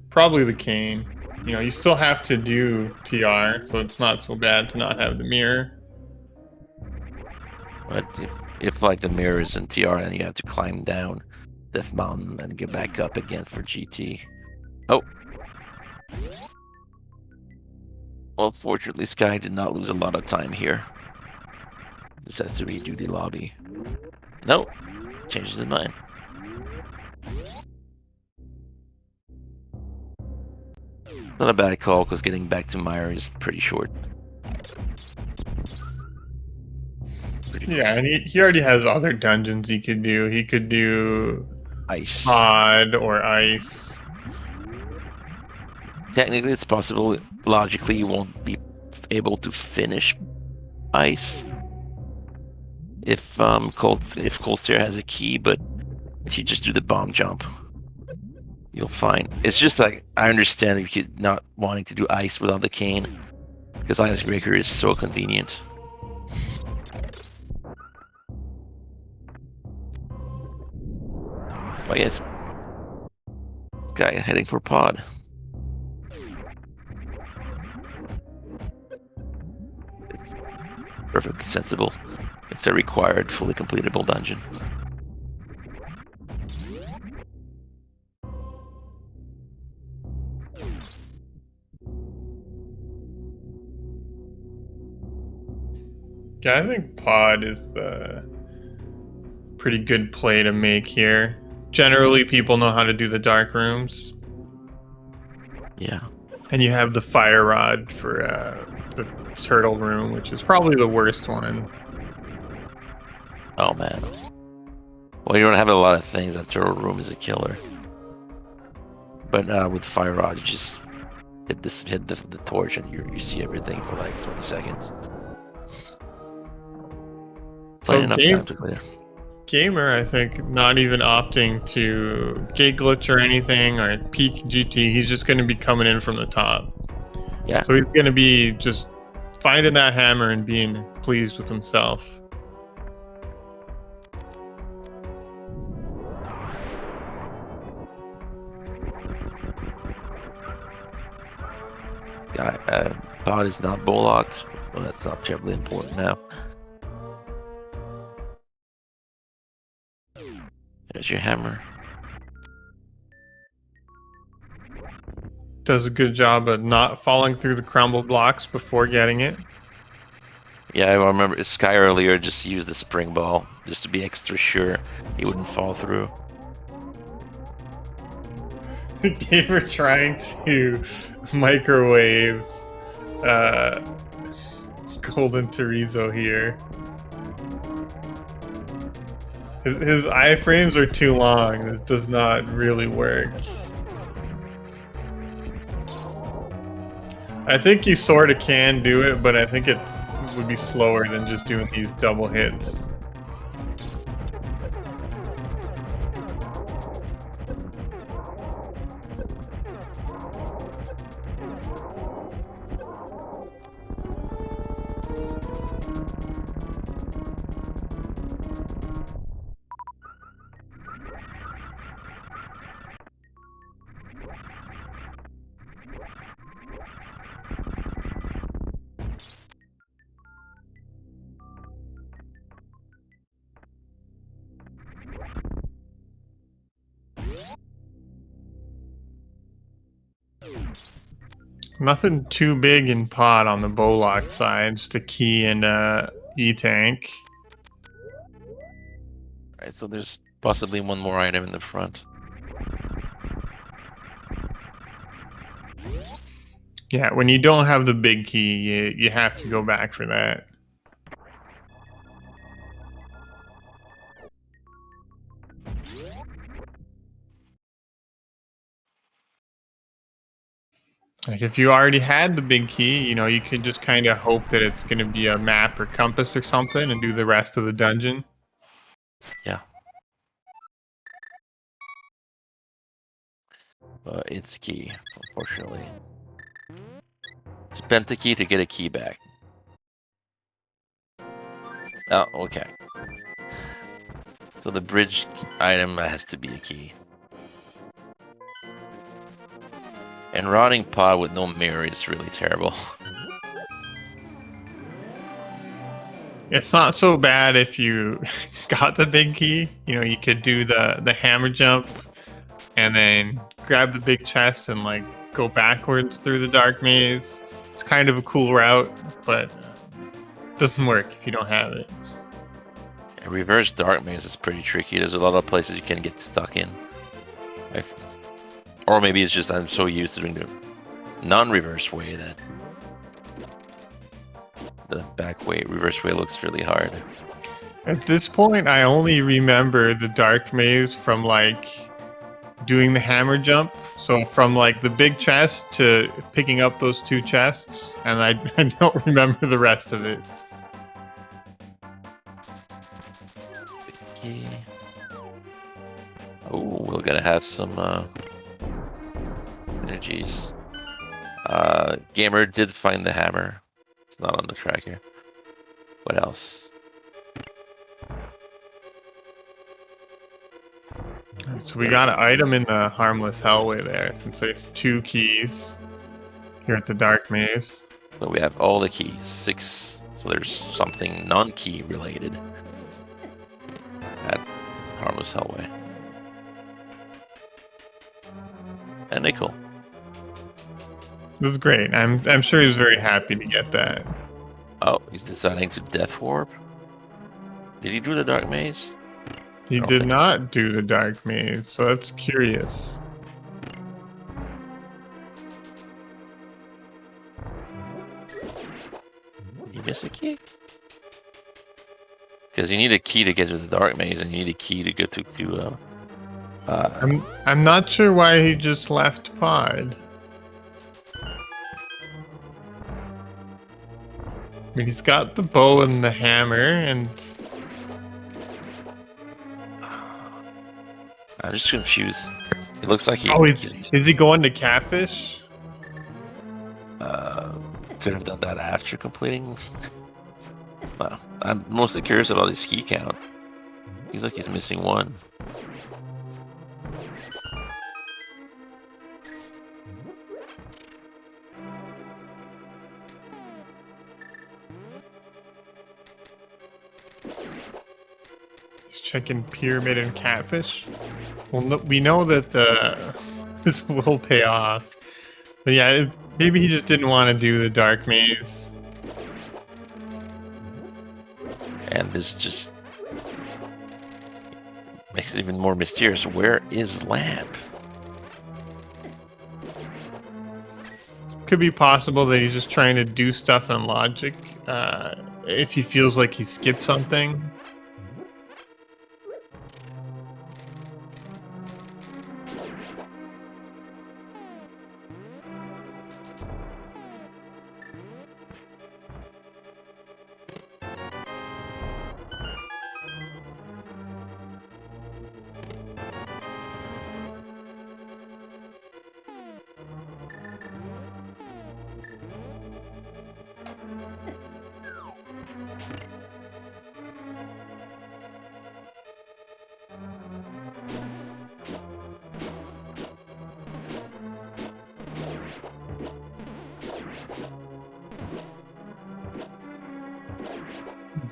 Speaker 1: Probably the cane. You know, you still have to do TR, so it's not so bad to not have the mirror.
Speaker 2: But if like the mirror is in TR and you have to climb down Death Mountain and get back up again for GT. Oh. Well, fortunately, Sky did not lose a lot of time here. This has to redo the lobby. Nope. Changes his mind. Not a bad call, because getting back to Meyer is pretty short.
Speaker 1: Yeah, and he already has other dungeons he could do. He could do
Speaker 2: Ice.
Speaker 1: Pod or Ice.
Speaker 2: Technically, it's possible. Logically, you won't be able to finish Ice if Cold Stare has a key, but if you just do the bomb jump, you'll find. It's just like, I understand if you're not wanting to do Ice without the cane, because Icebreaker is so convenient. But yes, this guy heading for Pod. It's perfectly sensible. It's a required, fully completable dungeon.
Speaker 1: Yeah, I think pod is the pretty good play to make here. Generally, people know how to do the dark rooms,
Speaker 2: Yeah.
Speaker 1: and you have the fire rod for the turtle room, which is probably the worst one.
Speaker 2: Oh man. Well, you don't have a lot of things. That turtle room is a killer. But with fire rod, you just hit the torch, and you see everything for like 20 seconds. Plenty
Speaker 1: So
Speaker 2: enough time to clear.
Speaker 1: gamer, I think, not even opting to gate glitch or anything or peak GT. He's just going to be coming in from the top.
Speaker 2: Yeah.
Speaker 1: So he's going to be just finding that hammer and being pleased with himself.
Speaker 2: Pod is not bow locked. Well, that's not terribly important now. There's your hammer.
Speaker 1: Does a good job of not falling through the crumble blocks before getting it.
Speaker 2: Yeah, I remember Sky earlier just used the spring ball just to be extra sure he wouldn't fall through.
Speaker 1: Gamer trying to microwave Golden Chorizo here. His iframes are too long. This does not really work. I think you sort of can do it, but I think it would be slower than just doing these double hits. Nothing too big in pot on the Bowlock side, just a key and E-tank.
Speaker 2: Right, so there's possibly one more item in the front.
Speaker 1: Yeah, when you don't have the big key, you have to go back for that. Like if you already had the big key, you know, you could just kind of hope that it's going to be a map or compass or something and do the rest of the dungeon.
Speaker 2: Yeah. It's key, unfortunately. Spent the key to get a key back. Oh, okay. So the bridge item has to be a key. And rotting pod with no mirror is really terrible.
Speaker 1: It's not so bad if you got the big key. You know, you could do the hammer jump and then grab the big chest and like go backwards through the dark maze. It's kind of a cool route, but it doesn't work if you don't have it.
Speaker 2: A reverse dark maze is pretty tricky. There's a lot of places you can get stuck in. Or maybe it's just I'm so used to doing the non-reverse way that the back way, reverse way looks really hard.
Speaker 1: At this point, I only remember the dark maze from like doing the hammer jump. So from like the big chest to picking up those two chests, and I don't remember the rest of it.
Speaker 2: Okay. Oh, we're gonna have some energies. Gamer did find the hammer. It's not on the track here. What else?
Speaker 1: So we got an item in the harmless hellway there, since there's two keys here at the dark maze.
Speaker 2: So we have all the keys. 6 So there's something non-key related at Harmless Hellway. And nickel.
Speaker 1: It was great. I'm sure he's very happy to get that.
Speaker 2: Oh, he's deciding to Death Warp? Did he do the Dark Maze?
Speaker 1: He
Speaker 2: don't
Speaker 1: did
Speaker 2: think
Speaker 1: not do the Dark Maze, so that's curious.
Speaker 2: Did he miss a key? Because you need a key to get to the Dark Maze, and you need a key to go to
Speaker 1: I'm not sure why he just left Pod. I mean, he's got the bow and the hammer, and
Speaker 2: I'm just confused. It looks like
Speaker 1: is he going to Catfish?
Speaker 2: could have done that after completing. Well, I'm mostly curious about his key count. He's like he's missing one.
Speaker 1: He's checking Pyramid and Catfish. Well, no, we know that this will pay off. But yeah, maybe he just didn't want to do the Dark Maze.
Speaker 2: And this just makes it even more mysterious. Where is Lamp?
Speaker 1: Could be possible that he's just trying to do stuff in logic. If he feels like he skipped something.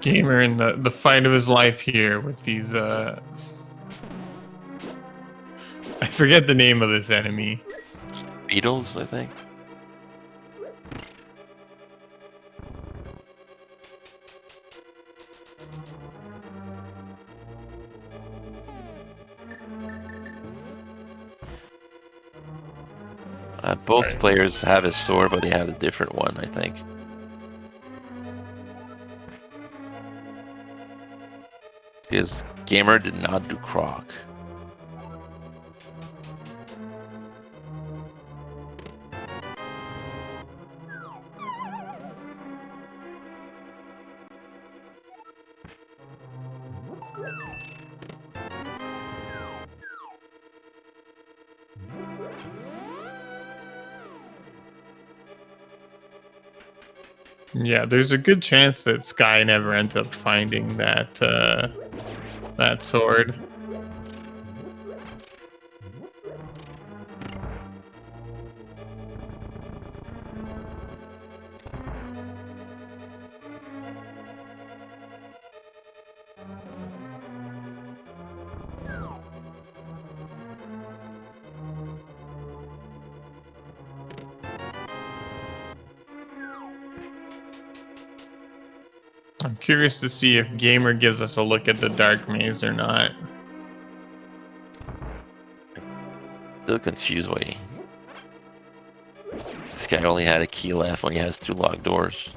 Speaker 1: Gamer in the fight of his life here with these I forget the name of this enemy.
Speaker 2: Beetles, I think. Both
Speaker 1: Right.
Speaker 2: players have a sword, but they have a different one, I think. Because Gamer did not do Croc.
Speaker 1: Yeah, there's a good chance that Sky never ends up finding that sword. I'm curious to see if Gamer gives us a look at the Dark Maze or not.
Speaker 2: Still confused why this guy only had a key left when he has 2 locked doors.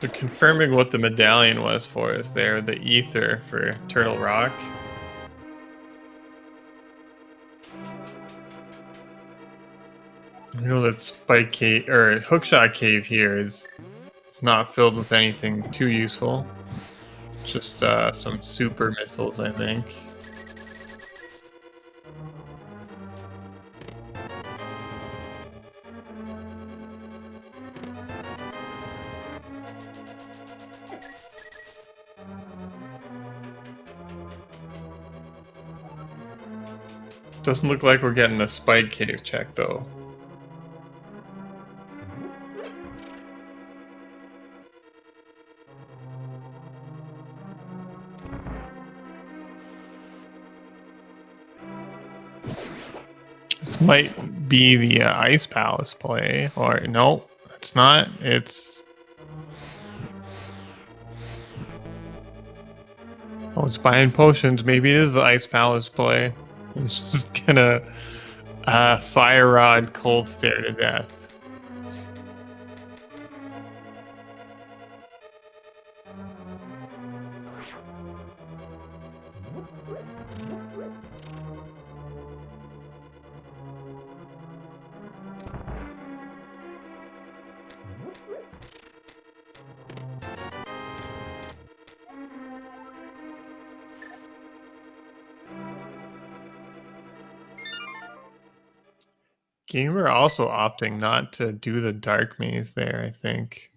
Speaker 1: They're confirming what the medallion was for us there, the ether for Turtle Rock. I know that Spike Cave or Hookshot Cave here is not filled with anything too useful. Just some super missiles, I think. Doesn't look like we're getting a spike cave check, though. This might be the Ice Palace play, or no, it's not. It's it's buying potions. Maybe it is the Ice Palace play. It's just gonna fire rod cold stare to death. Gamer also opting not to do the dark maze there, I think.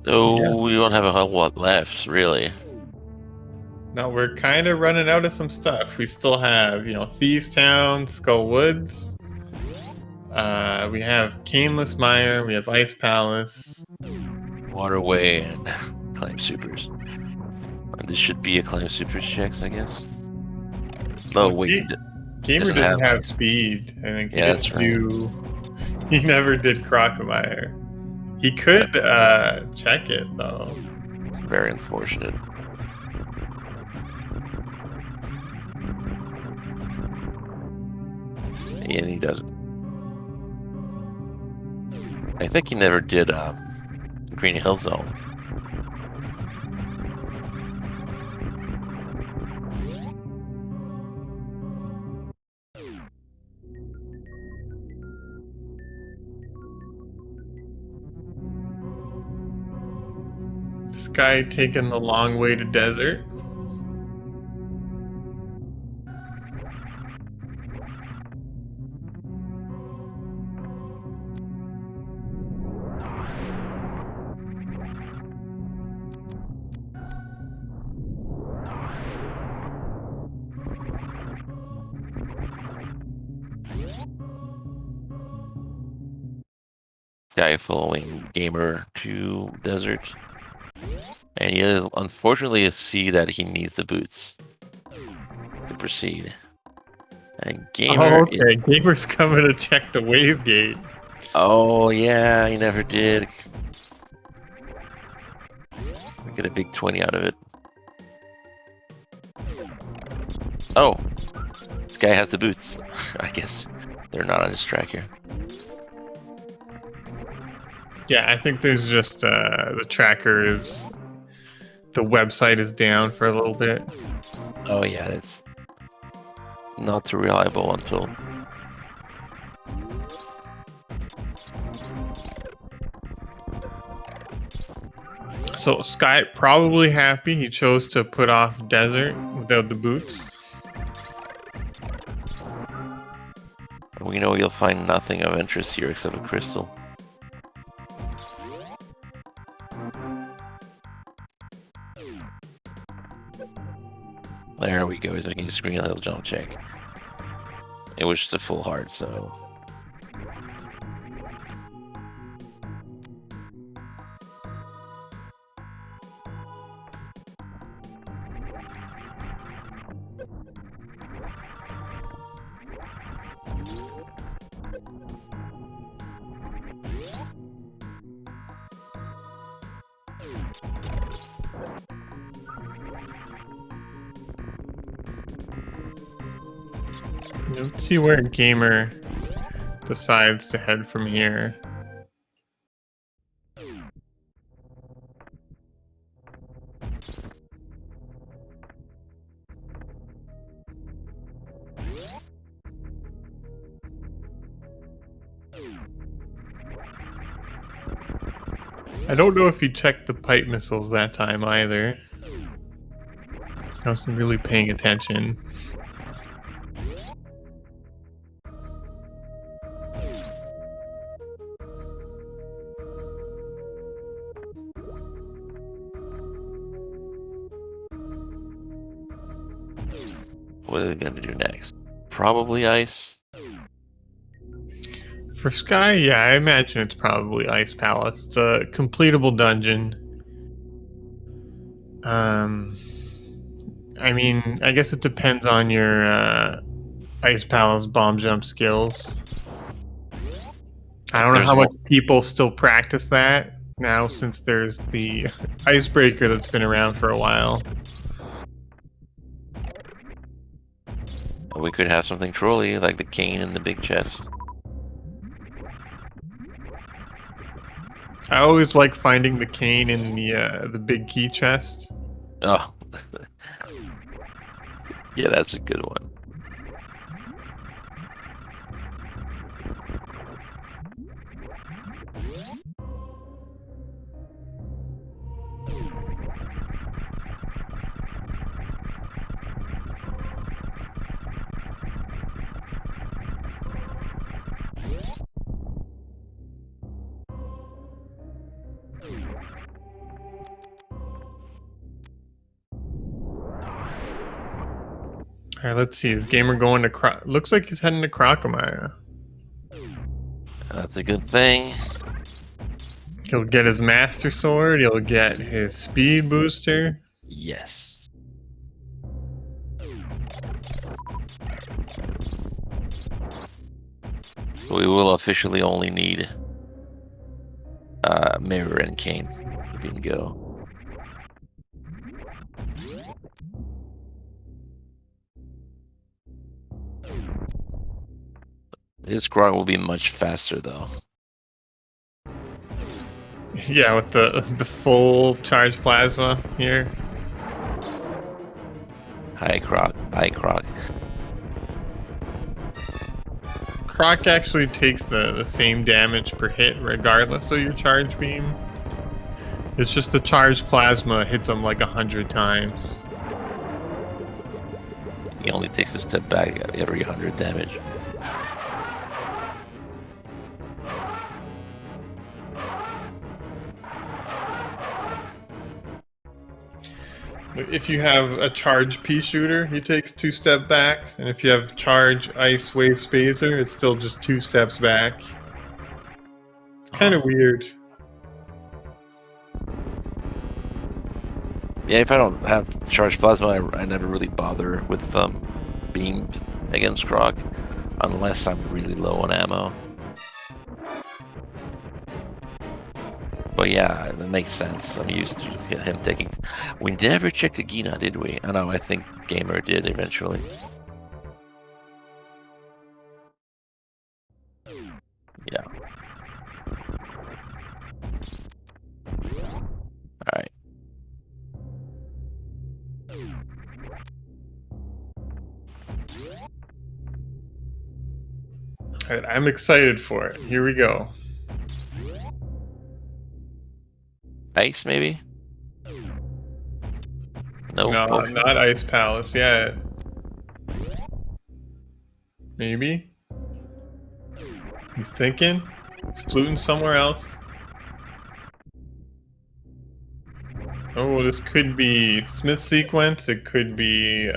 Speaker 2: So
Speaker 1: Yeah.
Speaker 2: we don't have a whole lot left, really.
Speaker 1: No, we're kind of running out of some stuff. We still have, Thieves Town, Skull Woods. We have Caneless Mire. We have Ice Palace.
Speaker 2: Waterway and climb supers. This should be a climb supers checks, I guess. No,
Speaker 1: Well,
Speaker 2: wait.
Speaker 1: Gamer
Speaker 2: doesn't
Speaker 1: doesn't
Speaker 2: have
Speaker 1: have speed. I think he
Speaker 2: Yeah,
Speaker 1: didn't
Speaker 2: that's right.
Speaker 1: do. He never did Crocomire. He could check it though.
Speaker 2: It's very unfortunate. And he doesn't. I think he never did Green Hill Zone.
Speaker 1: This guy taking the long way to desert.
Speaker 2: Guy following Gamer to desert. And you unfortunately see that he needs the boots to proceed. And Gamer
Speaker 1: Okay, Gamer's coming to check the wave gate.
Speaker 2: Oh yeah, he never did. We get a big 20 out of it. Oh, this guy has the boots. I guess they're not on his track here.
Speaker 1: Yeah, I think there's just the tracker is the website is down for a little bit.
Speaker 2: Oh yeah, it's not too reliable until
Speaker 1: So Sky probably happy he chose to put off desert without the boots.
Speaker 2: we know you'll find nothing of interest here except a crystal. There we go, he's making a screen little jump check. It was just a full heart, so
Speaker 1: Let's see where Gamer decides to head from here. I don't know if he checked the pipe missiles that time either. I wasn't really paying attention.
Speaker 2: What are they going to do next? Probably ice.
Speaker 1: For Sky, yeah, I imagine it's probably Ice Palace. It's a completable dungeon. I mean, I guess it depends on your Ice Palace bomb jump skills. I
Speaker 2: If
Speaker 1: don't know
Speaker 2: there's
Speaker 1: how much
Speaker 2: more,
Speaker 1: people still practice that now since there's the icebreaker that's been around for a while.
Speaker 2: we could have something trolly like the cane and the big chest.
Speaker 1: I always like finding the cane in the big key chest.
Speaker 2: Oh, yeah, that's a good one.
Speaker 1: All right, let's see. Is Gamer going to looks like he's heading to Crocomire.
Speaker 2: That's a good thing.
Speaker 1: He'll get his Master Sword. He'll get his Speed Booster.
Speaker 2: Yes. We will officially only need Mirror and Cane to bingo. His Grog will be much faster though.
Speaker 1: Yeah, with the full charge plasma here.
Speaker 2: Hi Croc. Hi Croc.
Speaker 1: Croc actually takes the same damage per hit regardless of your charge beam. It's just the charged plasma hits him like 100 times.
Speaker 2: He only takes a step back every 100 damage.
Speaker 1: If you have a charge pea shooter, he takes 2 step back, and if you have charge ice wave spacer, it's still just 2 steps back. It's kind of weird.
Speaker 2: Yeah, if I don't have charged plasma, I never really bother with beam against Croc, unless I'm really low on ammo. But yeah, that makes sense. I'm used to him taking. We never checked the Gina, did we? I know. I think Gamer did eventually. Yeah. All right.
Speaker 1: All right, I'm excited for it. Here we go.
Speaker 2: Ice, maybe? No,
Speaker 1: No,
Speaker 2: potion?
Speaker 1: not Ice Palace yet. Maybe. He's thinking. He's fluting somewhere else. Oh, this could be Smith sequence. It could be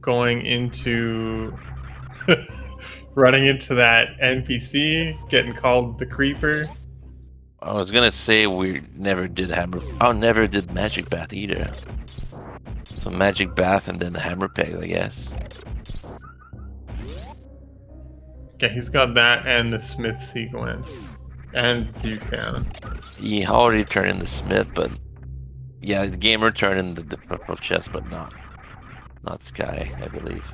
Speaker 1: going into running into that NPC, getting called the Creeper.
Speaker 2: I was gonna say we never did hammer. Oh, never did magic bath either. So magic bath and then the hammer peg, I guess.
Speaker 1: Yeah, he's got that and the Smith sequence and Fuse Town.
Speaker 2: He already turned in the Smith, but yeah, the Gamer turned in the purple chest, but not Sky, I believe.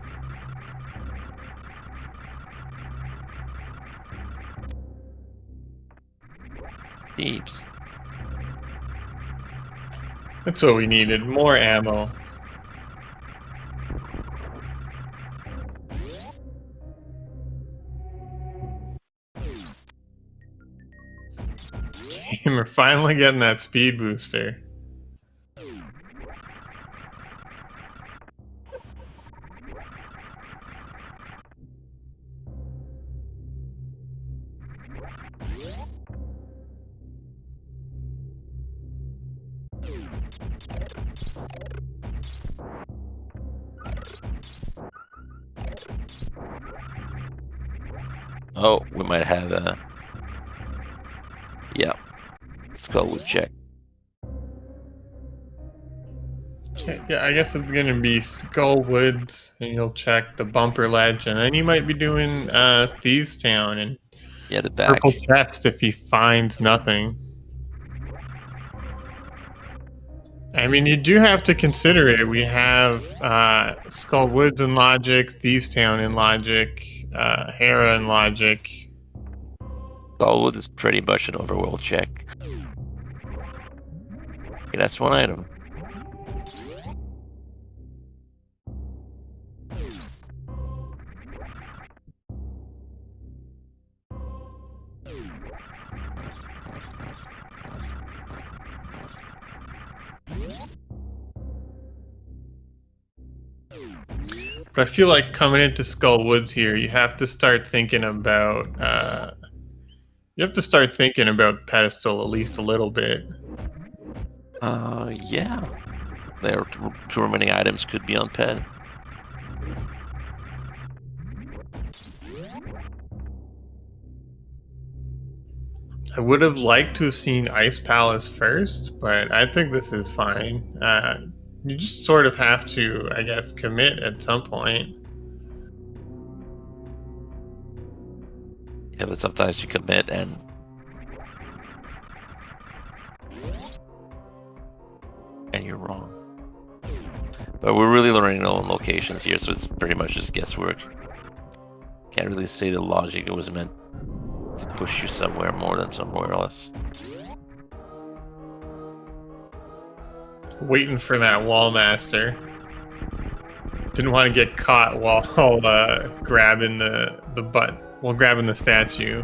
Speaker 2: Peeps.
Speaker 1: That's what we needed. More ammo. We're finally getting that speed booster.
Speaker 2: Oh, we might have a... Yeah. Skullwood check.
Speaker 1: Okay, yeah, I guess it's gonna be Skull Woods, and you'll check the bumper ledge, and then you might be doing Thieves Town and
Speaker 2: Yeah, the back.
Speaker 1: Purple Chest if he finds nothing. I mean, you do have to consider it. We have Skull Woods in Logic, Thieves Town in Logic, Hera in Logic.
Speaker 2: Skullwood is pretty much an overworld check. Okay, that's one item.
Speaker 1: But I feel like coming into Skull Woods here, you have to start thinking about pedestal at least a little bit.
Speaker 2: Yeah. There are too many items could be on ped.
Speaker 1: I would have liked to have seen Ice Palace first, but I think this is fine. You just sort of have to, I guess, commit at some point.
Speaker 2: Yeah, but sometimes you commit and... you're wrong. But we're really learning our own locations here, so it's pretty much just guesswork. Can't really say the logic was meant to push you somewhere more than somewhere else.
Speaker 1: Waiting for that wall master. Didn't want to get caught while grabbing the butt, while grabbing the statue.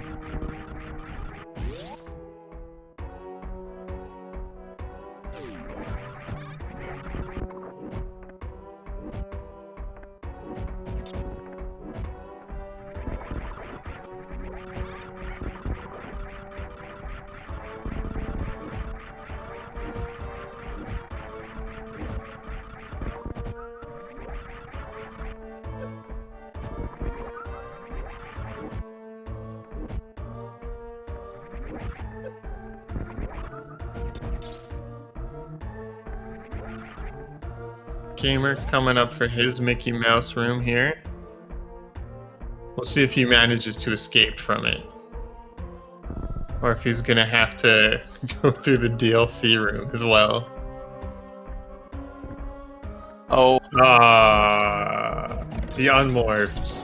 Speaker 1: Gamer coming up for his Mickey Mouse room here. We'll see if he manages to escape from it. Or if he's gonna have to go through the DLC room as well.
Speaker 2: Oh,
Speaker 1: The unmorphed.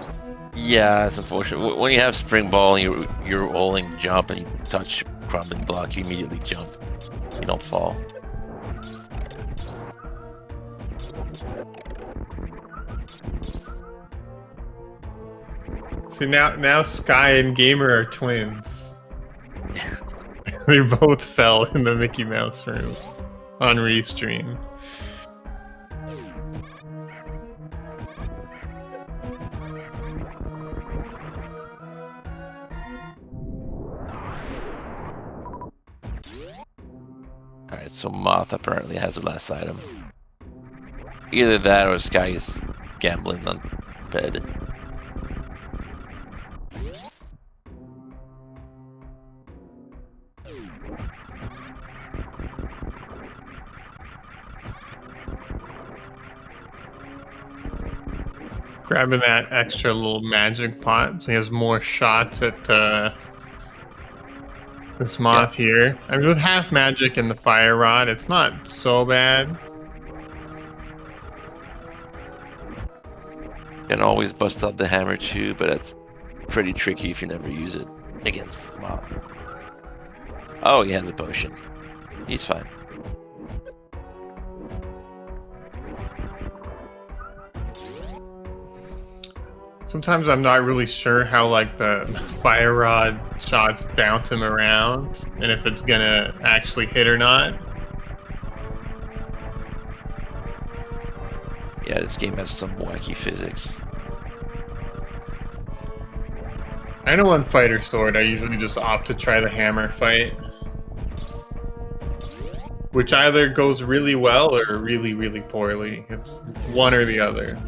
Speaker 2: yeah, it's unfortunate. When you have Spring Ball and you're rolling jump and you touch crumbling block, you immediately jump. You don't fall.
Speaker 1: See, now Sky and Gamer are twins. They both fell in the Mickey Mouse room on Restream.
Speaker 2: Alright, so Moth apparently has the last item. Either that or Sky is gambling on bed.
Speaker 1: Grabbing that extra little magic pot so he has more shots at this moth here. I mean, with half magic and the fire rod, it's not so bad.
Speaker 2: Can always bust out the hammer too, but that's pretty tricky if you never use it against Moth. Oh, he has a potion. He's fine.
Speaker 1: Sometimes I'm not really sure how like the fire rod shots bounce him around and if it's gonna actually hit or not.
Speaker 2: Yeah, this game has some wacky physics.
Speaker 1: I know on Fighter Sword I usually just opt to try the hammer fight, which either goes really well or really, really poorly. It's one or the other.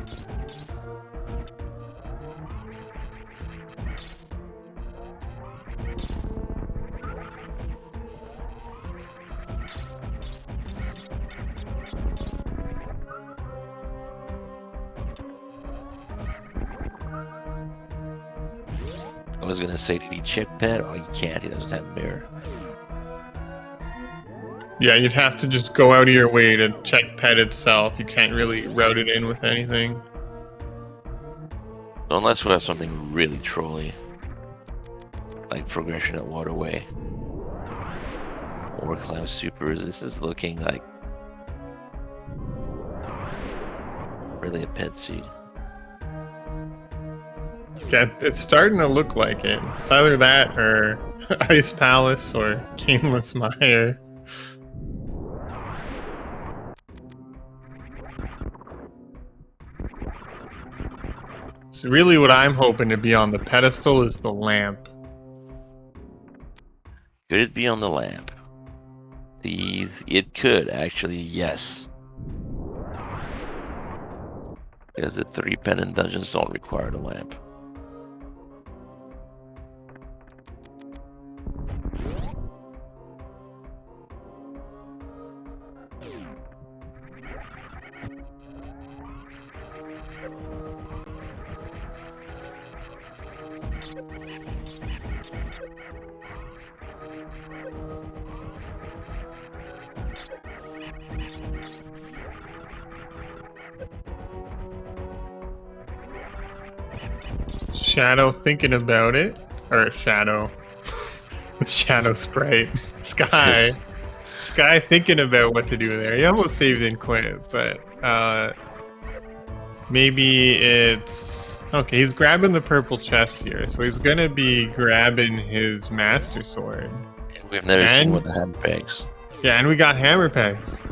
Speaker 2: I was gonna say, did he check pet? Oh, he can't. He doesn't have a mirror.
Speaker 1: Yeah, you'd have to just go out of your way to check pet itself. You can't really route it in with anything.
Speaker 2: Unless we have something really trolly, like progression at Waterway or Cloud Supers. This is looking like really a pet seed.
Speaker 1: Yeah, it's starting to look like it. It's either that or Ice Palace or Caneless Mire. So really what I'm hoping to be on the pedestal is the lamp.
Speaker 2: Could it be on the lamp? It could actually, yes. Because the 3 pendant dungeons don't require the lamp.
Speaker 1: Shadow thinking about it. Or Shadow. Shadow Sprite. Sky. Sky thinking about what to do there. He almost saved and quit, but maybe it's... Okay, he's grabbing the purple chest here, so he's gonna be grabbing his Master Sword.
Speaker 2: And we've never seen
Speaker 1: And-
Speaker 2: what the hand pegs.
Speaker 1: Yeah, and we got hammer pegs.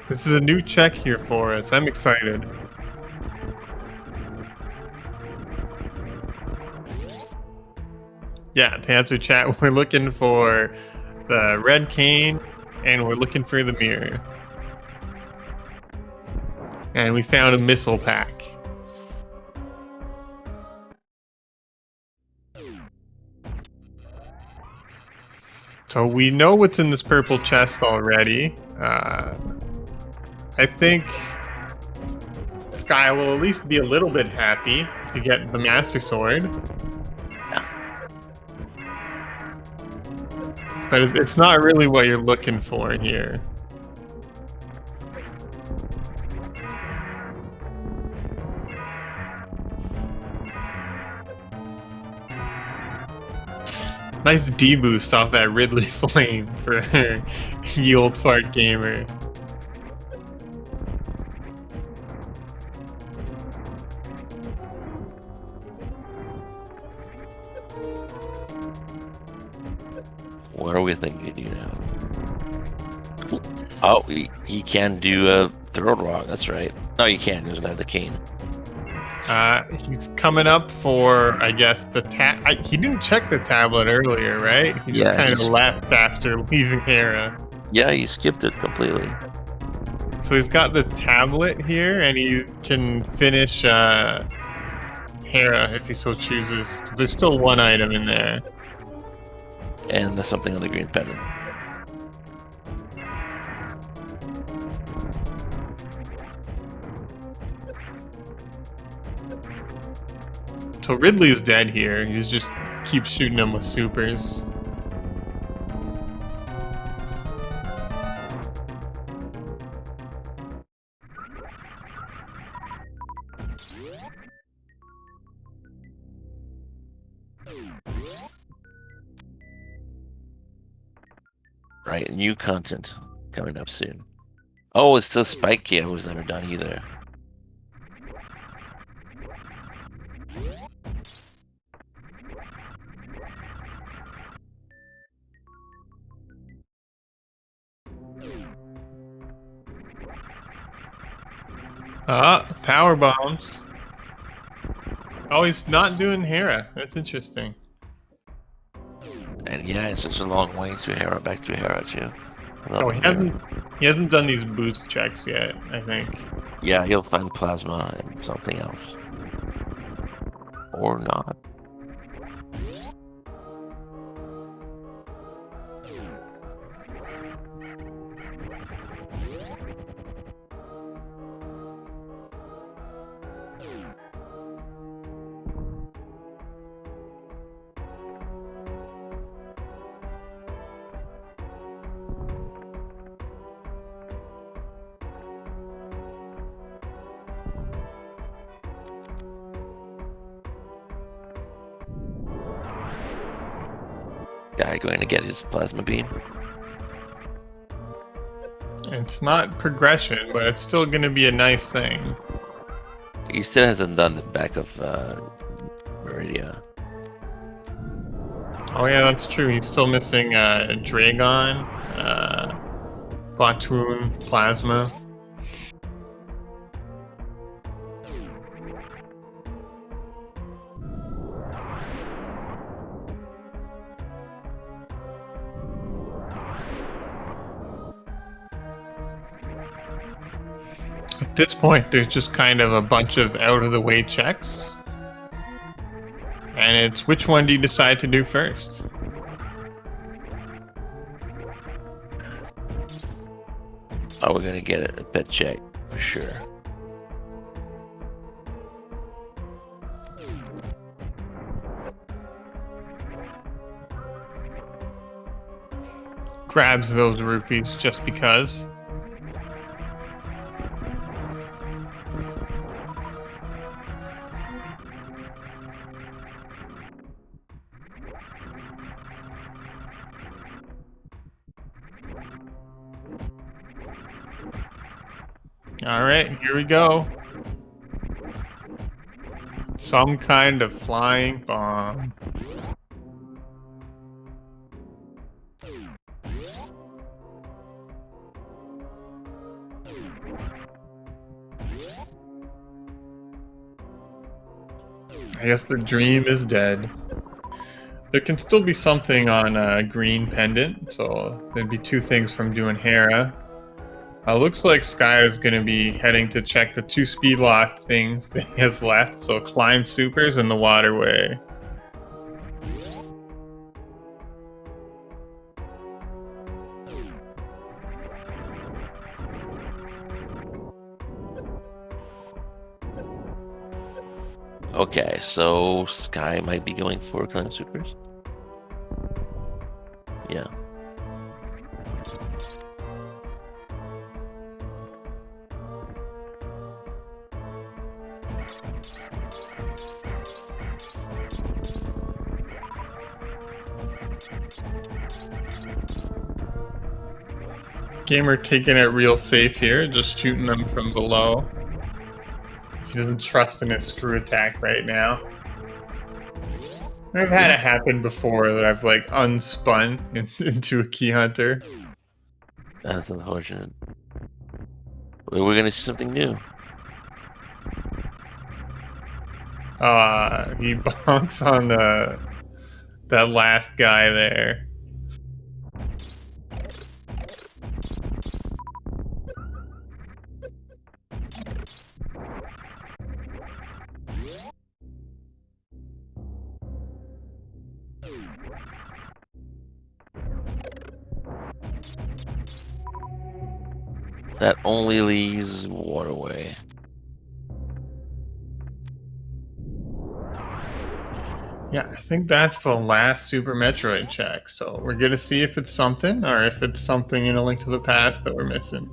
Speaker 1: This is a new check here for us. I'm excited. Yeah, to answer chat, we're looking for the red cane and we're looking for the mirror. And we found a missile pack. So we know what's in this purple chest already. I think Sky will at least be a little bit happy to get the Master Sword. But it's not really what you're looking for here. Nice deboost off that Ridley flame for ye old fart gamer.
Speaker 2: What are we thinking to do now? Oh, he can do a throat rock. That's right. No, he can't. He doesn't have the cane.
Speaker 1: He's coming up for, I guess, the he didn't check the tablet earlier, right? He just
Speaker 2: Yeah,
Speaker 1: kind of
Speaker 2: he's-
Speaker 1: left after leaving Hera.
Speaker 2: Yeah, he skipped it completely.
Speaker 1: So he's got the tablet here, and he can finish Hera if he so chooses. 'Cause there's still one item in there.
Speaker 2: And there's something on the green pendant.
Speaker 1: So Ridley's dead here. He's just keeps shooting him with supers.
Speaker 2: Right, new content coming up soon. Oh, it's still Spike Game was never done either.
Speaker 1: Power bombs. Oh, he's not doing Hera. That's interesting.
Speaker 2: And yeah, it's such a long way to Hera, back to Hera too.
Speaker 1: Oh,
Speaker 2: Without
Speaker 1: he
Speaker 2: Hera.
Speaker 1: hasn't done these boost checks yet, I think.
Speaker 2: Yeah, he'll find plasma and something else. Or not. Guy going to get his plasma beam.
Speaker 1: It's not progression, but it's still going to be a nice thing.
Speaker 2: He still hasn't done the back of Meridia.
Speaker 1: Oh yeah, that's true. He's still missing Dragon, Platoon, Plasma. At this point, there's just kind of a bunch of out-of-the-way checks. And it's which one do you decide to do first?
Speaker 2: Oh, we're gonna get a pet check for sure.
Speaker 1: Grabs those rupees just because. All right, here we go. Some kind of flying bomb. I guess the dream is dead. There can still be something on a green pendant, so there'd be two things from doing Hera. Looks like Sky is going to be heading to check the two speed locked things that he has left, so climb supers in the waterway.
Speaker 2: Okay, so Sky might be going for Climb Supers. Yeah.
Speaker 1: Gamer taking it real safe here, just shooting them from below. He doesn't trust in his screw attack right now. I've had it happen before that I've like unspun into a key hunter.
Speaker 2: That's unfortunate. We're gonna see something new.
Speaker 1: He bonks on that last guy there.
Speaker 2: That only leaves Waterway.
Speaker 1: Yeah, I think that's the last Super Metroid check. So we're gonna see if it's something or if it's something in A Link to the Past that we're missing.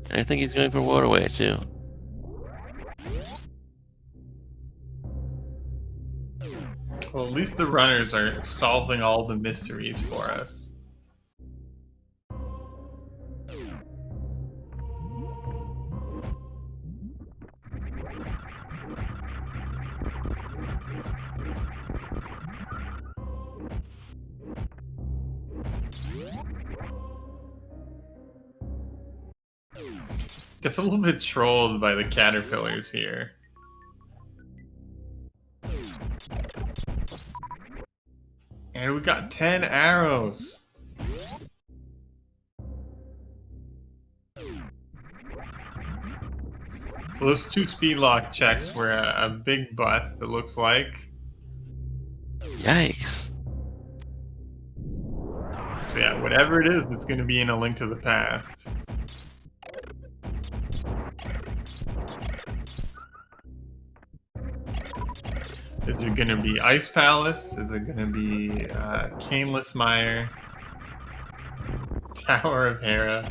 Speaker 2: And I think he's going for waterway too.
Speaker 1: Well, at least the runners are solving all the mysteries for us. Gets a little bit trolled by the caterpillars here. And we got 10 arrows. So those 2 speed lock checks were a big bust, it looks like.
Speaker 2: Yikes.
Speaker 1: So yeah, whatever it is, it's going to be in A Link to the Past. Is it going to be Ice Palace? Is it going to be Caneless Mire? Tower of Hera?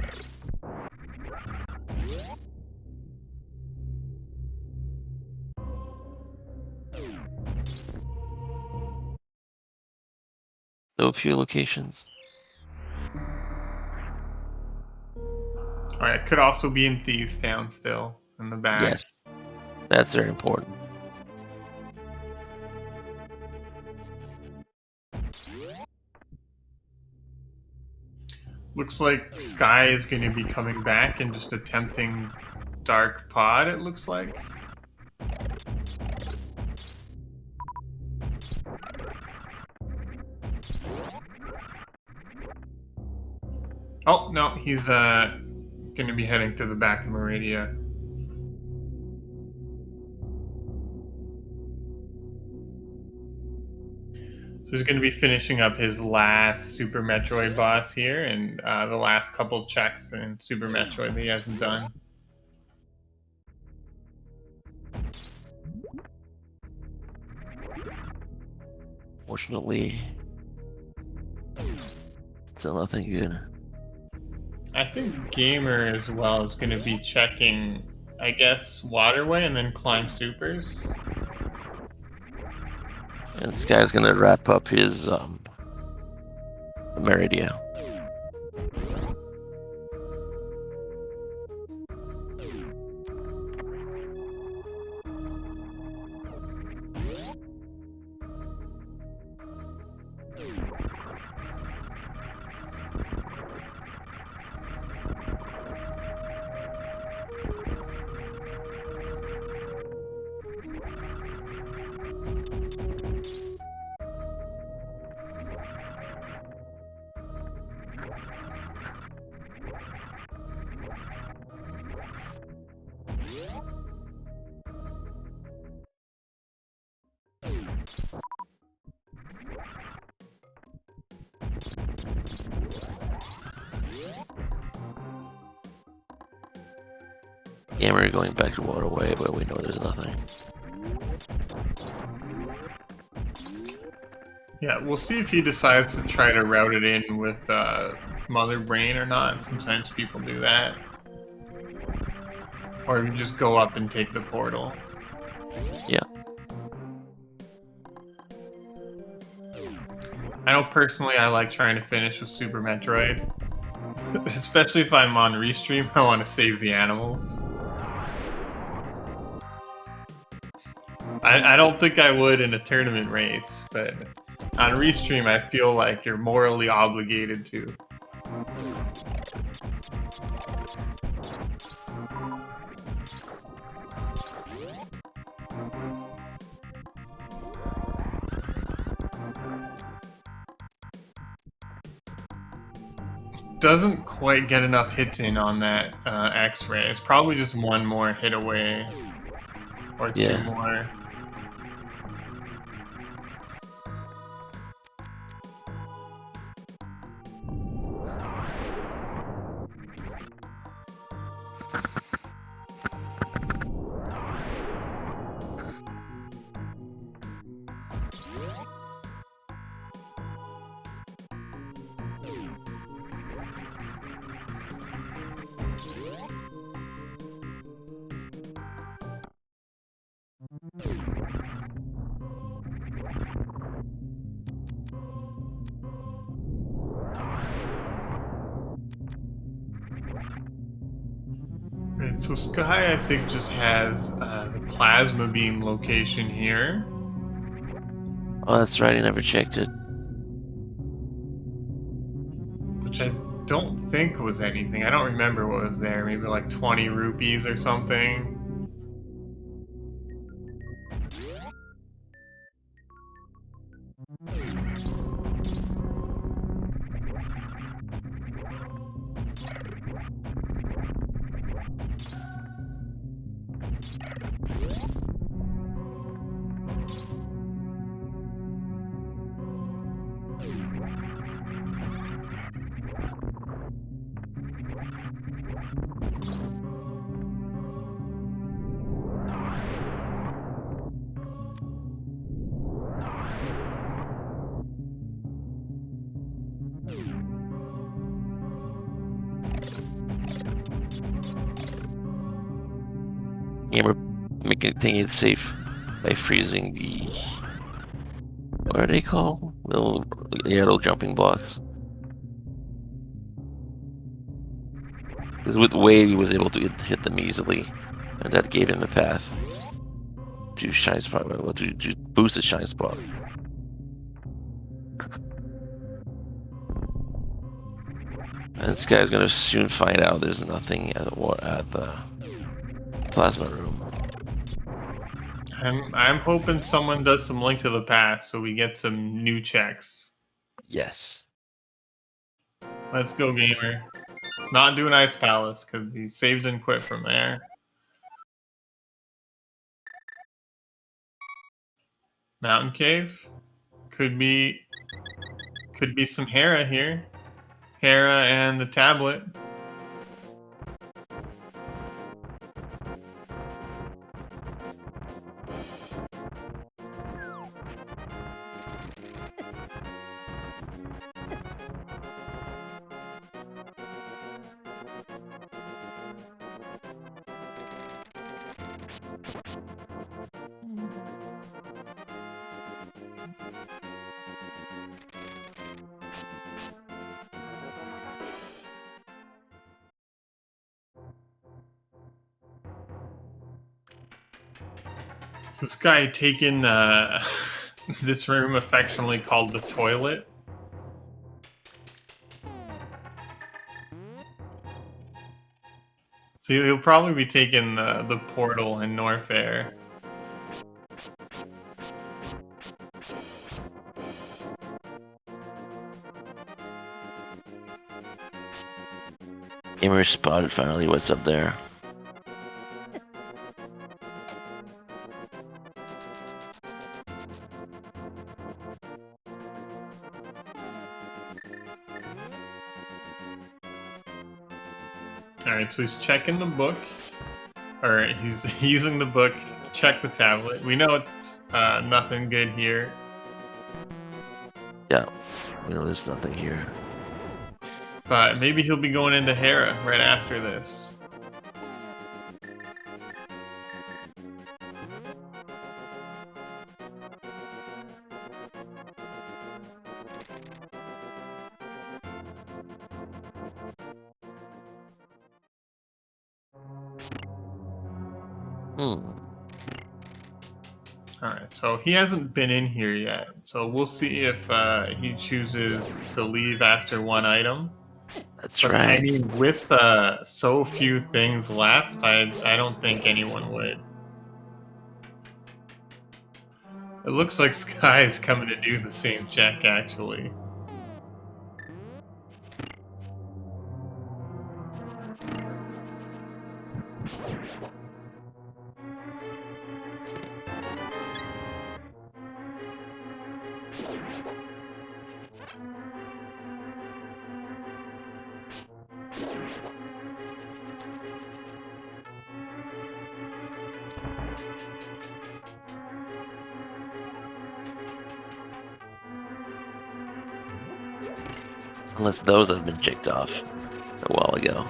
Speaker 2: So few locations.
Speaker 1: Alright, it could also be in Thieves Town still, in the back.
Speaker 2: Yes. That's very important.
Speaker 1: Looks like Sky is going to be coming back and just attempting Dark Pod, it looks like. Oh, no, he's going to be heading to the back of Meridia. So he's going to be finishing up his last Super Metroid boss here, and the last couple checks in Super Metroid that he hasn't done.
Speaker 2: Fortunately, still nothing good.
Speaker 1: I think Gamer as well is going to be checking, I guess, Waterway and then climb Supers.
Speaker 2: And this guy's gonna wrap up his Meridia. Gamer going back to Waterway, but we know there's nothing.
Speaker 1: Yeah, we'll see if he decides to try to route it in with Mother Brain or not. Sometimes people do that. Or you just go up and take the portal.
Speaker 2: Yeah.
Speaker 1: I know personally I like trying to finish with Super Metroid. Especially if I'm on restream, I want to save the animals. I don't think I would in a tournament race, but on restream I feel like you're morally obligated to. Doesn't quite get enough hits in on that X-ray. It's probably just one more hit away. Or two
Speaker 2: Yeah.
Speaker 1: more. So Sky, I think, just has the plasma beam location here.
Speaker 2: Oh, that's right. I never checked it.
Speaker 1: Which I don't think was anything. I don't remember what was there. Maybe like 20 rupees or something.
Speaker 2: Yeah, we're making it safe by freezing the. What are they called? Little yellow jumping blocks. Because with Wave, he was able to hit them easily, and that gave him a path to Shine Spot, well, to boost his Shine Spot. And this guy's gonna soon find out there's nothing at the plasma room.
Speaker 1: I'm hoping someone does some Link to the Past so we get some new checks.
Speaker 2: Yes.
Speaker 1: Let's go, gamer. Let's not do an Ice Palace because he saved and quit from there. Mountain Cave? Could be some Hera here. Hera and the tablet. So this guy taken this room affectionately called the toilet. So he'll probably be taking the portal in Norfair.
Speaker 2: Gamer spotted finally what's up there.
Speaker 1: Alright, so he's checking the book. Or he's using the book to check the tablet. We know it's nothing good here.
Speaker 2: Yeah, we know there's nothing here.
Speaker 1: But maybe he'll be going into Hera right after this. Alright, so he hasn't been in here yet. So we'll see if he chooses to leave after one item.
Speaker 2: That's
Speaker 1: But
Speaker 2: right.
Speaker 1: I mean, with so few things left, I don't think anyone would. It looks like Sky is coming to do the same check, actually.
Speaker 2: Unless those have been checked off a while ago.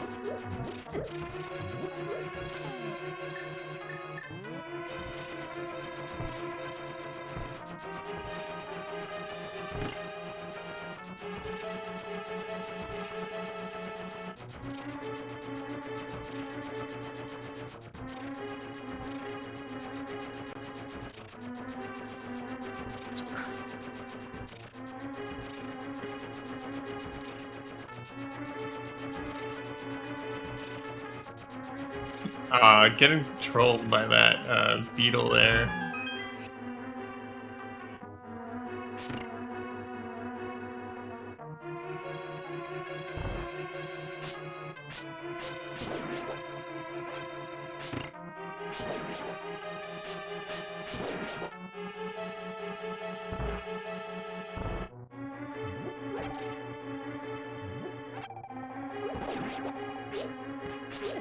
Speaker 1: Getting trolled by that beetle there.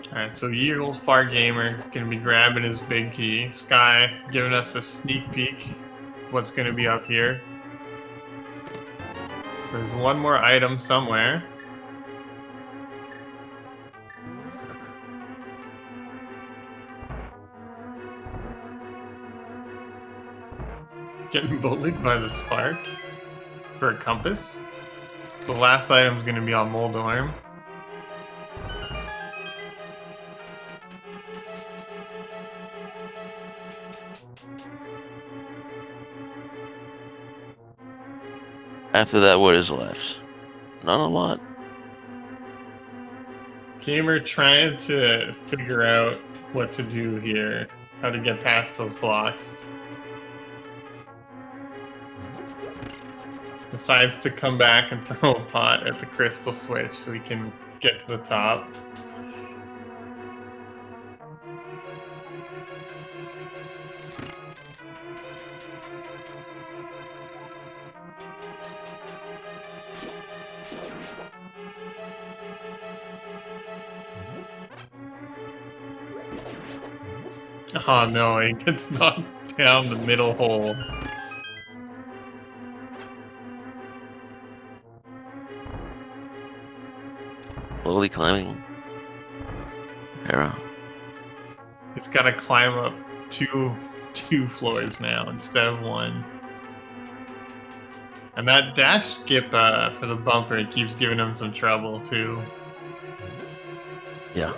Speaker 1: Alright, so Eagle Far Gamer gonna be grabbing his big key. Sky giving us a sneak peek of what's gonna be up here. There's one more item somewhere. Getting bullied by the spark for a compass. So the last item's gonna be on Moldorm.
Speaker 2: After that, what is left? Not a lot.
Speaker 1: Gamer trying to figure out what to do here, how to get past those blocks. Decides to come back and throw a pot at the crystal switch so we can get to the top. Oh no, he gets knocked down the middle hole.
Speaker 2: Slowly climbing. Arrow.
Speaker 1: He's got to climb up two floors now instead of one. And that dash skip for the bumper keeps giving him some trouble too.
Speaker 2: Yeah.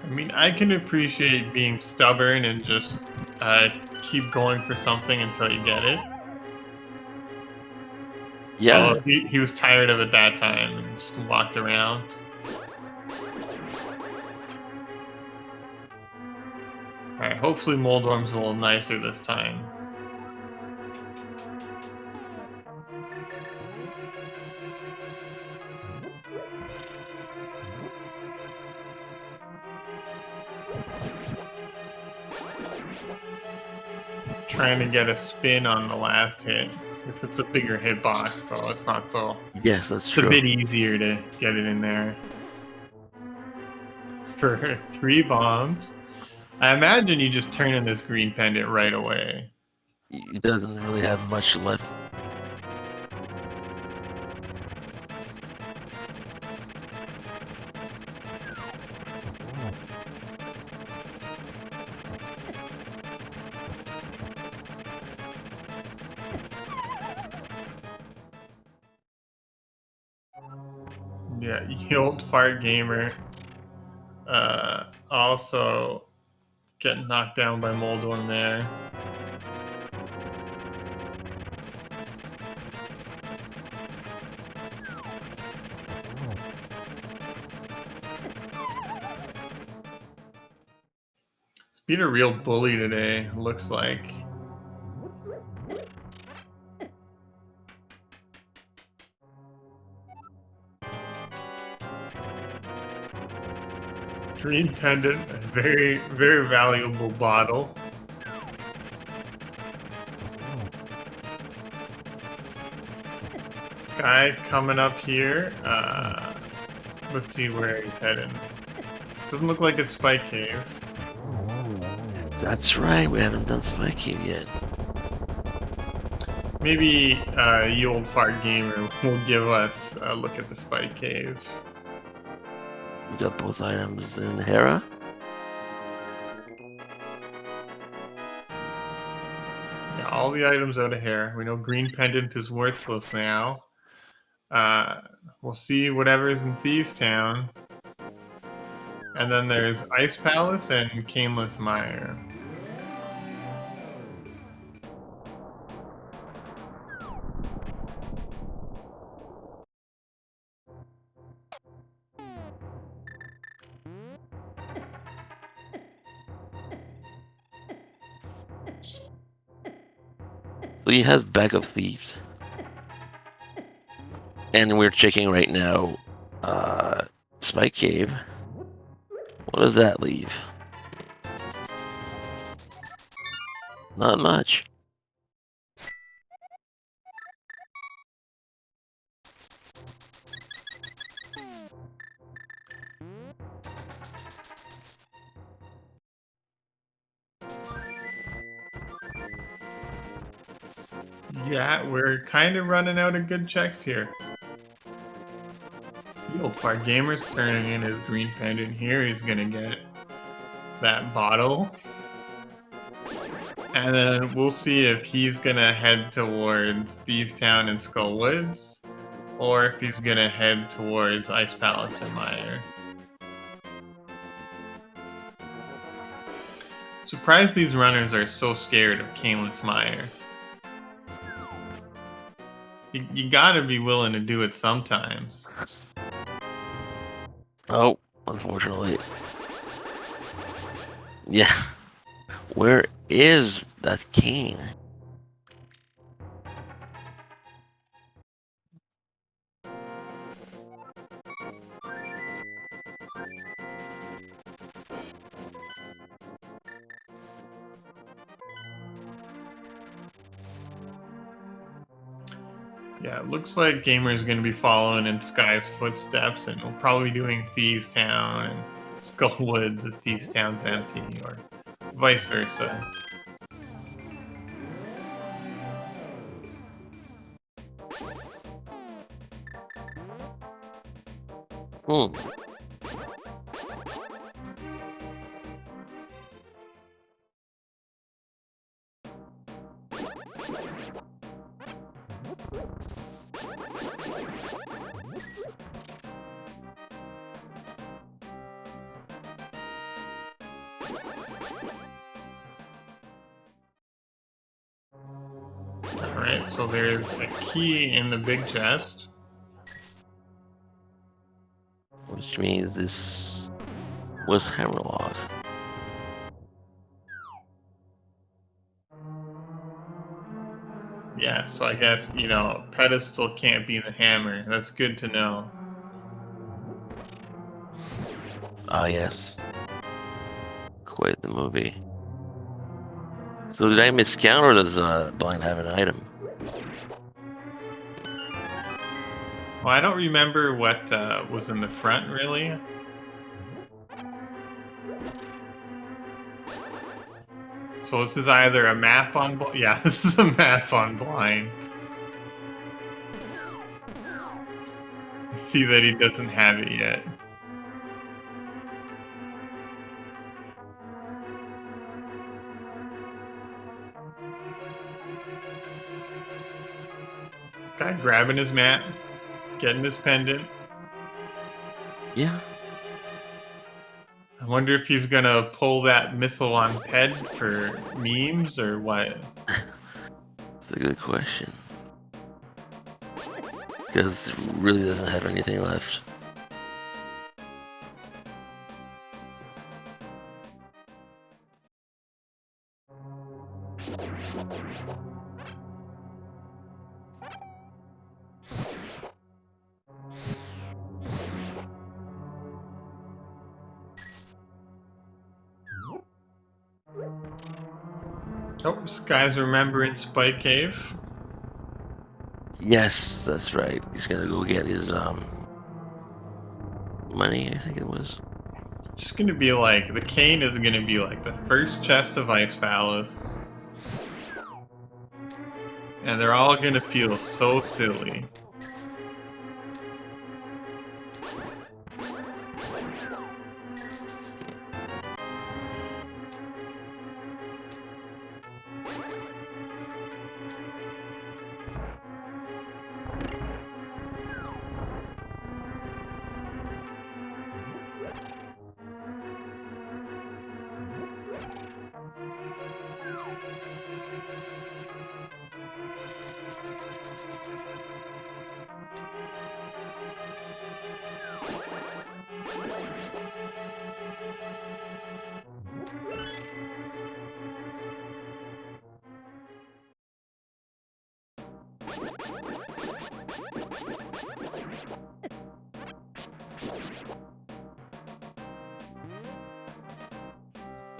Speaker 1: I mean, I can appreciate being stubborn and just keep going for something until you get it.
Speaker 2: Yeah.
Speaker 1: Well, he was tired of it that time and just walked around. Alright, hopefully Moldorm's a little nicer this time. Trying to get a spin on the last hit. Because it's a bigger hitbox, so it's not so...
Speaker 2: Yes, that's
Speaker 1: It's
Speaker 2: true.
Speaker 1: a bit easier to get it in there. For 3 bombs. I imagine you just turn in this green pendant right away.
Speaker 2: He doesn't really have much left.
Speaker 1: Yeah, the old fart gamer. Also getting knocked down by Moldorm there. He's been a real bully today, looks like. Green pendant, a very, very valuable bottle. Sky coming up here. Let's see where he's heading. Doesn't look like it's Spike Cave.
Speaker 2: That's right, we haven't done Spy Cave yet.
Speaker 1: Maybe you old fart gamer will give us a look at the spike cave.
Speaker 2: We got both items in Hera.
Speaker 1: Yeah, all the items out of here. We know green pendant is worthless now. We'll see whatever's in Thieves Town. And then there's Ice Palace and Caneless Mire.
Speaker 2: So he has Bag of Thieves. And we're checking right now, Spy Cave. What does that leave? Not much.
Speaker 1: Yeah, we're kind of running out of good checks here. The old fart gamer's turning in his green pendant here. He's gonna get that bottle. And then we'll see if he's gonna head towards Thieves Town and Skull Woods, or if he's gonna head towards Ice Palace and Mire. Surprised these runners are so scared of Caneless Mire. You gotta be willing to do it sometimes.
Speaker 2: Oh, unfortunately. Yeah. Where is that cane?
Speaker 1: Yeah, it looks like Gamer's gonna be following in Sky's footsteps, and we'll probably be doing Thieves Town and Skull Woods if Thieves Town's empty, or vice versa.
Speaker 2: Hmm.
Speaker 1: Alright, so there's a key in the big chest.
Speaker 2: Which means this was Hammerlock.
Speaker 1: Yeah, so I guess, pedestal can't be the hammer. That's good to know.
Speaker 2: Ah, yes. Quite the movie. So did I miscount, or does Blind have an item?
Speaker 1: Well, I don't remember what was in the front, really. So this is either a map on... Yeah, this is a map on Blind. See that he doesn't have it yet. This guy grabbing his map, getting his pendant.
Speaker 2: Yeah.
Speaker 1: I wonder if he's gonna pull that missile on Ped for memes or what.
Speaker 2: That's a good question. Because it really doesn't have anything left.
Speaker 1: Oh, this guy's remembering Spike Cave.
Speaker 2: Yes, that's right. He's gonna go get his money, I think it was.
Speaker 1: It's gonna be like the cane is gonna be like the first chest of Ice Palace, and they're all gonna feel so silly.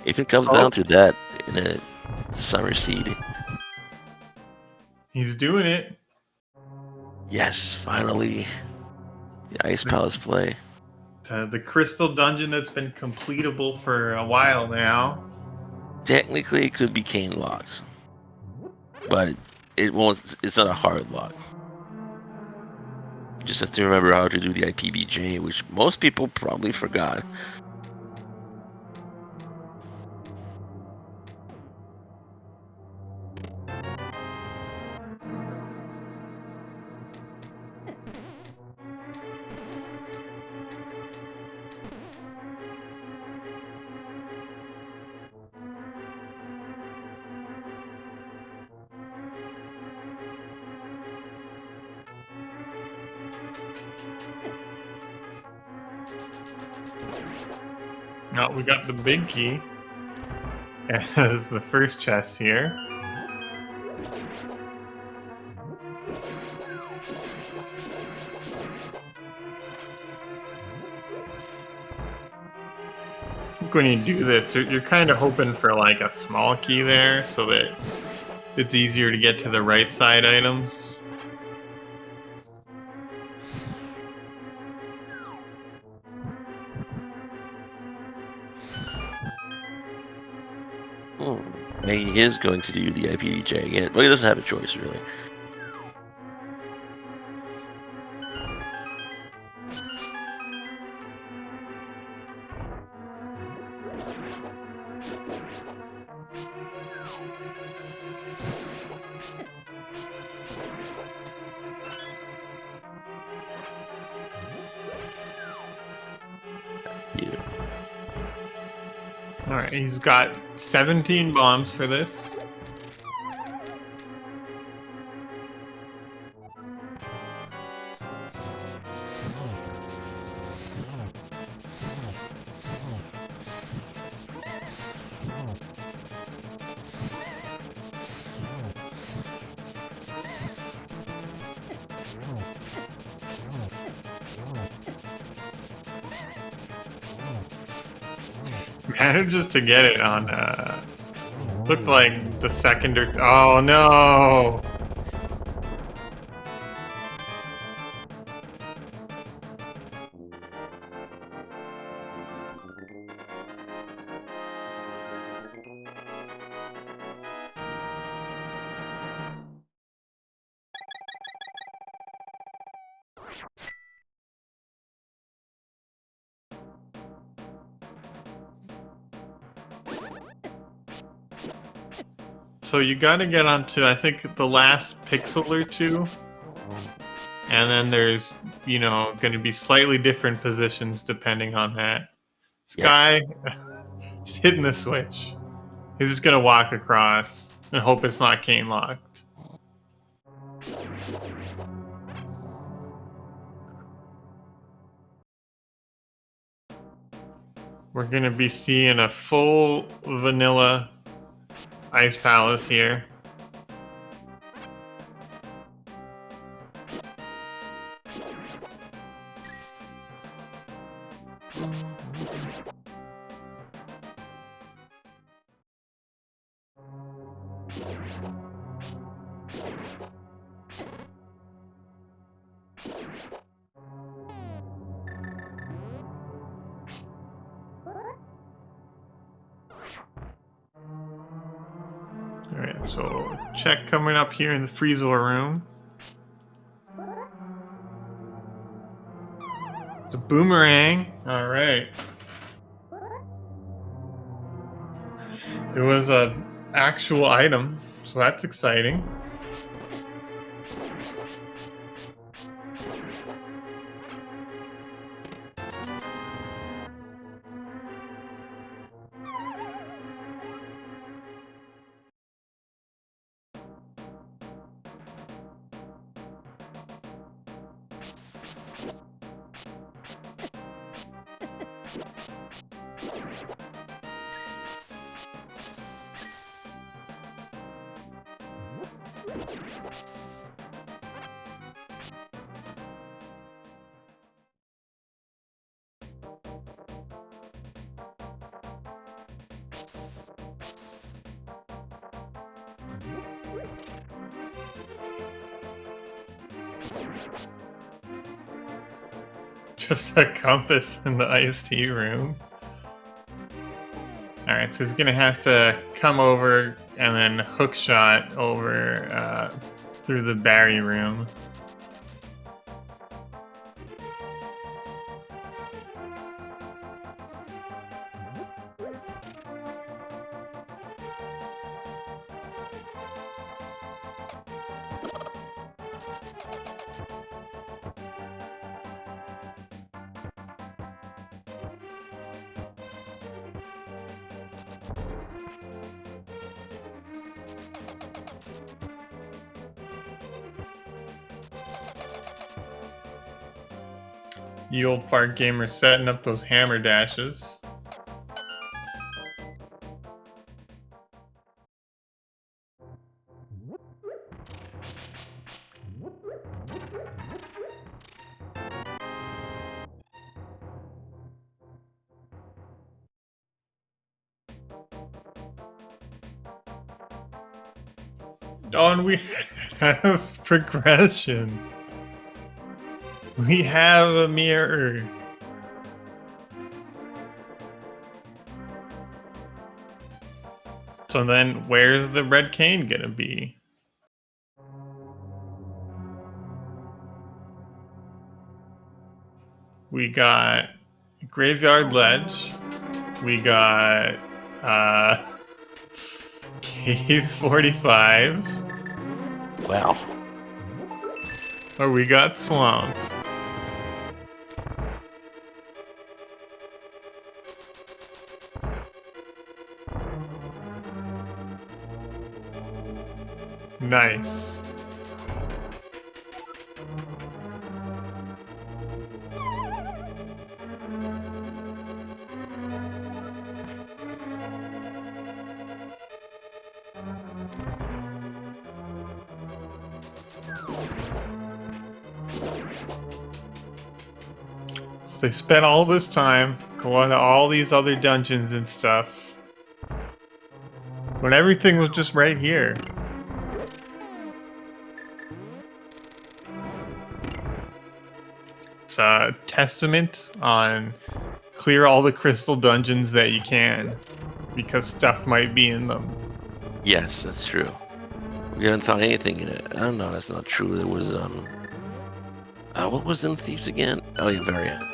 Speaker 2: If it comes
Speaker 1: Oh,
Speaker 2: down to that in a summer seed,
Speaker 1: he's doing it.
Speaker 2: yes, finally, the Ice Palace play.
Speaker 1: The crystal dungeon that's been completable for a while now.
Speaker 2: Technically, it could be cane locked, but it won't. It's not a hard lock. You just have to remember how to do the IPBJ, which most people probably forgot.
Speaker 1: No, we got the big key as the first chest here. When you do this, you're kind of hoping for like a small key there so that it's easier to get to the right side items.
Speaker 2: He is going to do the IPBJ again, but he doesn't have a choice really. That's you.
Speaker 1: All right, he's got 17 bombs for this. Manages to get it on, looked like the second or, oh no! So you gotta get onto, I think, the last pixel or two, and then there's, gonna be slightly different positions depending on that.
Speaker 2: Yes.
Speaker 1: Sky, just hitting the switch. He's just gonna walk across and hope it's not cane locked. We're gonna be seeing a full vanilla Ice Palace here. Alright, so check coming up here in the freezer room. It's a boomerang. Alright. It was a actual item, so that's exciting. Just a compass in the iced tea room. Alright, so he's gonna have to come over and then hook shot over through the Barry room. You old fart gamer setting up those hammer dashes. Oh, and we have progression. We have a mirror. So then, where's the red cane gonna be? We got Graveyard Ledge. We got uh, Cave 45.
Speaker 2: Wow.
Speaker 1: Or we got Swamp. Nice. So they spent all this time going to all these other dungeons and stuff when everything was just right here. It's a testament on clear all the crystal dungeons that you can, because stuff might be in them.
Speaker 2: Yes, that's true. We haven't found anything in it. Oh no, that's not true. There was what was in Thieves again? Oh yeah, Varia.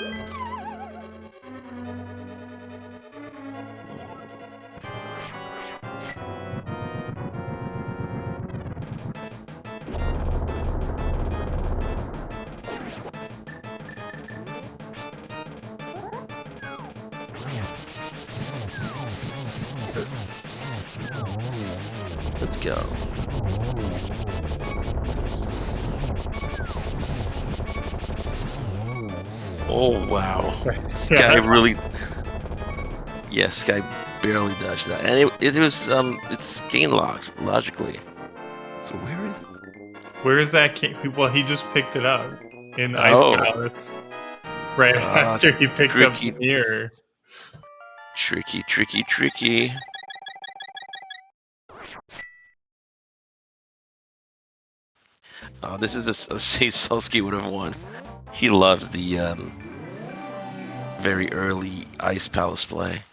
Speaker 2: Let's go. Oh wow. This guy really. Yes, guy barely dodged that. And it was it's gain locked logically. So
Speaker 1: Where is that king? Well, he just picked it up in the Ice
Speaker 2: Oh.
Speaker 1: Palace. Right after he picked up the mirror.
Speaker 2: Tricky, tricky, tricky. Oh, this is a Solsky would have won. He loves the very early Ice Palace play.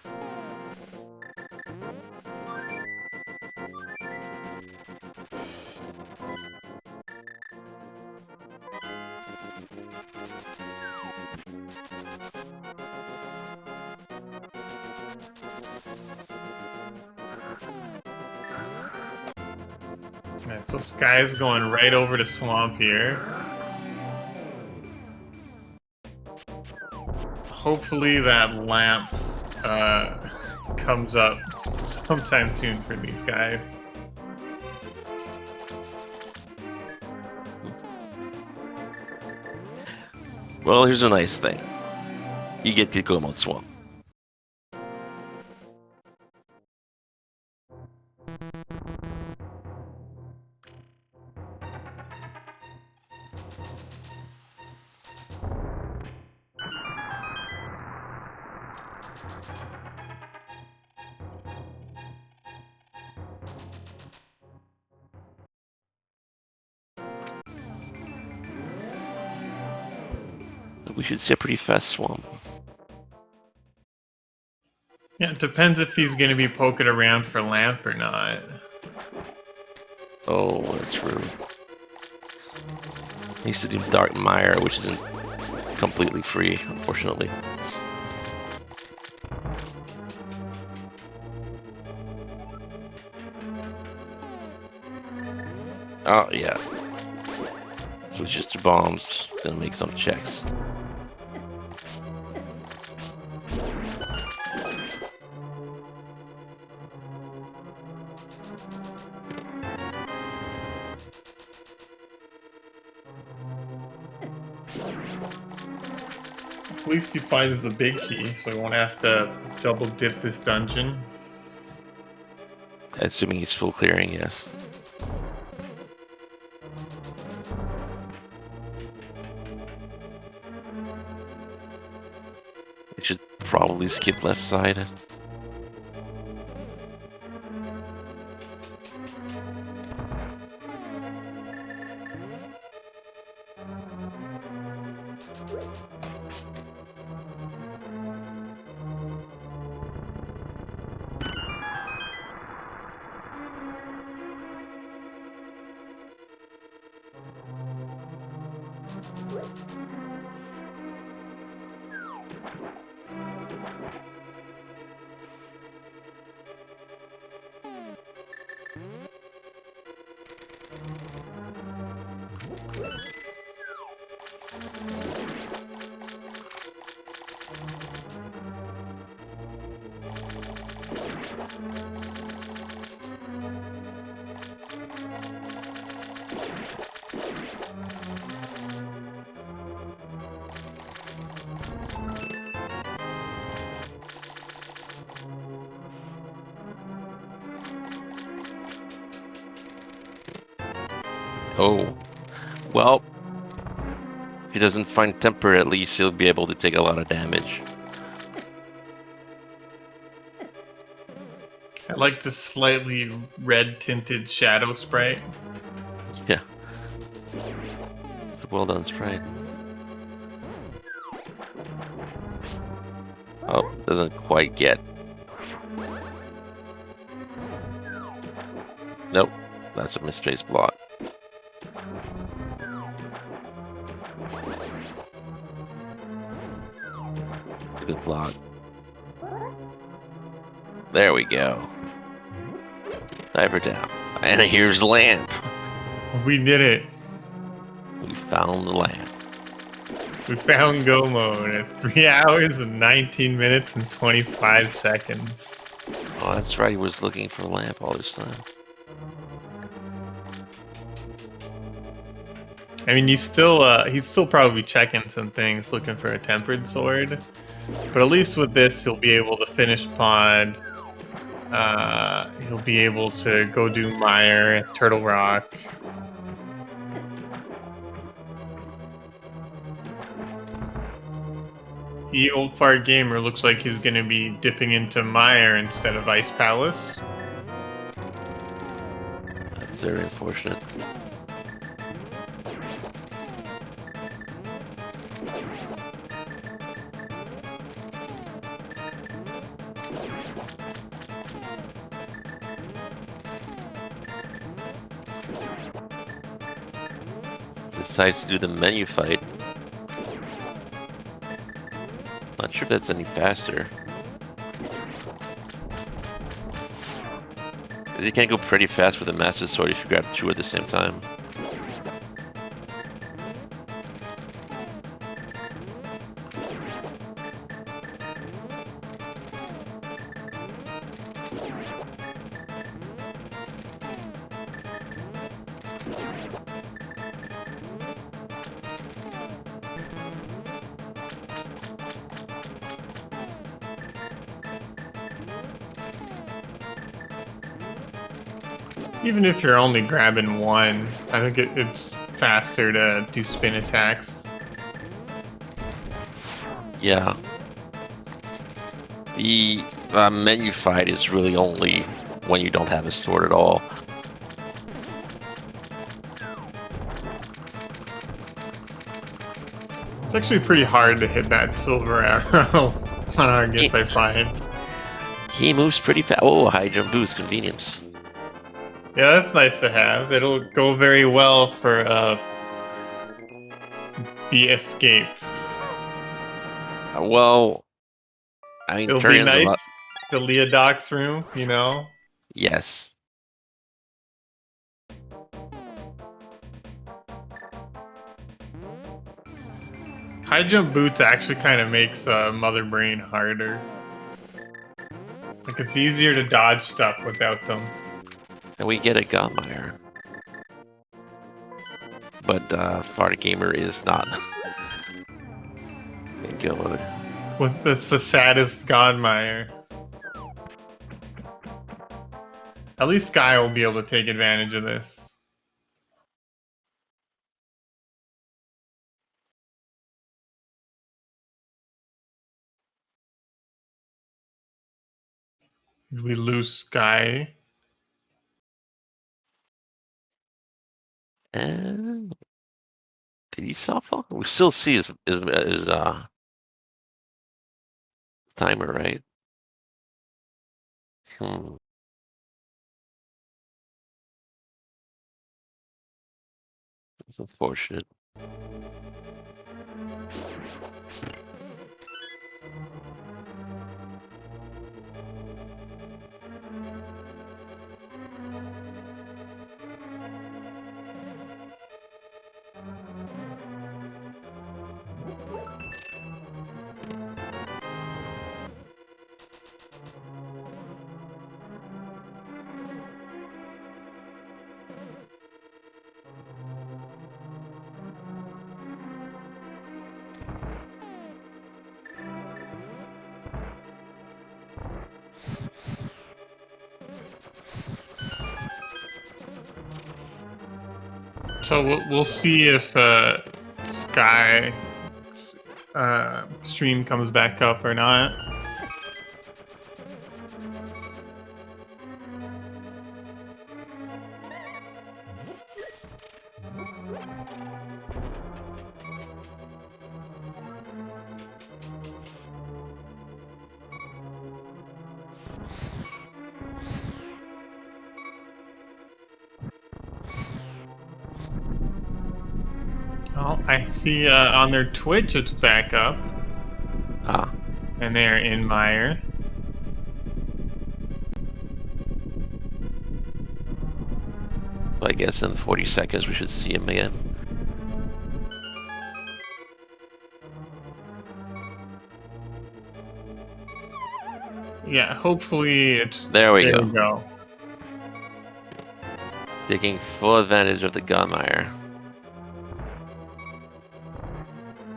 Speaker 1: Alright, so Sky's going right over to Swamp here. Hopefully that lamp comes up sometime soon for these guys.
Speaker 2: Well, here's a nice thing. You get to go mode swamp. We should see a pretty fast swamp.
Speaker 1: Yeah, it depends if he's going to be poking around for lamp or not.
Speaker 2: Oh, that's true. He used to do Dark Mire, which isn't completely free, unfortunately. Oh, yeah. Switches to bombs. Gonna make some checks.
Speaker 1: At least he finds the big key, so he won't have to double dip this dungeon.
Speaker 2: Assuming he's full clearing, yes. We should probably skip left side. Oh, well, if he doesn't find temper, at least he'll be able to take a lot of damage.
Speaker 1: I like the slightly red tinted shadow sprite.
Speaker 2: Yeah. It's a well done sprite. Oh, doesn't quite get. Nope, that's a misplaced block. Good block. There we go. Diver down. And here's the lamp.
Speaker 1: We did it.
Speaker 2: We found the lamp.
Speaker 1: We found go mode at 3 hours and 19 minutes and 25 seconds.
Speaker 2: Oh, that's right. He was looking for a lamp all this time.
Speaker 1: I mean, he's still probably checking some things, looking for a tempered sword. But at least with this, he'll be able to finish pod. He'll be able to go do Mire at Turtle Rock. The old fart gamer looks like he's going to be dipping into Mire instead of Ice Palace.
Speaker 2: That's very unfortunate. Decides to do the menu fight. Not sure if that's any faster. You can go pretty fast with the Master Sword if you grab two at the same time.
Speaker 1: Even if you're only grabbing one, I think it's faster to do spin attacks.
Speaker 2: Yeah. The menu fight is really only when you don't have a sword at all.
Speaker 1: It's actually pretty hard to hit that silver arrow on Argus, I find.
Speaker 2: He moves pretty fast. Oh, high jump boost, convenience.
Speaker 1: Yeah, that's nice to have. It'll go very well for the escape.
Speaker 2: Well, I mean,
Speaker 1: It'll be
Speaker 2: Turian's a
Speaker 1: nice.
Speaker 2: lot.
Speaker 1: The Leodoc's room, you know?
Speaker 2: Yes.
Speaker 1: High jump boots actually kind of makes Mother Brain harder. Like, it's easier to dodge stuff without them.
Speaker 2: And we get a Gunmire. But Fart Gamer is not. Good.
Speaker 1: That's the saddest Godmire. At least Sky will be able to take advantage of this. Did we lose Sky?
Speaker 2: And did he shuffle? We still see his timer, right? It's unfortunate.
Speaker 1: So we'll see if Sky stream comes back up or not. Oh, I see on their Twitch it's back up.
Speaker 2: Ah.
Speaker 1: And they're in Mire.
Speaker 2: So I guess in 40 seconds we should see him again.
Speaker 1: Yeah, hopefully it's...
Speaker 2: There we
Speaker 1: there
Speaker 2: go.
Speaker 1: We go.
Speaker 2: Taking full advantage of the Gunmire.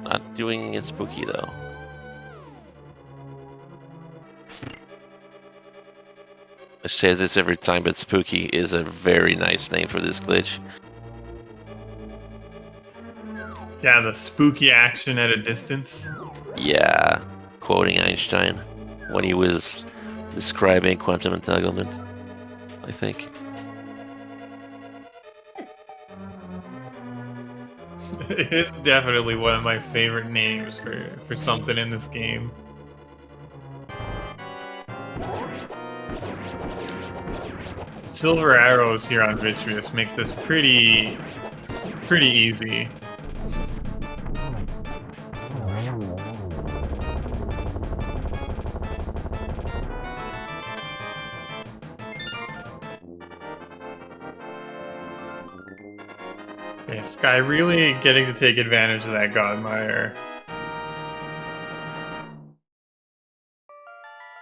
Speaker 2: Not doing it spooky though. I say this every time, but spooky is a very nice name for this glitch.
Speaker 1: Yeah, the spooky action at a distance.
Speaker 2: Yeah, quoting Einstein when he was describing quantum entanglement, I think.
Speaker 1: It is definitely one of my favorite names for something in this game. Silver arrows here on Vitreous makes this pretty easy. Yeah, Sky really getting to take advantage of that Godmire.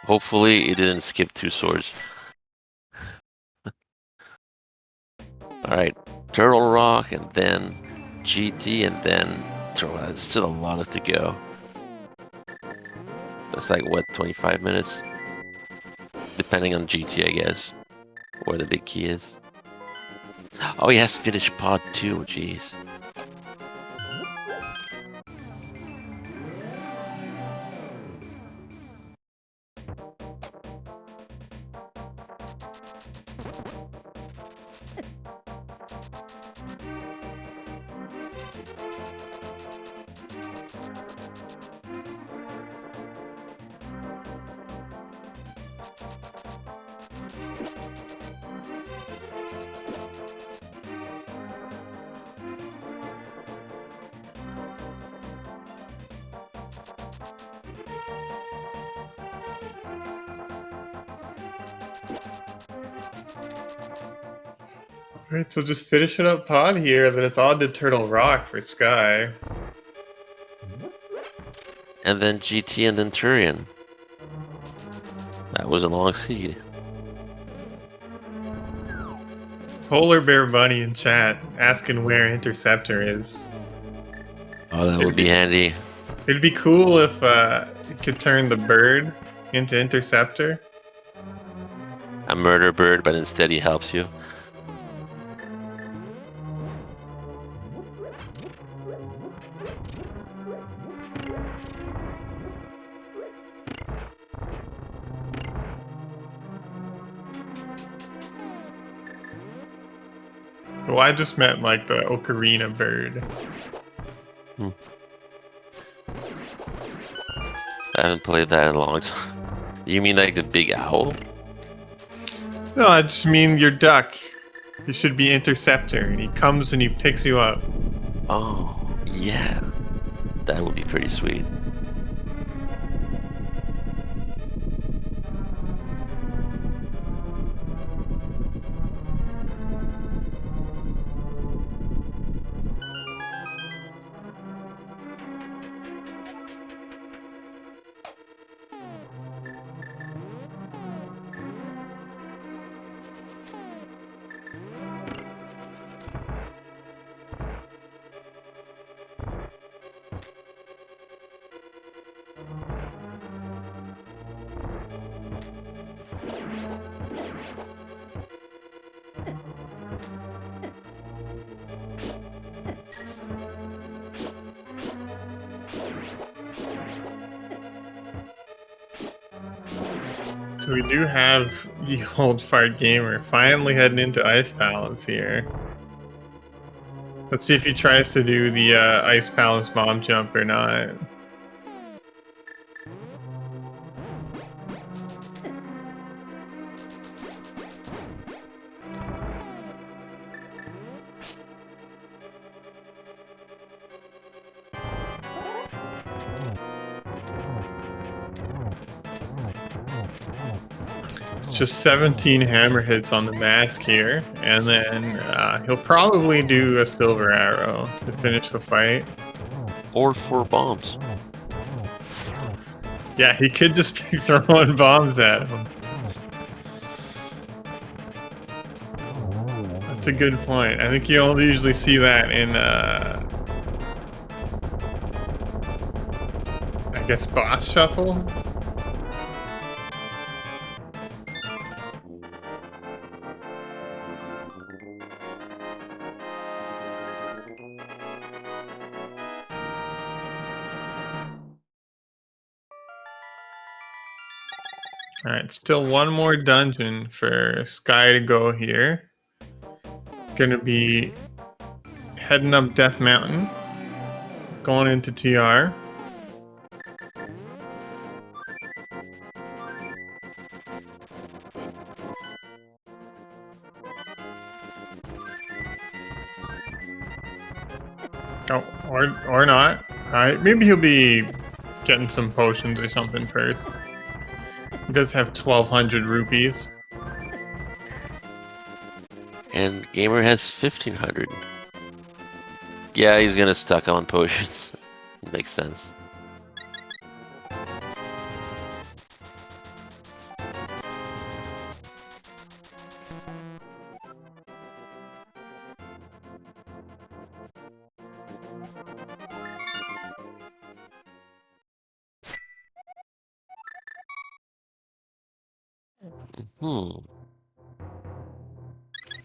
Speaker 2: Hopefully, it didn't skip 2 swords. Alright, Turtle Rock, and then GT, and then Turtle. There's still a lot to go. That's like, what, 25 minutes? Depending on GT, I guess. Where the big key is. Oh, he has finished pod 2, jeez.
Speaker 1: Alright, so just finishing up pod here, then it's on to Turtle Rock for Sky.
Speaker 2: And then GT, and then Turian. That was a long seed.
Speaker 1: Polar Bear Bunny in chat asking where Interceptor is.
Speaker 2: Oh, that would be handy.
Speaker 1: It'd be cool if you could turn the bird into Interceptor.
Speaker 2: A murder bird, but instead he helps you.
Speaker 1: Well, I just meant like the ocarina bird.
Speaker 2: I haven't played that in a long time. You mean like the big owl?
Speaker 1: No, I just mean your duck. He should be Interceptor, and he comes and he picks you up.
Speaker 2: Oh, yeah. That would be pretty sweet.
Speaker 1: So we do have the old fart gamer finally heading into Ice Palace here. Let's see if he tries to do the Ice Palace bomb jump or not. Just 17 hammer hits on the mask here, and then he'll probably do a silver arrow to finish the fight.
Speaker 2: Or 4 bombs.
Speaker 1: Yeah, he could just be throwing bombs at him. That's a good point. I think you only usually see that in, I guess, boss shuffle. Alright, still one more dungeon for Sky to go here. Gonna be heading up Death Mountain, going into TR. Oh, or not. Alright, maybe he'll be getting some potions or something first. He does have 1,200 rupees.
Speaker 2: And Gamer has 1,500. Yeah, he's gonna stock on potions. Makes sense.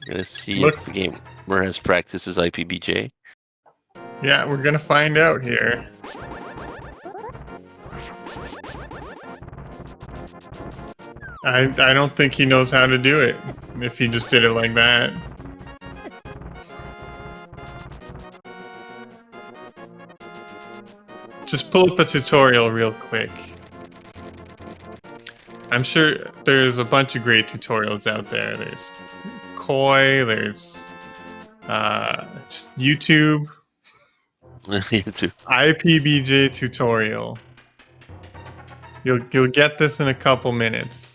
Speaker 2: Gonna see
Speaker 1: Look,
Speaker 2: if the gamer has practiced his IPBJ.
Speaker 1: yeah, we're gonna find out here. I don't think he knows how to do it if he just did it like that. Just pull up a tutorial real quick. I'm sure there's a bunch of great tutorials out there. There's Koi, there's YouTube, IPBJ tutorial. You'll get this in a couple minutes.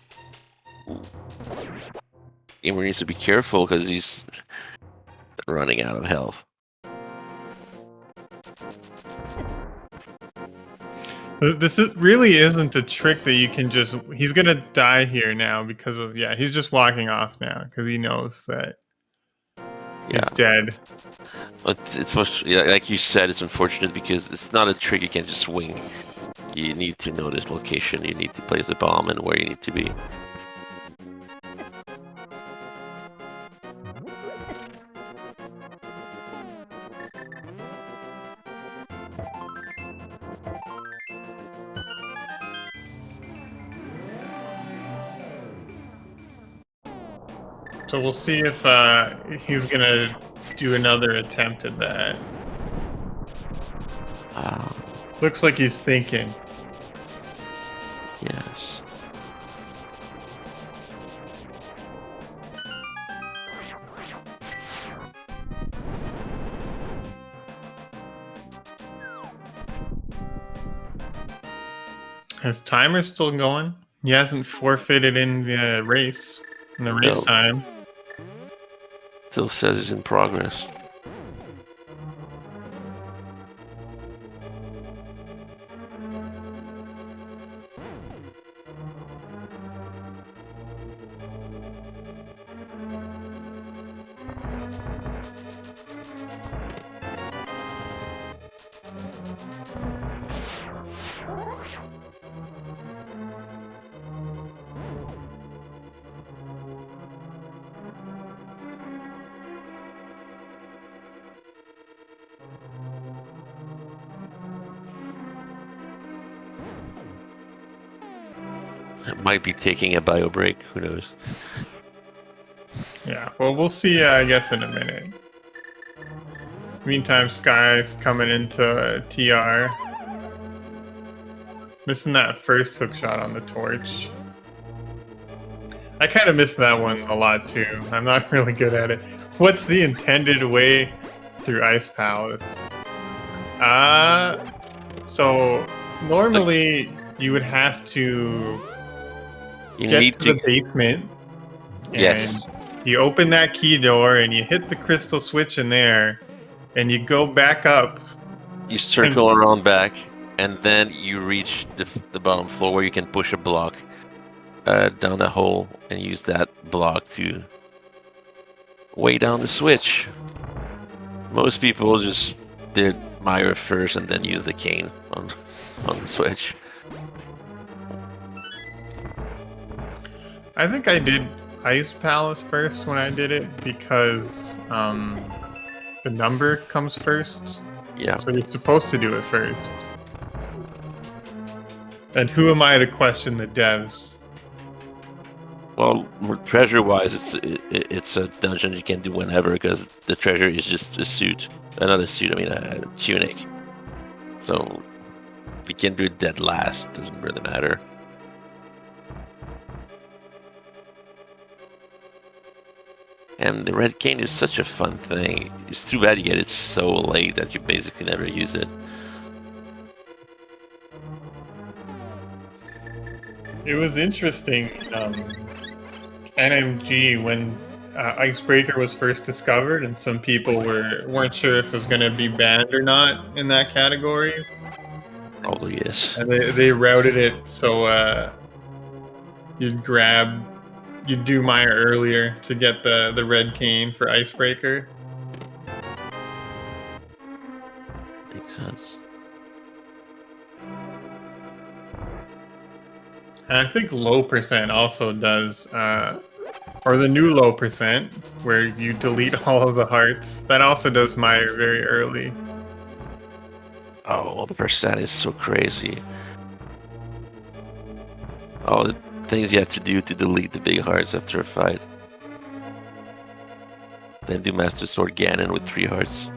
Speaker 2: Gamer needs to be careful because he's running out of health.
Speaker 1: Really isn't a trick that you can just. He's gonna die here now because of he's just walking off now because he knows that he's dead.
Speaker 2: Yeah, like you said, it's unfortunate because it's not a trick you can just wing. You need to know the location, you need to place the bomb and where you need to be.
Speaker 1: So we'll see if he's gonna do another attempt at that. Looks like he's thinking.
Speaker 2: Yes.
Speaker 1: His timer's still going. He hasn't forfeited in the race. In the race time.
Speaker 2: Still says it's in progress. It might be taking a bio break, who knows?
Speaker 1: Yeah, well, we'll see, I guess, in a minute. Meantime, Sky's coming into TR. Missing that first hook shot on the torch. I kind of missed that one a lot, too. I'm not really good at it. What's the intended way through Ice Palace? So normally you would have to get to the basement.
Speaker 2: Yes.
Speaker 1: And you open that key door and you hit the crystal switch in there and you go back up.
Speaker 2: You circle around back and then you reach the bottom floor where you can push a block down the hole and use that block to weigh down the switch. Most people just did Myra first and then use the cane on the switch.
Speaker 1: I think I did Ice Palace first when I did it because the number comes first.
Speaker 2: Yeah.
Speaker 1: So you're supposed to do it first. And who am I to question the devs?
Speaker 2: Well, treasure-wise, it's a dungeon you can do whenever because the treasure is just a suit. Not a suit, I mean a tunic. So you can do it dead last, doesn't really matter. And the red cane is such a fun thing. It's too bad you get it so late that you basically never use it.
Speaker 1: It was interesting, NMG, when Icebreaker was first discovered, and some people weren't sure if it was going to be banned or not in that category,
Speaker 2: Probably is.
Speaker 1: and they routed it so you'd grab you'd do Mire earlier to get the red cane for Icebreaker.
Speaker 2: Makes sense.
Speaker 1: And I think low percent also does, or the new low percent, where you delete all of the hearts. That also does Mire very early.
Speaker 2: Oh, the percent is so crazy. All the things you have to do to delete the big hearts after a fight. Then do Master Sword Ganon with 3 hearts.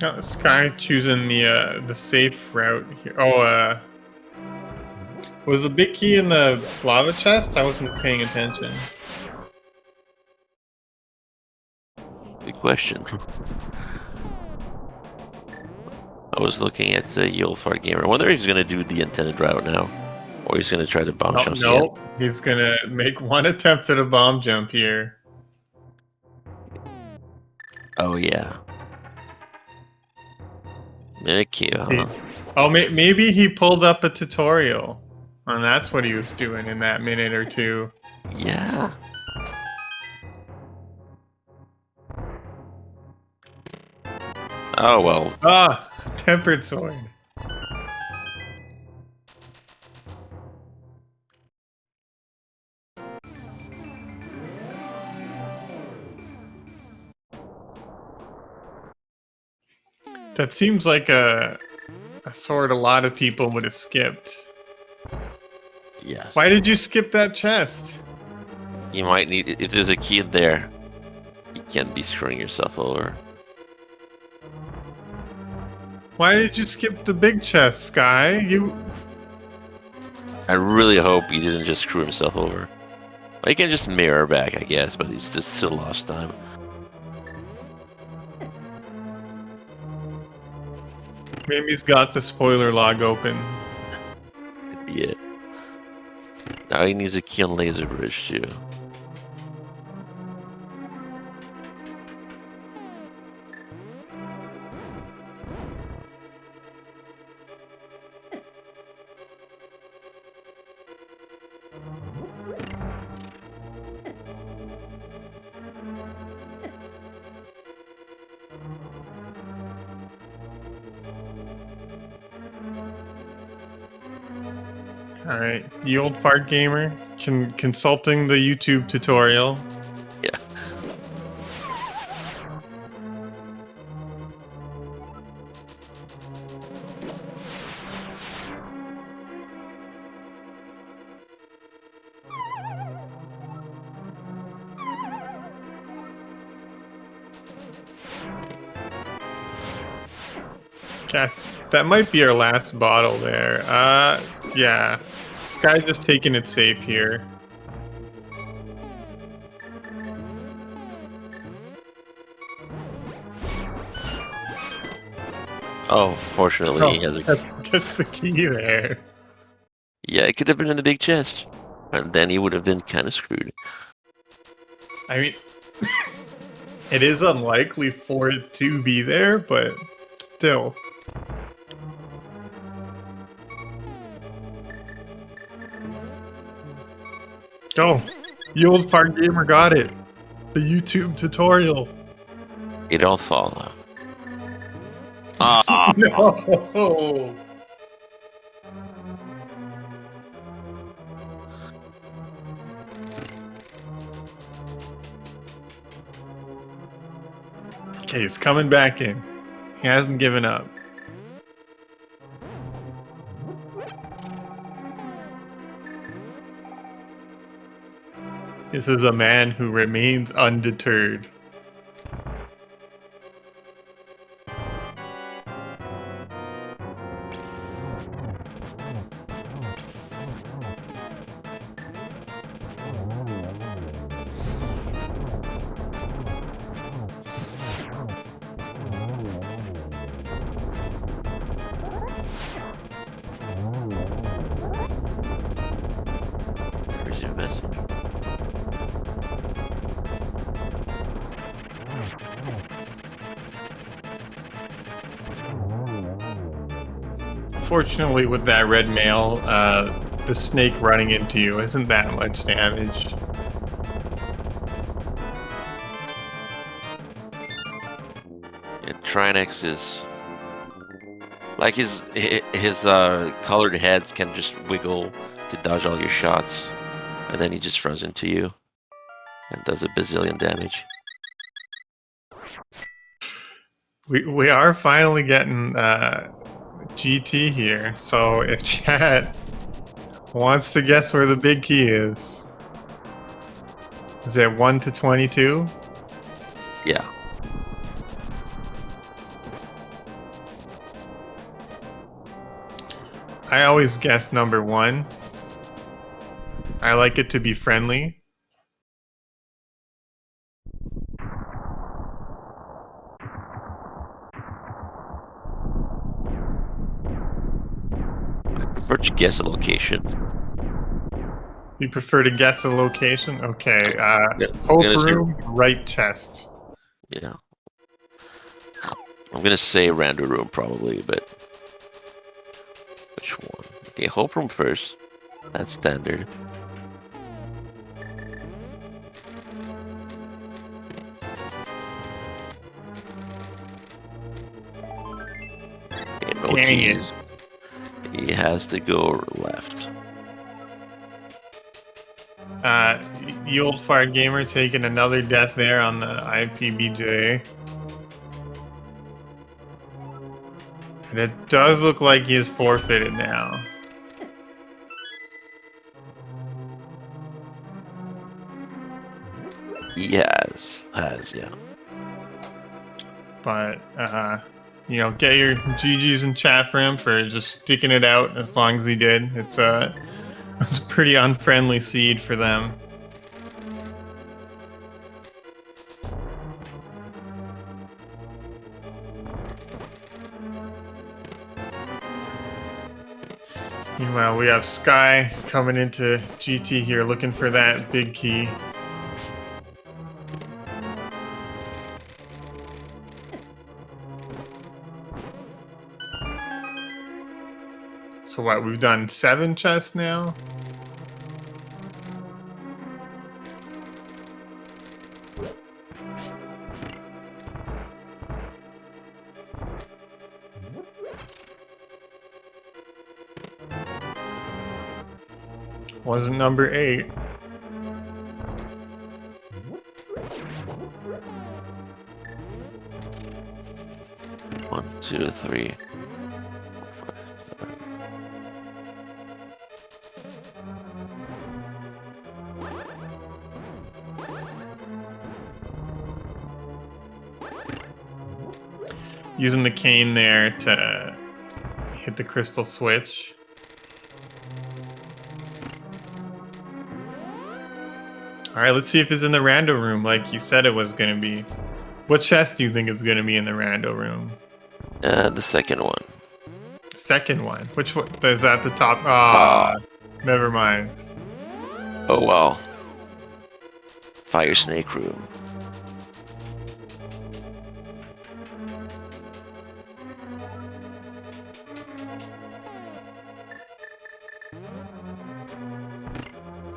Speaker 1: Oh, Sky choosing the safe route here. Oh, was the big key in the lava chest? I wasn't paying attention.
Speaker 2: Good question. I was looking at the Yulfart Gamer. I wonder if he's going to do the intended route now. Or he's going to try to bomb
Speaker 1: Oh,
Speaker 2: jumps
Speaker 1: no, he's gonna make one attempt at a bomb jump here.
Speaker 2: Oh, yeah. Thank you, huh?
Speaker 1: Oh, maybe he pulled up a tutorial, and that's what he was doing in that minute or two.
Speaker 2: Yeah. Oh, well.
Speaker 1: Ah, tempered sword. That seems like a sword a lot of people would have skipped.
Speaker 2: Yes.
Speaker 1: Why did you skip that chest?
Speaker 2: You might need... If there's a key in there, you can't be screwing yourself over.
Speaker 1: Why did you skip the big chest, Sky?
Speaker 2: I really hope he didn't just screw himself over. Well, he can just mirror back, I guess, but he's just still lost time.
Speaker 1: Maybe he's got the spoiler log open.
Speaker 2: Could be it. Now he needs a key on Laser Bridge, too.
Speaker 1: All right, the old fart gamer consulting the YouTube tutorial.
Speaker 2: Yeah.
Speaker 1: Okay, that might be our last bottle there. Yeah. This guy's just taking it safe here.
Speaker 2: Oh, fortunately, he has a...
Speaker 1: That's the key there.
Speaker 2: Yeah, it could have been in the big chest. And then he would have been kind of screwed.
Speaker 1: I mean, it is unlikely for it to be there, but still. Go. The old fart gamer got it. The YouTube tutorial.
Speaker 2: You don't follow. Ah,
Speaker 1: No. Okay, he's coming back in. He hasn't given up. This is a man who remains undeterred. unfortunately, with that red mail, the snake running into you isn't that much damage.
Speaker 2: Yeah, Trinex is like his colored head can just wiggle to dodge all your shots, and then he just runs into you and does a bazillion damage.
Speaker 1: We are finally getting GT here, so if chat wants to guess where the big key is it 1 to 22?
Speaker 2: Yeah.
Speaker 1: I always guess number 1. I like it to be friendly.
Speaker 2: Prefer to guess a location.
Speaker 1: You prefer to guess a location? Okay.
Speaker 2: Yeah,
Speaker 1: Hope
Speaker 2: gonna say,
Speaker 1: room, right chest.
Speaker 2: yeah. I'm gonna say random room probably, but which one? Okay, hope room first. That's standard. Okay, no
Speaker 1: Dang
Speaker 2: keys. He has to go left.
Speaker 1: You old fart gamer taking another death there on the IPBJ. And it does look like he is forfeited now.
Speaker 2: He has, yeah.
Speaker 1: But, you know, get your GGs in chat for him for just sticking it out as long as he did. It's a pretty unfriendly seed for them. Meanwhile, we have Sky coming into GT here looking for that big key. So what, we've done 7 chests now? Wasn't number 8.
Speaker 2: One, two, three, four, five, seven.
Speaker 1: Using the cane there to hit the crystal switch. Alright, let's see if it's in the rando room like you said it was going to be. What chest do you think is going to be in the rando room?
Speaker 2: The second one.
Speaker 1: Second one. Which one? Is that the top? Ah, never mind.
Speaker 2: Oh well. Fire snake room.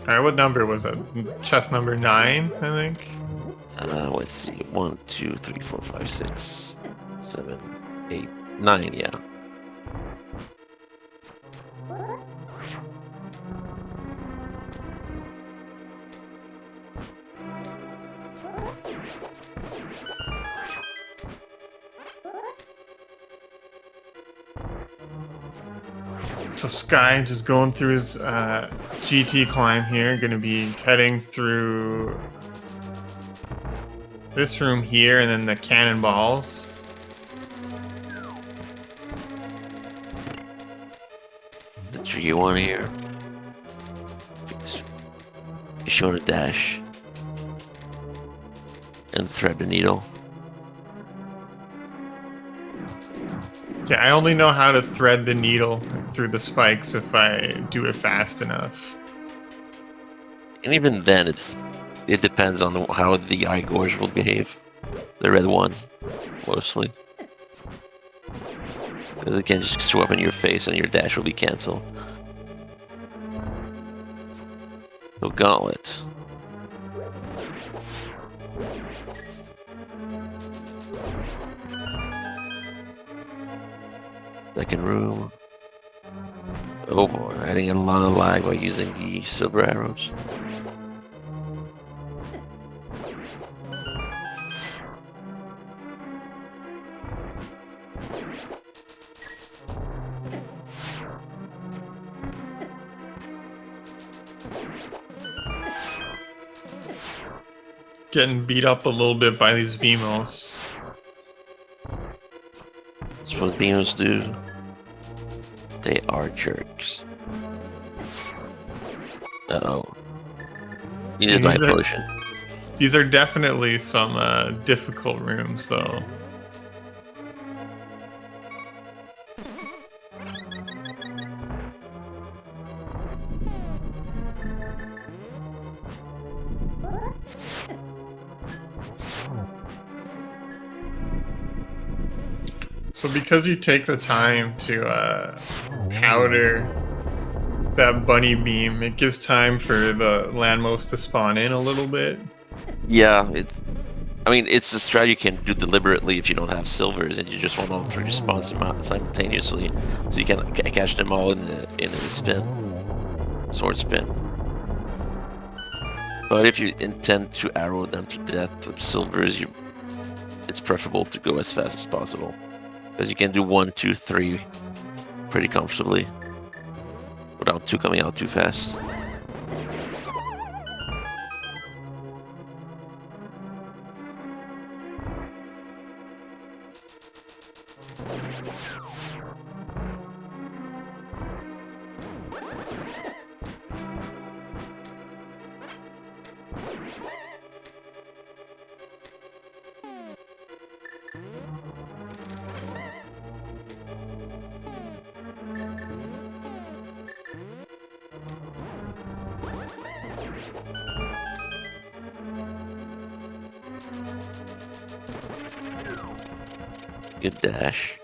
Speaker 1: Alright, what number was it? Chest number 9, I think?
Speaker 2: Let's see. 1, 2, 3, 4, 5, 6, 7, 8, 9, yeah.
Speaker 1: So Sky just going through his GT climb here, gonna be heading through this room here and then the cannonballs.
Speaker 2: The tree one here. Show a dash. And thread the needle.
Speaker 1: Yeah, I only know how to thread the needle through the spikes if I do it fast enough.
Speaker 2: And even then, it depends on how the eye gorge will behave. The red one, mostly. Because it can just show up in your face and your dash will be cancelled. So Gauntlet. Second room. Oh boy, adding a lot of lag by using the silver arrows.
Speaker 1: Getting beat up a little bit by these BMOs.
Speaker 2: That's what demons do. They are jerks. Uh-oh. You need my potion.
Speaker 1: These are definitely some difficult rooms, though. So because you take the time to powder that bunny beam, it gives time for the landmos to spawn in a little bit.
Speaker 2: Yeah, I mean, it's a strat you can do deliberately if you don't have silvers and you just want all three to spawn simultaneously, so you can catch them all in the spin, sword spin. But if you intend to arrow them to death with silvers, it's preferable to go as fast as possible, because you can do 1, 2, 3 pretty comfortably without 2 coming out too fast. Good dash.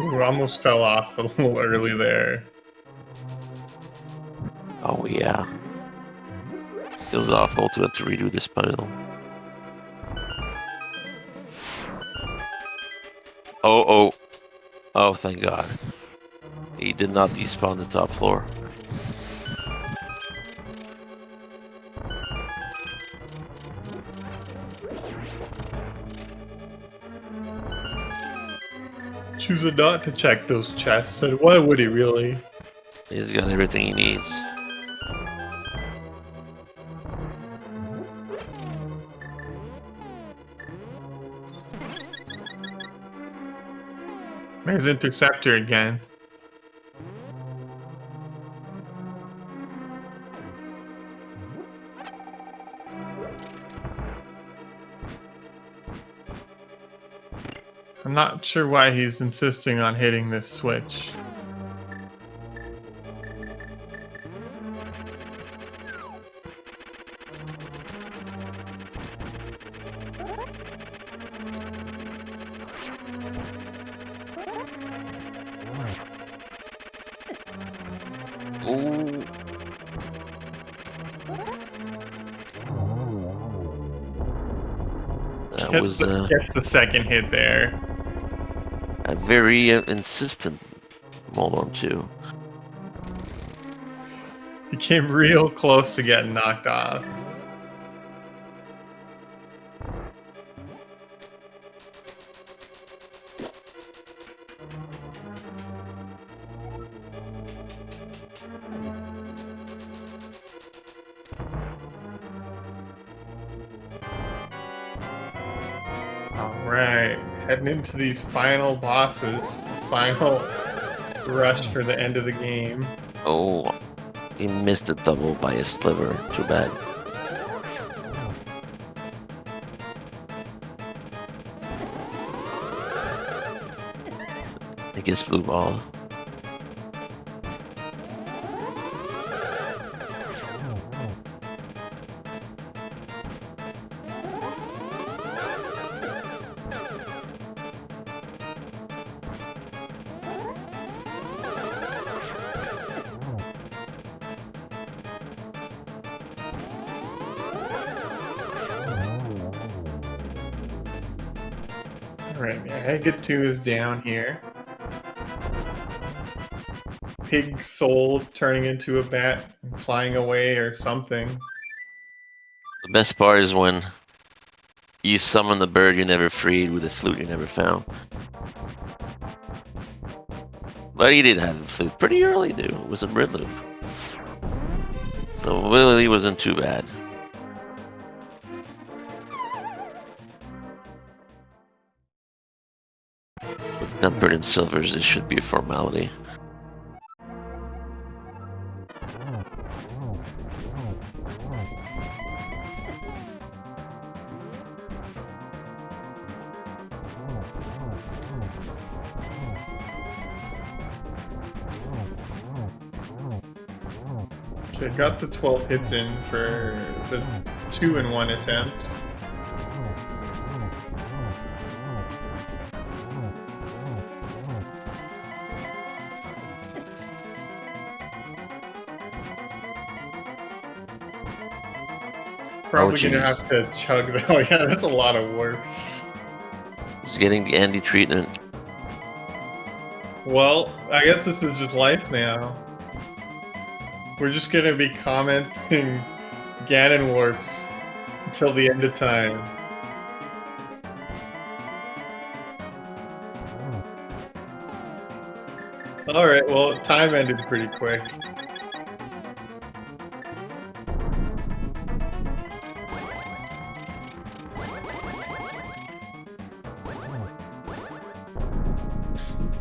Speaker 1: Ooh, almost fell off a little early there.
Speaker 2: Oh yeah. Feels awful to have to redo this puzzle. Oh, thank God. He did not despawn the top floor.
Speaker 1: Choose not to check those chests, and why would he really?
Speaker 2: He's got everything he needs.
Speaker 1: There's Interceptor again. I'm not sure why he's insisting on hitting this switch.
Speaker 2: Ooh. That was
Speaker 1: gets the second hit there.
Speaker 2: a very insistent Molorm too.
Speaker 1: He came real close to getting knocked off. Alright, heading into these final bosses. Final rush for the end of the game.
Speaker 2: Oh, he missed the double by a sliver. Too bad. I guess blue ball.
Speaker 1: Alright, Agate 2 is down here. Pig soul turning into a bat and flying away or something.
Speaker 2: The best part is when you summon the bird you never freed with a flute you never found. But he did have a flute pretty early, dude. It was a Red Loop. So really wasn't too bad. With tempered and silvers, this should be a formality.
Speaker 1: Okay, got the 12 hits in for the 2-in-1 attempt. Probably gonna have to chug that. Oh yeah, that's a lot of warps.
Speaker 2: He's getting the Andy treatment.
Speaker 1: Well, I guess this is just life now. We're just gonna be commenting Ganon warps until the end of time. Alright, well, time ended pretty quick.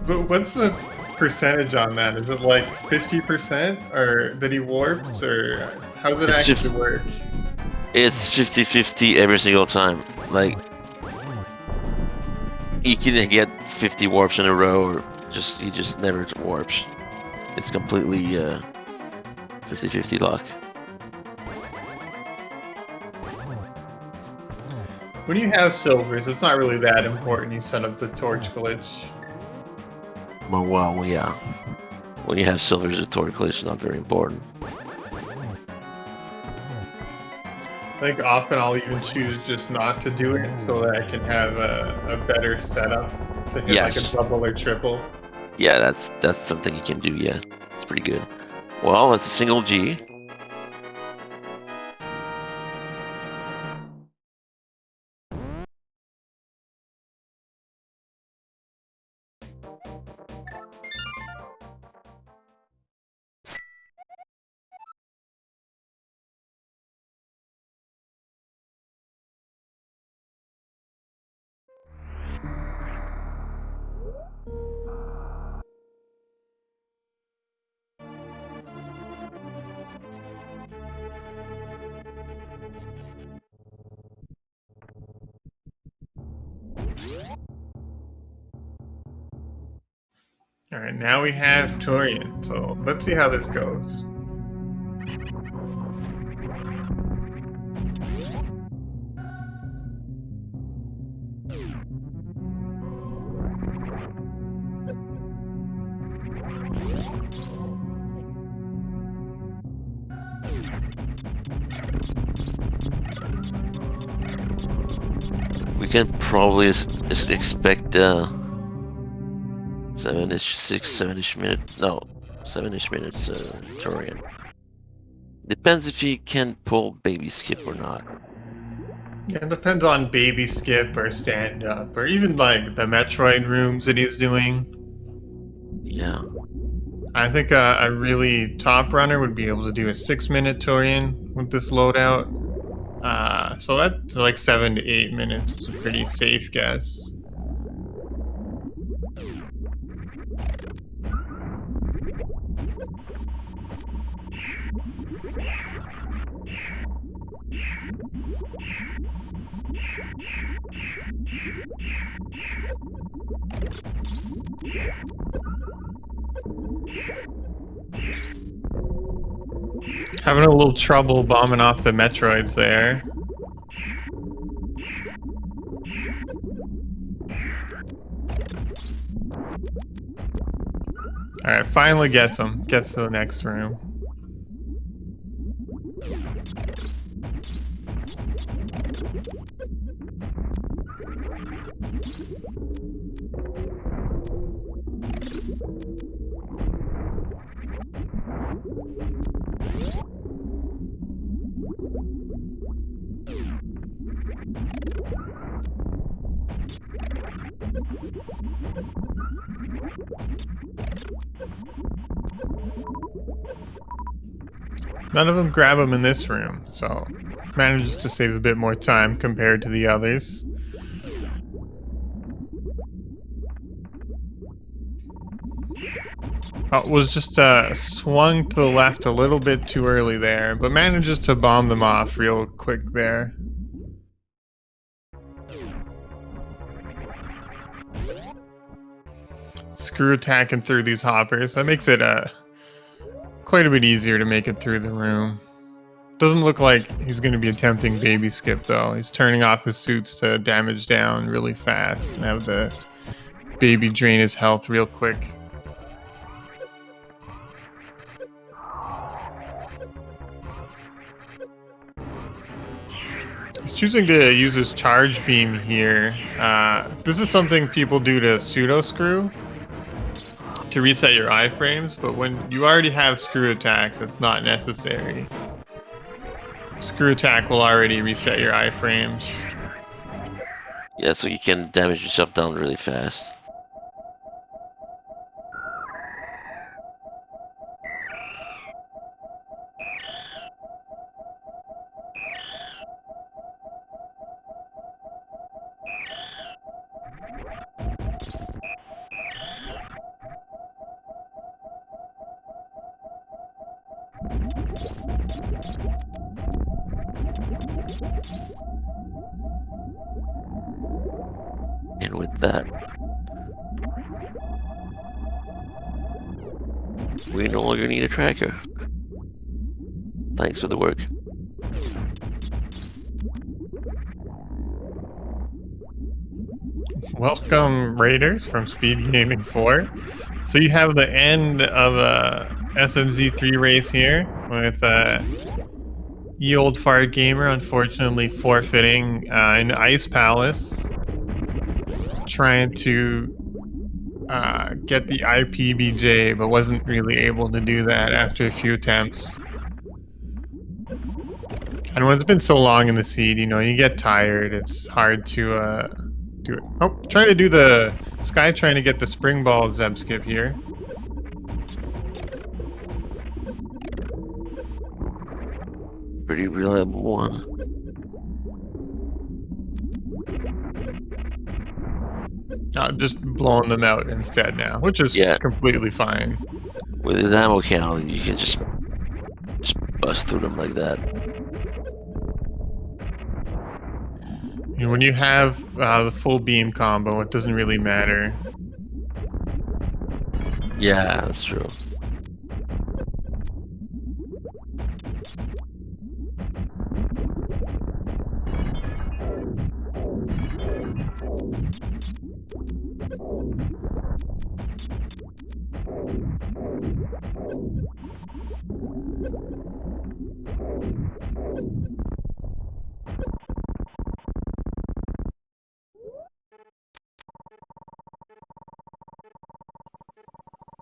Speaker 1: But what's the percentage on that? Is it like 50% or that he warps, or how does it actually work?
Speaker 2: It's 50-50 every single time. Like, you can get 50 warps in a row, or he just never warps. It's completely 50-50 luck.
Speaker 1: When you have silvers, it's not really that important. You set up the torch glitch.
Speaker 2: Well, yeah. When you have silvers, the torch glitch is not very important.
Speaker 1: I think often I'll even choose just not to do it so that I can have a better setup to hit like a double or triple.
Speaker 2: Yeah, that's something you can do, yeah. It's pretty good. Well, that's a single G.
Speaker 1: Alright, now we have Torian, so let's see how this goes.
Speaker 2: We can probably expect 7-ish minutes Torian. Depends if he can pull baby skip or not.
Speaker 1: Yeah, it depends on baby skip or stand up, or even like the Metroid rooms that he's doing.
Speaker 2: Yeah.
Speaker 1: I think a really top runner would be able to do a 6-minute Torian with this loadout. So that's like 7 to 8 minutes is a pretty safe guess. Having a little trouble bombing off the Metroids there. Alright, finally gets him. Gets to the next room. None of them grab him in this room, so manages to save a bit more time compared to the others. Oh, was just swung to the left a little bit too early there, but manages to bomb them off real quick there. Screw attacking through these hoppers. That makes it quite a bit easier to make it through the room. Doesn't look like he's going to be attempting baby skip though. He's turning off his suits to damage down really fast and have the baby drain his health real quick. He's choosing to use his charge beam here. This is something people do to pseudo screw to reset your iframes, but when you already have screw attack, that's not necessary. Screw attack will already reset your iframes.
Speaker 2: Yeah, so you can damage yourself down really fast. And with that, we no longer need a tracker. Thanks for the work.
Speaker 1: Welcome, Raiders from Speed Gaming 4. So you have the end of a SMZ3 race here with Ye Old Fart Gamer unfortunately forfeiting an Ice Palace, trying to get the IPBJ, but wasn't really able to do that after a few attempts. And when it's been so long in the seed, you know, you get tired. It's hard to do it. Oh, trying to do the Sky, trying to get the spring ball Zeb skip here.
Speaker 2: Pretty reliable one.
Speaker 1: Just blowing them out instead now, which is completely fine.
Speaker 2: With his ammo count, you can just bust through them like that.
Speaker 1: You know, when you have the full beam combo, it doesn't really matter.
Speaker 2: Yeah, that's true.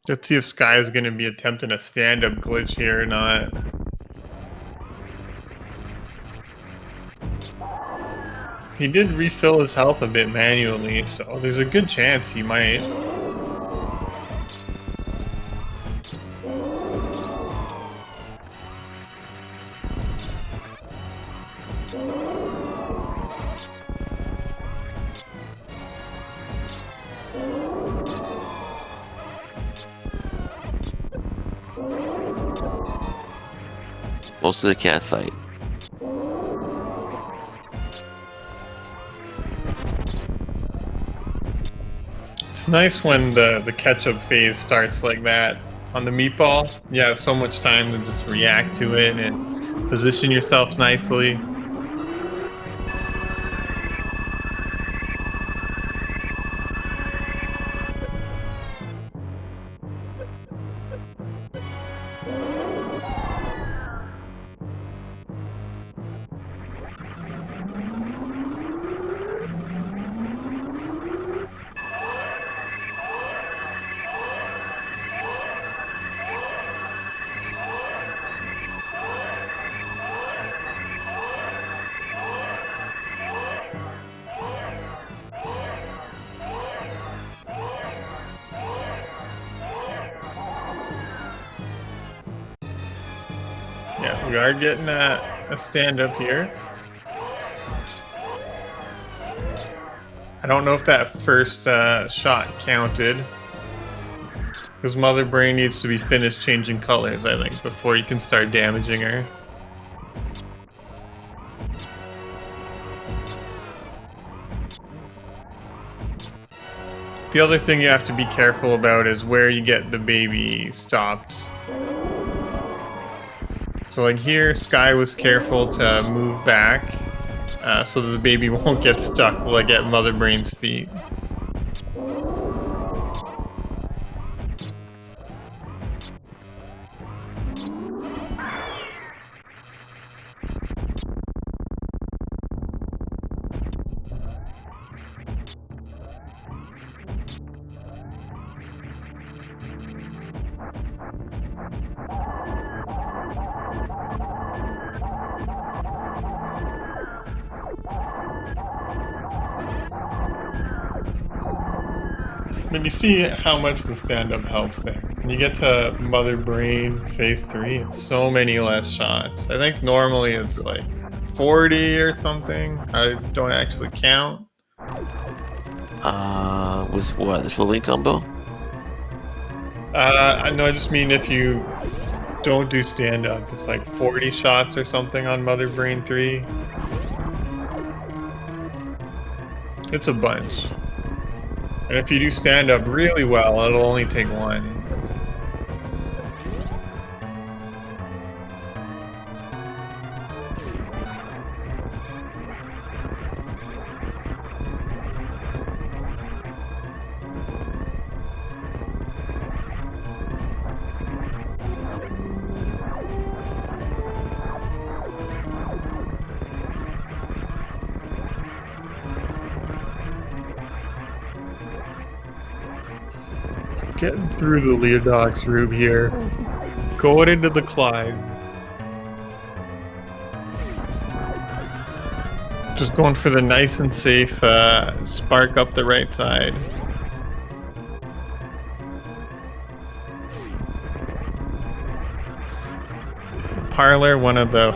Speaker 1: Let's see if Sky is going to be attempting a stand-up glitch here or not. He did refill his health a bit manually, so there's a good chance he might.
Speaker 2: Most of the cat fight.
Speaker 1: It's nice when the catch-up phase starts like that. On the meatball, you have so much time to just react to it and position yourself nicely. Yeah, we are getting a stand up here. I don't know if that first shot counted. Because Mother Brain needs to be finished changing colors, I think, before you can start damaging her. The other thing you have to be careful about is where you get the baby stopped. So like here, Sky was careful to move back so that the baby won't get stuck like at Mother Brain's feet. And you see how much the stand-up helps there. When you get to Mother Brain Phase 3, it's so many less shots. I think normally it's like 40 or something. I don't actually count.
Speaker 2: With what? The full link combo?
Speaker 1: No, I just mean if you don't do stand-up, it's like 40 shots or something on Mother Brain 3. It's a bunch. And if you do stand-up really well, it'll only take one. Getting through the Leodox room here. Going into the Clyde. Just going for the nice and safe spark up the right side. Parlor, one of the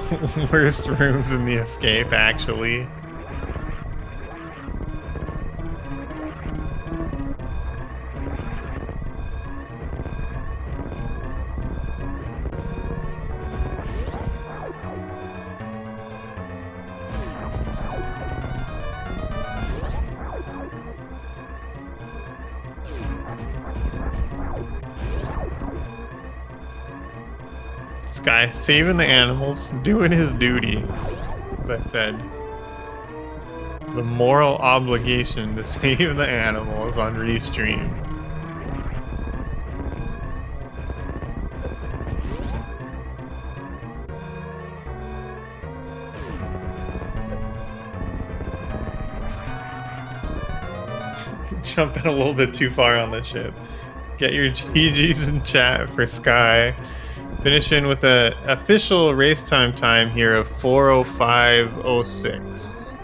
Speaker 1: worst rooms in the escape, actually. This guy saving the animals, doing his duty. As I said, the moral obligation to save the animals on Restream. Jumping a little bit too far on the ship. Get your GGs in chat for Sky. Finishing with an official race time here of 4:05:06.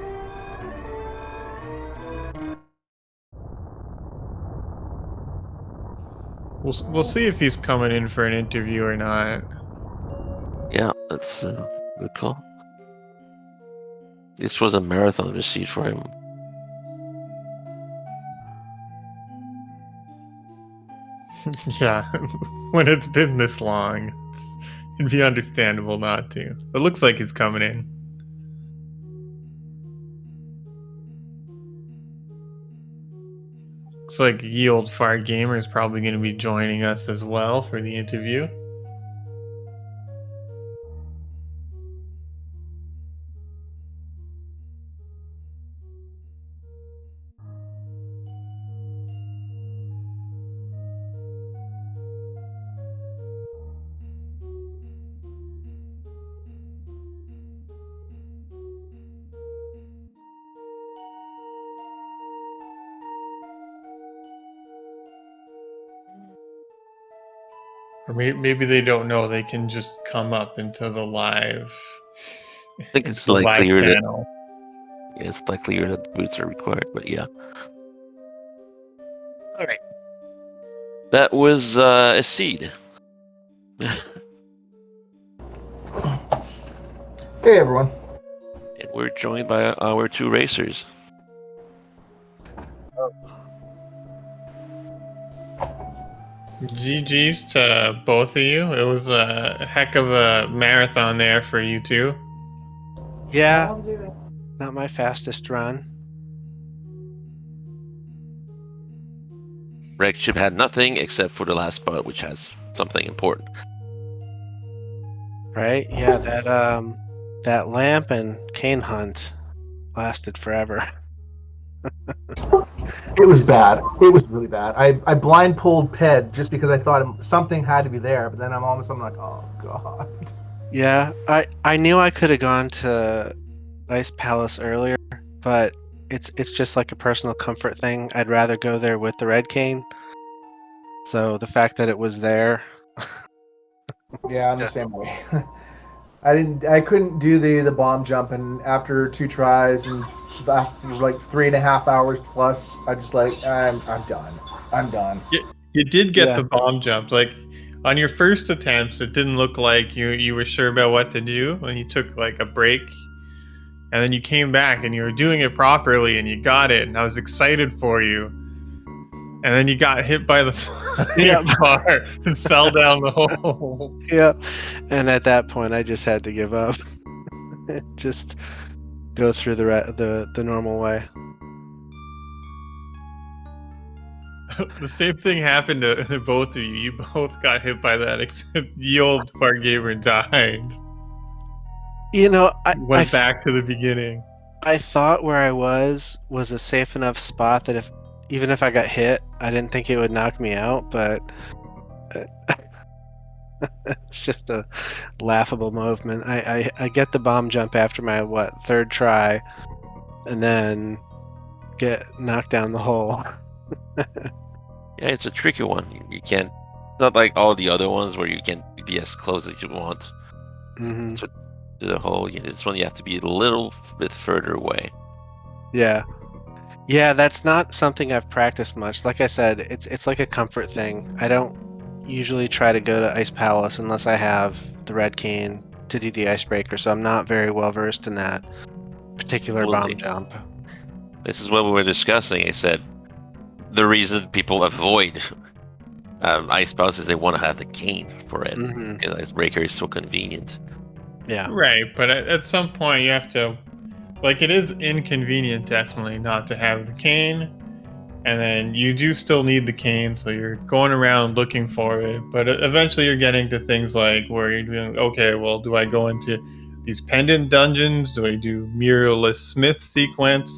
Speaker 1: We'll see if he's coming in for an interview or not.
Speaker 2: Yeah, that's a good call. This was a marathon of a seat for him.
Speaker 1: Yeah, when it's been this long, it'd be understandable not to. It looks like he's coming in. Looks like Ye Old Fire Gamer is probably going to be joining us as well for the interview. Or maybe they don't know they can just come up into the live.
Speaker 2: I think it's
Speaker 1: the
Speaker 2: like
Speaker 1: live
Speaker 2: clear that
Speaker 1: panel.
Speaker 2: yeah, it's like clear that boots are required, but yeah. All right, that was a seed.
Speaker 3: Hey everyone.
Speaker 2: And we're joined by our two racers.
Speaker 1: GG's to both of you. It was a heck of a marathon there for you two.
Speaker 4: Yeah, not my fastest run.
Speaker 2: Red Ship had nothing except for the last spot, which has something important.
Speaker 4: Right? Yeah, that lamp and cane hunt lasted forever.
Speaker 3: It was bad. It was really bad. I blind pulled Ped just because I thought something had to be there, but then I'm all of a sudden like, oh god.
Speaker 4: Yeah, I knew I could have gone to Ice Palace earlier, but it's just like a personal comfort thing. I'd rather go there with the red cane. So the fact that it was there,
Speaker 3: Yeah, I'm the
Speaker 4: yeah,
Speaker 3: same way. I couldn't do the bomb jump, and after 2 tries and after like 3.5 hours plus, I just like I'm done. I'm done.
Speaker 1: You did get
Speaker 4: yeah,
Speaker 1: the bomb jump. Like on your first attempts, it didn't look like you were sure about what to do. When you took like a break, and then you came back and you were doing it properly, and you got it, and I was excited for you. And then you got hit by the
Speaker 4: yeah,
Speaker 1: flying car and fell down the hole.
Speaker 4: yeah. And at that point, I just had to give up. Just go through the normal way.
Speaker 1: The same thing happened to both of you. You both got hit by that, except the old fart gamer died.
Speaker 4: You know,
Speaker 1: Went back to the beginning.
Speaker 4: I thought where I was a safe enough spot that even if I got hit, I didn't think it would knock me out, but uh, it's just a laughable movement. I get the bomb jump after my third try, and then get knocked down the hole.
Speaker 2: Yeah, it's a tricky one. You can't. It's not like all the other ones where you can be as close as you want
Speaker 4: Hmm.
Speaker 2: to the hole. This one you have to be a little bit further away.
Speaker 4: Yeah. Yeah, that's not something I've practiced much. Like I said, it's like a comfort thing. I don't usually try to go to Ice Palace unless I have the red cane to do the icebreaker, so I'm not very well versed in that particular
Speaker 2: Well,
Speaker 4: bomb jump.
Speaker 2: this is what we were discussing. I said the reason people avoid ice palace is they want to have the cane for it
Speaker 4: Hmm.
Speaker 2: because icebreaker is so convenient.
Speaker 4: Yeah.
Speaker 1: Right, but at some point you have to, like, it is inconvenient definitely not to have the cane, and then you do still need the cane, so you're going around looking for it. But eventually you're getting to things like where you're doing, okay, well, do I go into these pendant dungeons? Do I do mirrorless smith sequence?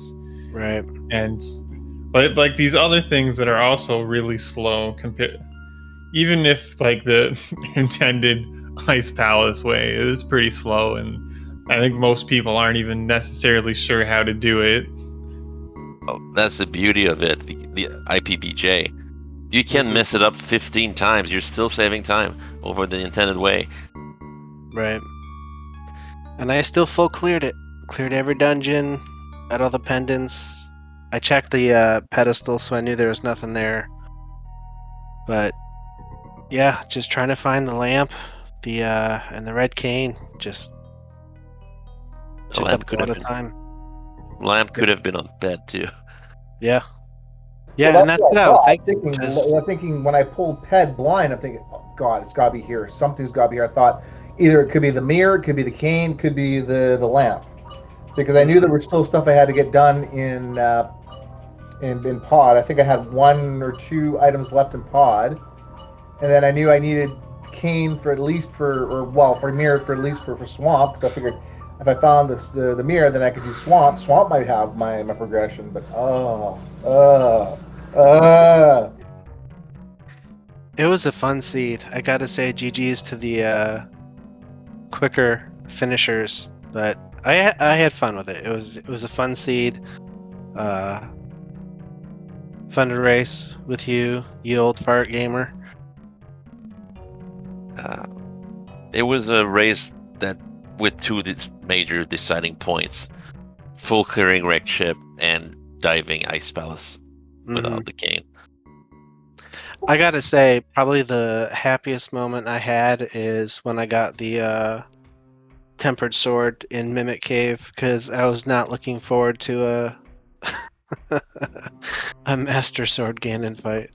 Speaker 4: Right.
Speaker 1: And but like these other things that are also really slow compared, even if like the intended ice palace way is pretty slow, and I think most people aren't even necessarily sure how to do it.
Speaker 2: Oh, that's the beauty of it. The IPPJ. You can
Speaker 4: Mhm.
Speaker 2: mess it up 15 times. You're still saving time over the intended way.
Speaker 4: Right. And I still full cleared it. Cleared every dungeon, got all the pendants. I checked the pedestal, so I knew there was nothing there. But yeah, just trying to find the lamp, and the red cane. Just
Speaker 2: A
Speaker 4: took up
Speaker 2: lamp
Speaker 4: a
Speaker 2: could
Speaker 4: lot
Speaker 2: have
Speaker 4: of
Speaker 2: been
Speaker 4: time.
Speaker 2: on bed too.
Speaker 4: Yeah.
Speaker 3: Well,
Speaker 4: Yeah, and
Speaker 3: that's
Speaker 4: that's
Speaker 3: what
Speaker 4: what
Speaker 3: I
Speaker 4: I was
Speaker 3: thought.
Speaker 4: thinking. Because
Speaker 3: I'm thinking when I pulled Ped blind, I'm thinking, oh god, it's got to be here. Something's got to be here. I thought either it could be the mirror, it could be the cane, it could be the lamp, because I knew there was still stuff I had to get done in pod. I think I had 1 or 2 items left in pod, and then I knew I needed cane for at least for mirror for at least for swamp, because I figured if I found the mirror, then I could do swamp. Swamp might have my progression, but
Speaker 4: it was a fun seed. I gotta say, GG's to the quicker finishers, but I had fun with it. It was a fun seed. Uh, Fun to race with you old fart gamer.
Speaker 2: Uh, it was a race that with two major deciding points: full clearing wrecked ship and diving ice palace
Speaker 4: Hmm.
Speaker 2: without the cane.
Speaker 4: I gotta say, probably the happiest moment I had is when I got the tempered sword in Mimic Cave because I was not looking forward to a Master Sword Ganon fight.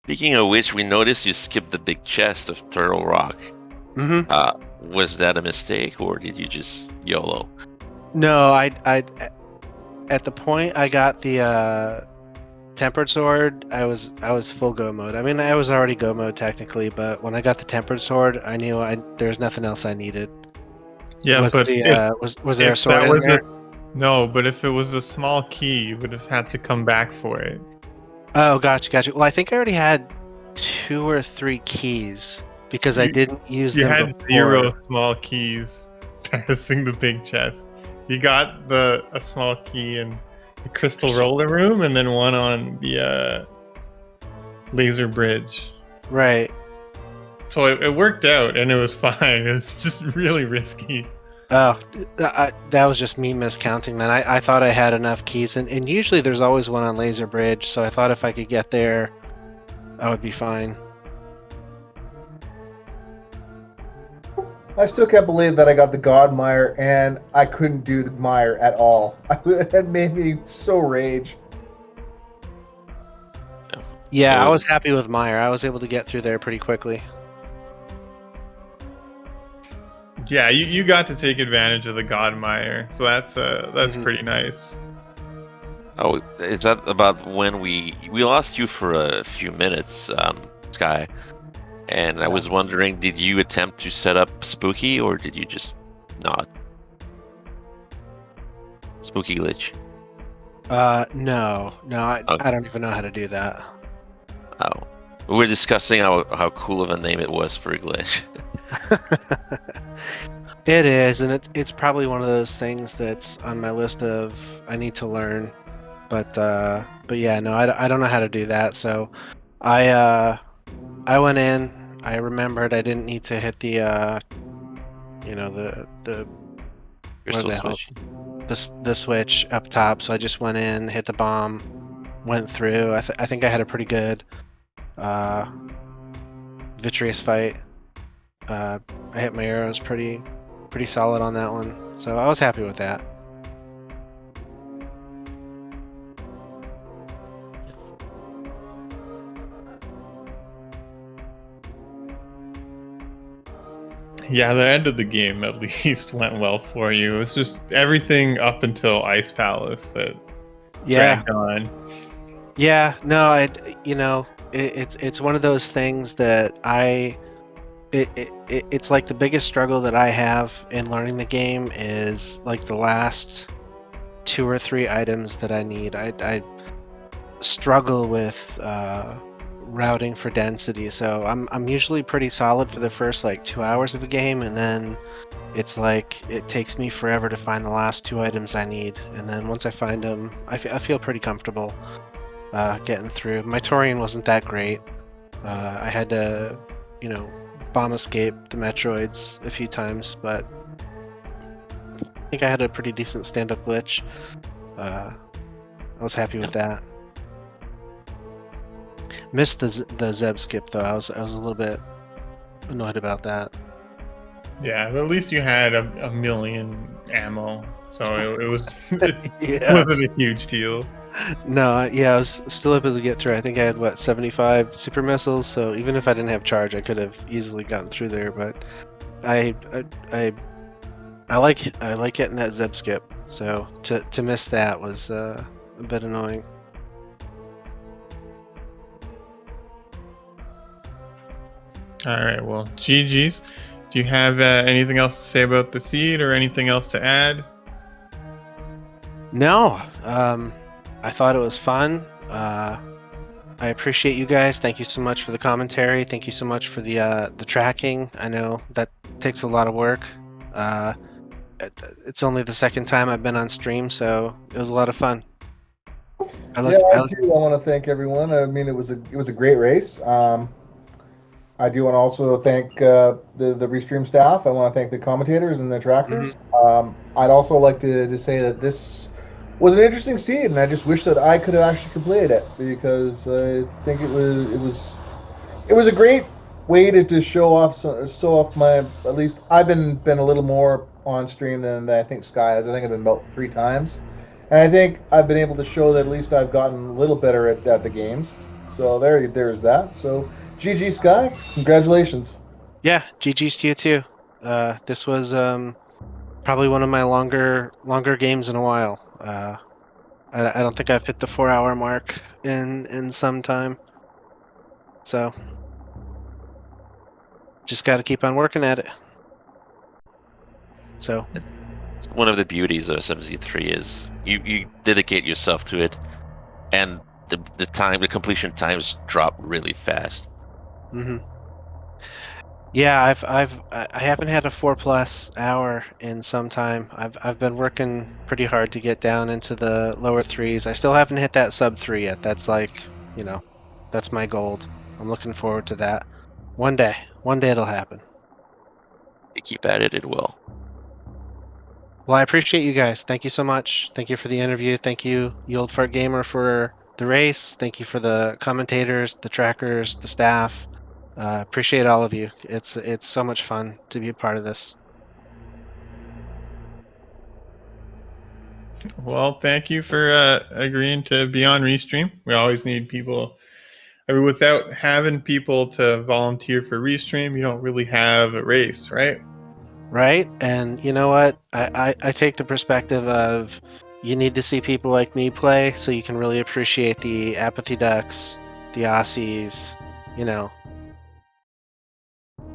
Speaker 2: Speaking of which, we noticed you skipped the big chest of Turtle Rock.
Speaker 4: Mm-hmm.
Speaker 2: Was that a mistake, or did you just YOLO?
Speaker 4: No, I at the point I got the tempered sword, I was full go mode. I mean, I was already go mode technically, but when I got the tempered sword, I knew there's nothing else I needed.
Speaker 1: Yeah,
Speaker 4: Was
Speaker 1: but
Speaker 4: was there a
Speaker 1: if
Speaker 4: sword
Speaker 1: that
Speaker 4: in
Speaker 1: was
Speaker 4: there?
Speaker 1: no, but if it was a small key, you would have had to come back for it.
Speaker 4: Oh, gotcha. Well, I think I already had 2 or 3 keys because I
Speaker 1: You,
Speaker 4: didn't use
Speaker 1: you
Speaker 4: them
Speaker 1: had
Speaker 4: before.
Speaker 1: 0 small keys passing the big chest. You got a small key in the crystal roller room, and then one on the laser bridge.
Speaker 4: Right.
Speaker 1: So it worked out, and it was fine. It was just really risky.
Speaker 4: Oh, that was just me miscounting then. I thought I had enough keys, and usually there's always one on Laser Bridge, so I thought if I could get there, I would be fine.
Speaker 3: I still can't believe that I got the God Mire and I couldn't do the Mire at all. It made me so rage.
Speaker 4: Yeah,
Speaker 2: It
Speaker 4: I
Speaker 2: was-
Speaker 4: was happy with Meyer. I was able to get through there pretty quickly.
Speaker 1: Yeah, you got to take advantage of the Godmire, so that's
Speaker 4: Mhm.
Speaker 1: pretty nice.
Speaker 2: Oh, is that about when we lost you for a few minutes, Sky? And I was wondering, did you attempt to set up Spooky, or did you just not? Spooky glitch.
Speaker 4: No,
Speaker 2: Okay.
Speaker 4: I don't even know how to do that.
Speaker 2: Oh, we were discussing how cool of a name it was for a glitch.
Speaker 4: It is, and it's probably one of those things that's on my list of I need to learn. But yeah, no, I don't know how to do that. So I went in. I remembered I didn't need to hit the the what
Speaker 2: Crystal
Speaker 4: the hell
Speaker 2: switch.
Speaker 4: the switch up top. So I just went in, hit the bomb, went through. I think I had a pretty good vitreous fight. I hit my arrows pretty solid on that one, so I was happy with that.
Speaker 1: Yeah, the end of the game at least went well for you. It was just everything up until Ice Palace that
Speaker 4: Yeah,
Speaker 1: dragged on.
Speaker 4: yeah. No, it's one of those things that it's like the biggest struggle that I have in learning the game is like the last 2 or 3 items that I need. I struggle with routing for density, so I'm usually pretty solid for the first like 2 hours of a game, and then it's like it takes me forever to find the last 2 items I need, and then once I find them, I feel pretty comfortable getting through. My Torian wasn't that great. I had to, bomb escape the Metroids a few times, but I think I had a pretty decent stand-up glitch. I was happy with that. Missed the Zeb skip though. I was a little bit annoyed about that.
Speaker 1: Yeah, but at least you had a million ammo, so it was it
Speaker 4: Yeah.
Speaker 1: wasn't a huge deal.
Speaker 4: No, yeah, I was still able to get through. I think I had 75 super missiles, so even if I didn't have charge, I could have easily gotten through there. But I like getting that Zeb skip. So to miss that was a bit annoying.
Speaker 1: All right, well, GG's. Do you have anything else to say about the seed or anything else to add?
Speaker 4: No, I thought it was fun. I appreciate you guys. Thank you so much for the commentary. Thank you so much for the tracking. I know that takes a lot of work. It's only the second time I've been on stream, so it was a lot of fun.
Speaker 3: I want to thank everyone. I mean, it was a great race. I do want to also thank the restream staff. I want to thank the commentators and the trackers. I'd also like to say that this was an interesting seed, and I just wish that I could have actually completed it because I think it was a great waited to show off my. At least I've been a little more on stream than I think Sky has. I think I've been about 3 times, and I think I've been able to show that at least I've gotten a little better at the games. So there's that. So GG Sky, congratulations.
Speaker 4: Yeah, GG's to you too. This was probably one of my longer games in a while. I don't think I've hit the 4-hour mark in some time. So just got to keep on working at it. So
Speaker 2: One of the beauties of SMZ3 is you dedicate yourself to it, and the completion times drop really fast.
Speaker 4: hmm yeah, I haven't had a 4+ hour in some time. I've been working pretty hard to get down into the lower threes. I still haven't hit that sub 3 yet. That's like, that's my goal. I'm looking forward to that. One day it'll happen.
Speaker 2: You keep at it, it will.
Speaker 4: Well, I appreciate you guys. Thank you so much. Thank you for the interview. Thank you, Old Fart Gamer, for the race. Thank you for the commentators, the trackers, the staff. Appreciate all of you. It's so much fun to be a part of this.
Speaker 1: Well, thank you for agreeing to be on Restream. We always need people. I mean, without having people to volunteer for Restream, you don't really have a race, right?
Speaker 4: Right? And you know what? I take the perspective of you need to see people like me play so you can really appreciate the Apathy Ducks, the Aussies, you know.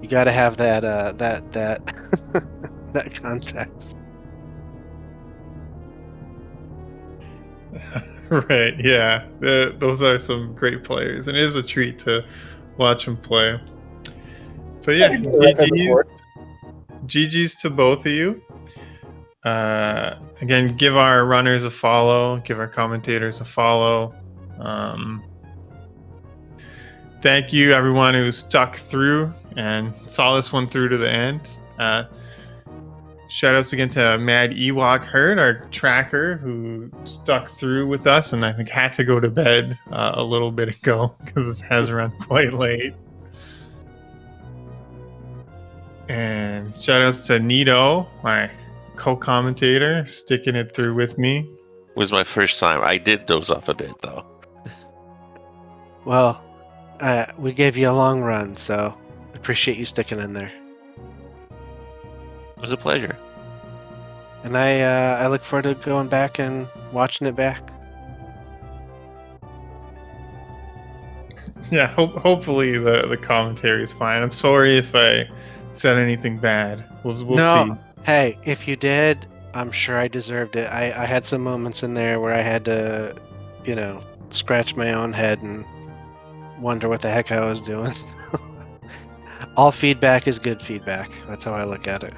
Speaker 4: You got to have that that that context.
Speaker 1: Right, yeah. Those are some great players, and it is a treat to watch them play. But yeah, GG's to both of you. Again, give our runners a follow, give our commentators a follow. Thank you, everyone who stuck through and saw this one through to the end. Shout outs again to Mad Ewok Herd, our tracker, who stuck through with us and I think had to go to bed a little bit ago because it has run quite late. And shout outs to Nito, my co-commentator, sticking it through with me.
Speaker 2: It was my first time. I did doze off a bit, though.
Speaker 4: Well, we gave you a long run, so appreciate you sticking in there.
Speaker 2: It was a pleasure.
Speaker 4: And I look forward to going back and watching it back.
Speaker 1: Yeah, hopefully the commentary is fine. I'm sorry if I said anything bad. We'll see.
Speaker 4: Hey, if you did, I'm sure I deserved it. I had some moments in there where I had to, scratch my own head and wonder what the heck I was doing. All feedback is good feedback. That's how I look at it.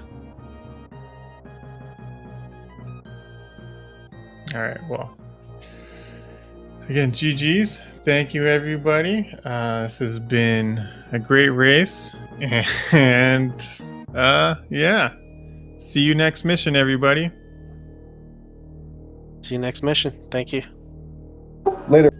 Speaker 1: All right, well, again, GG's. Thank you, everybody. This has been a great race. And, yeah. See you next mission, everybody.
Speaker 4: See you next mission. Thank you.
Speaker 3: Later.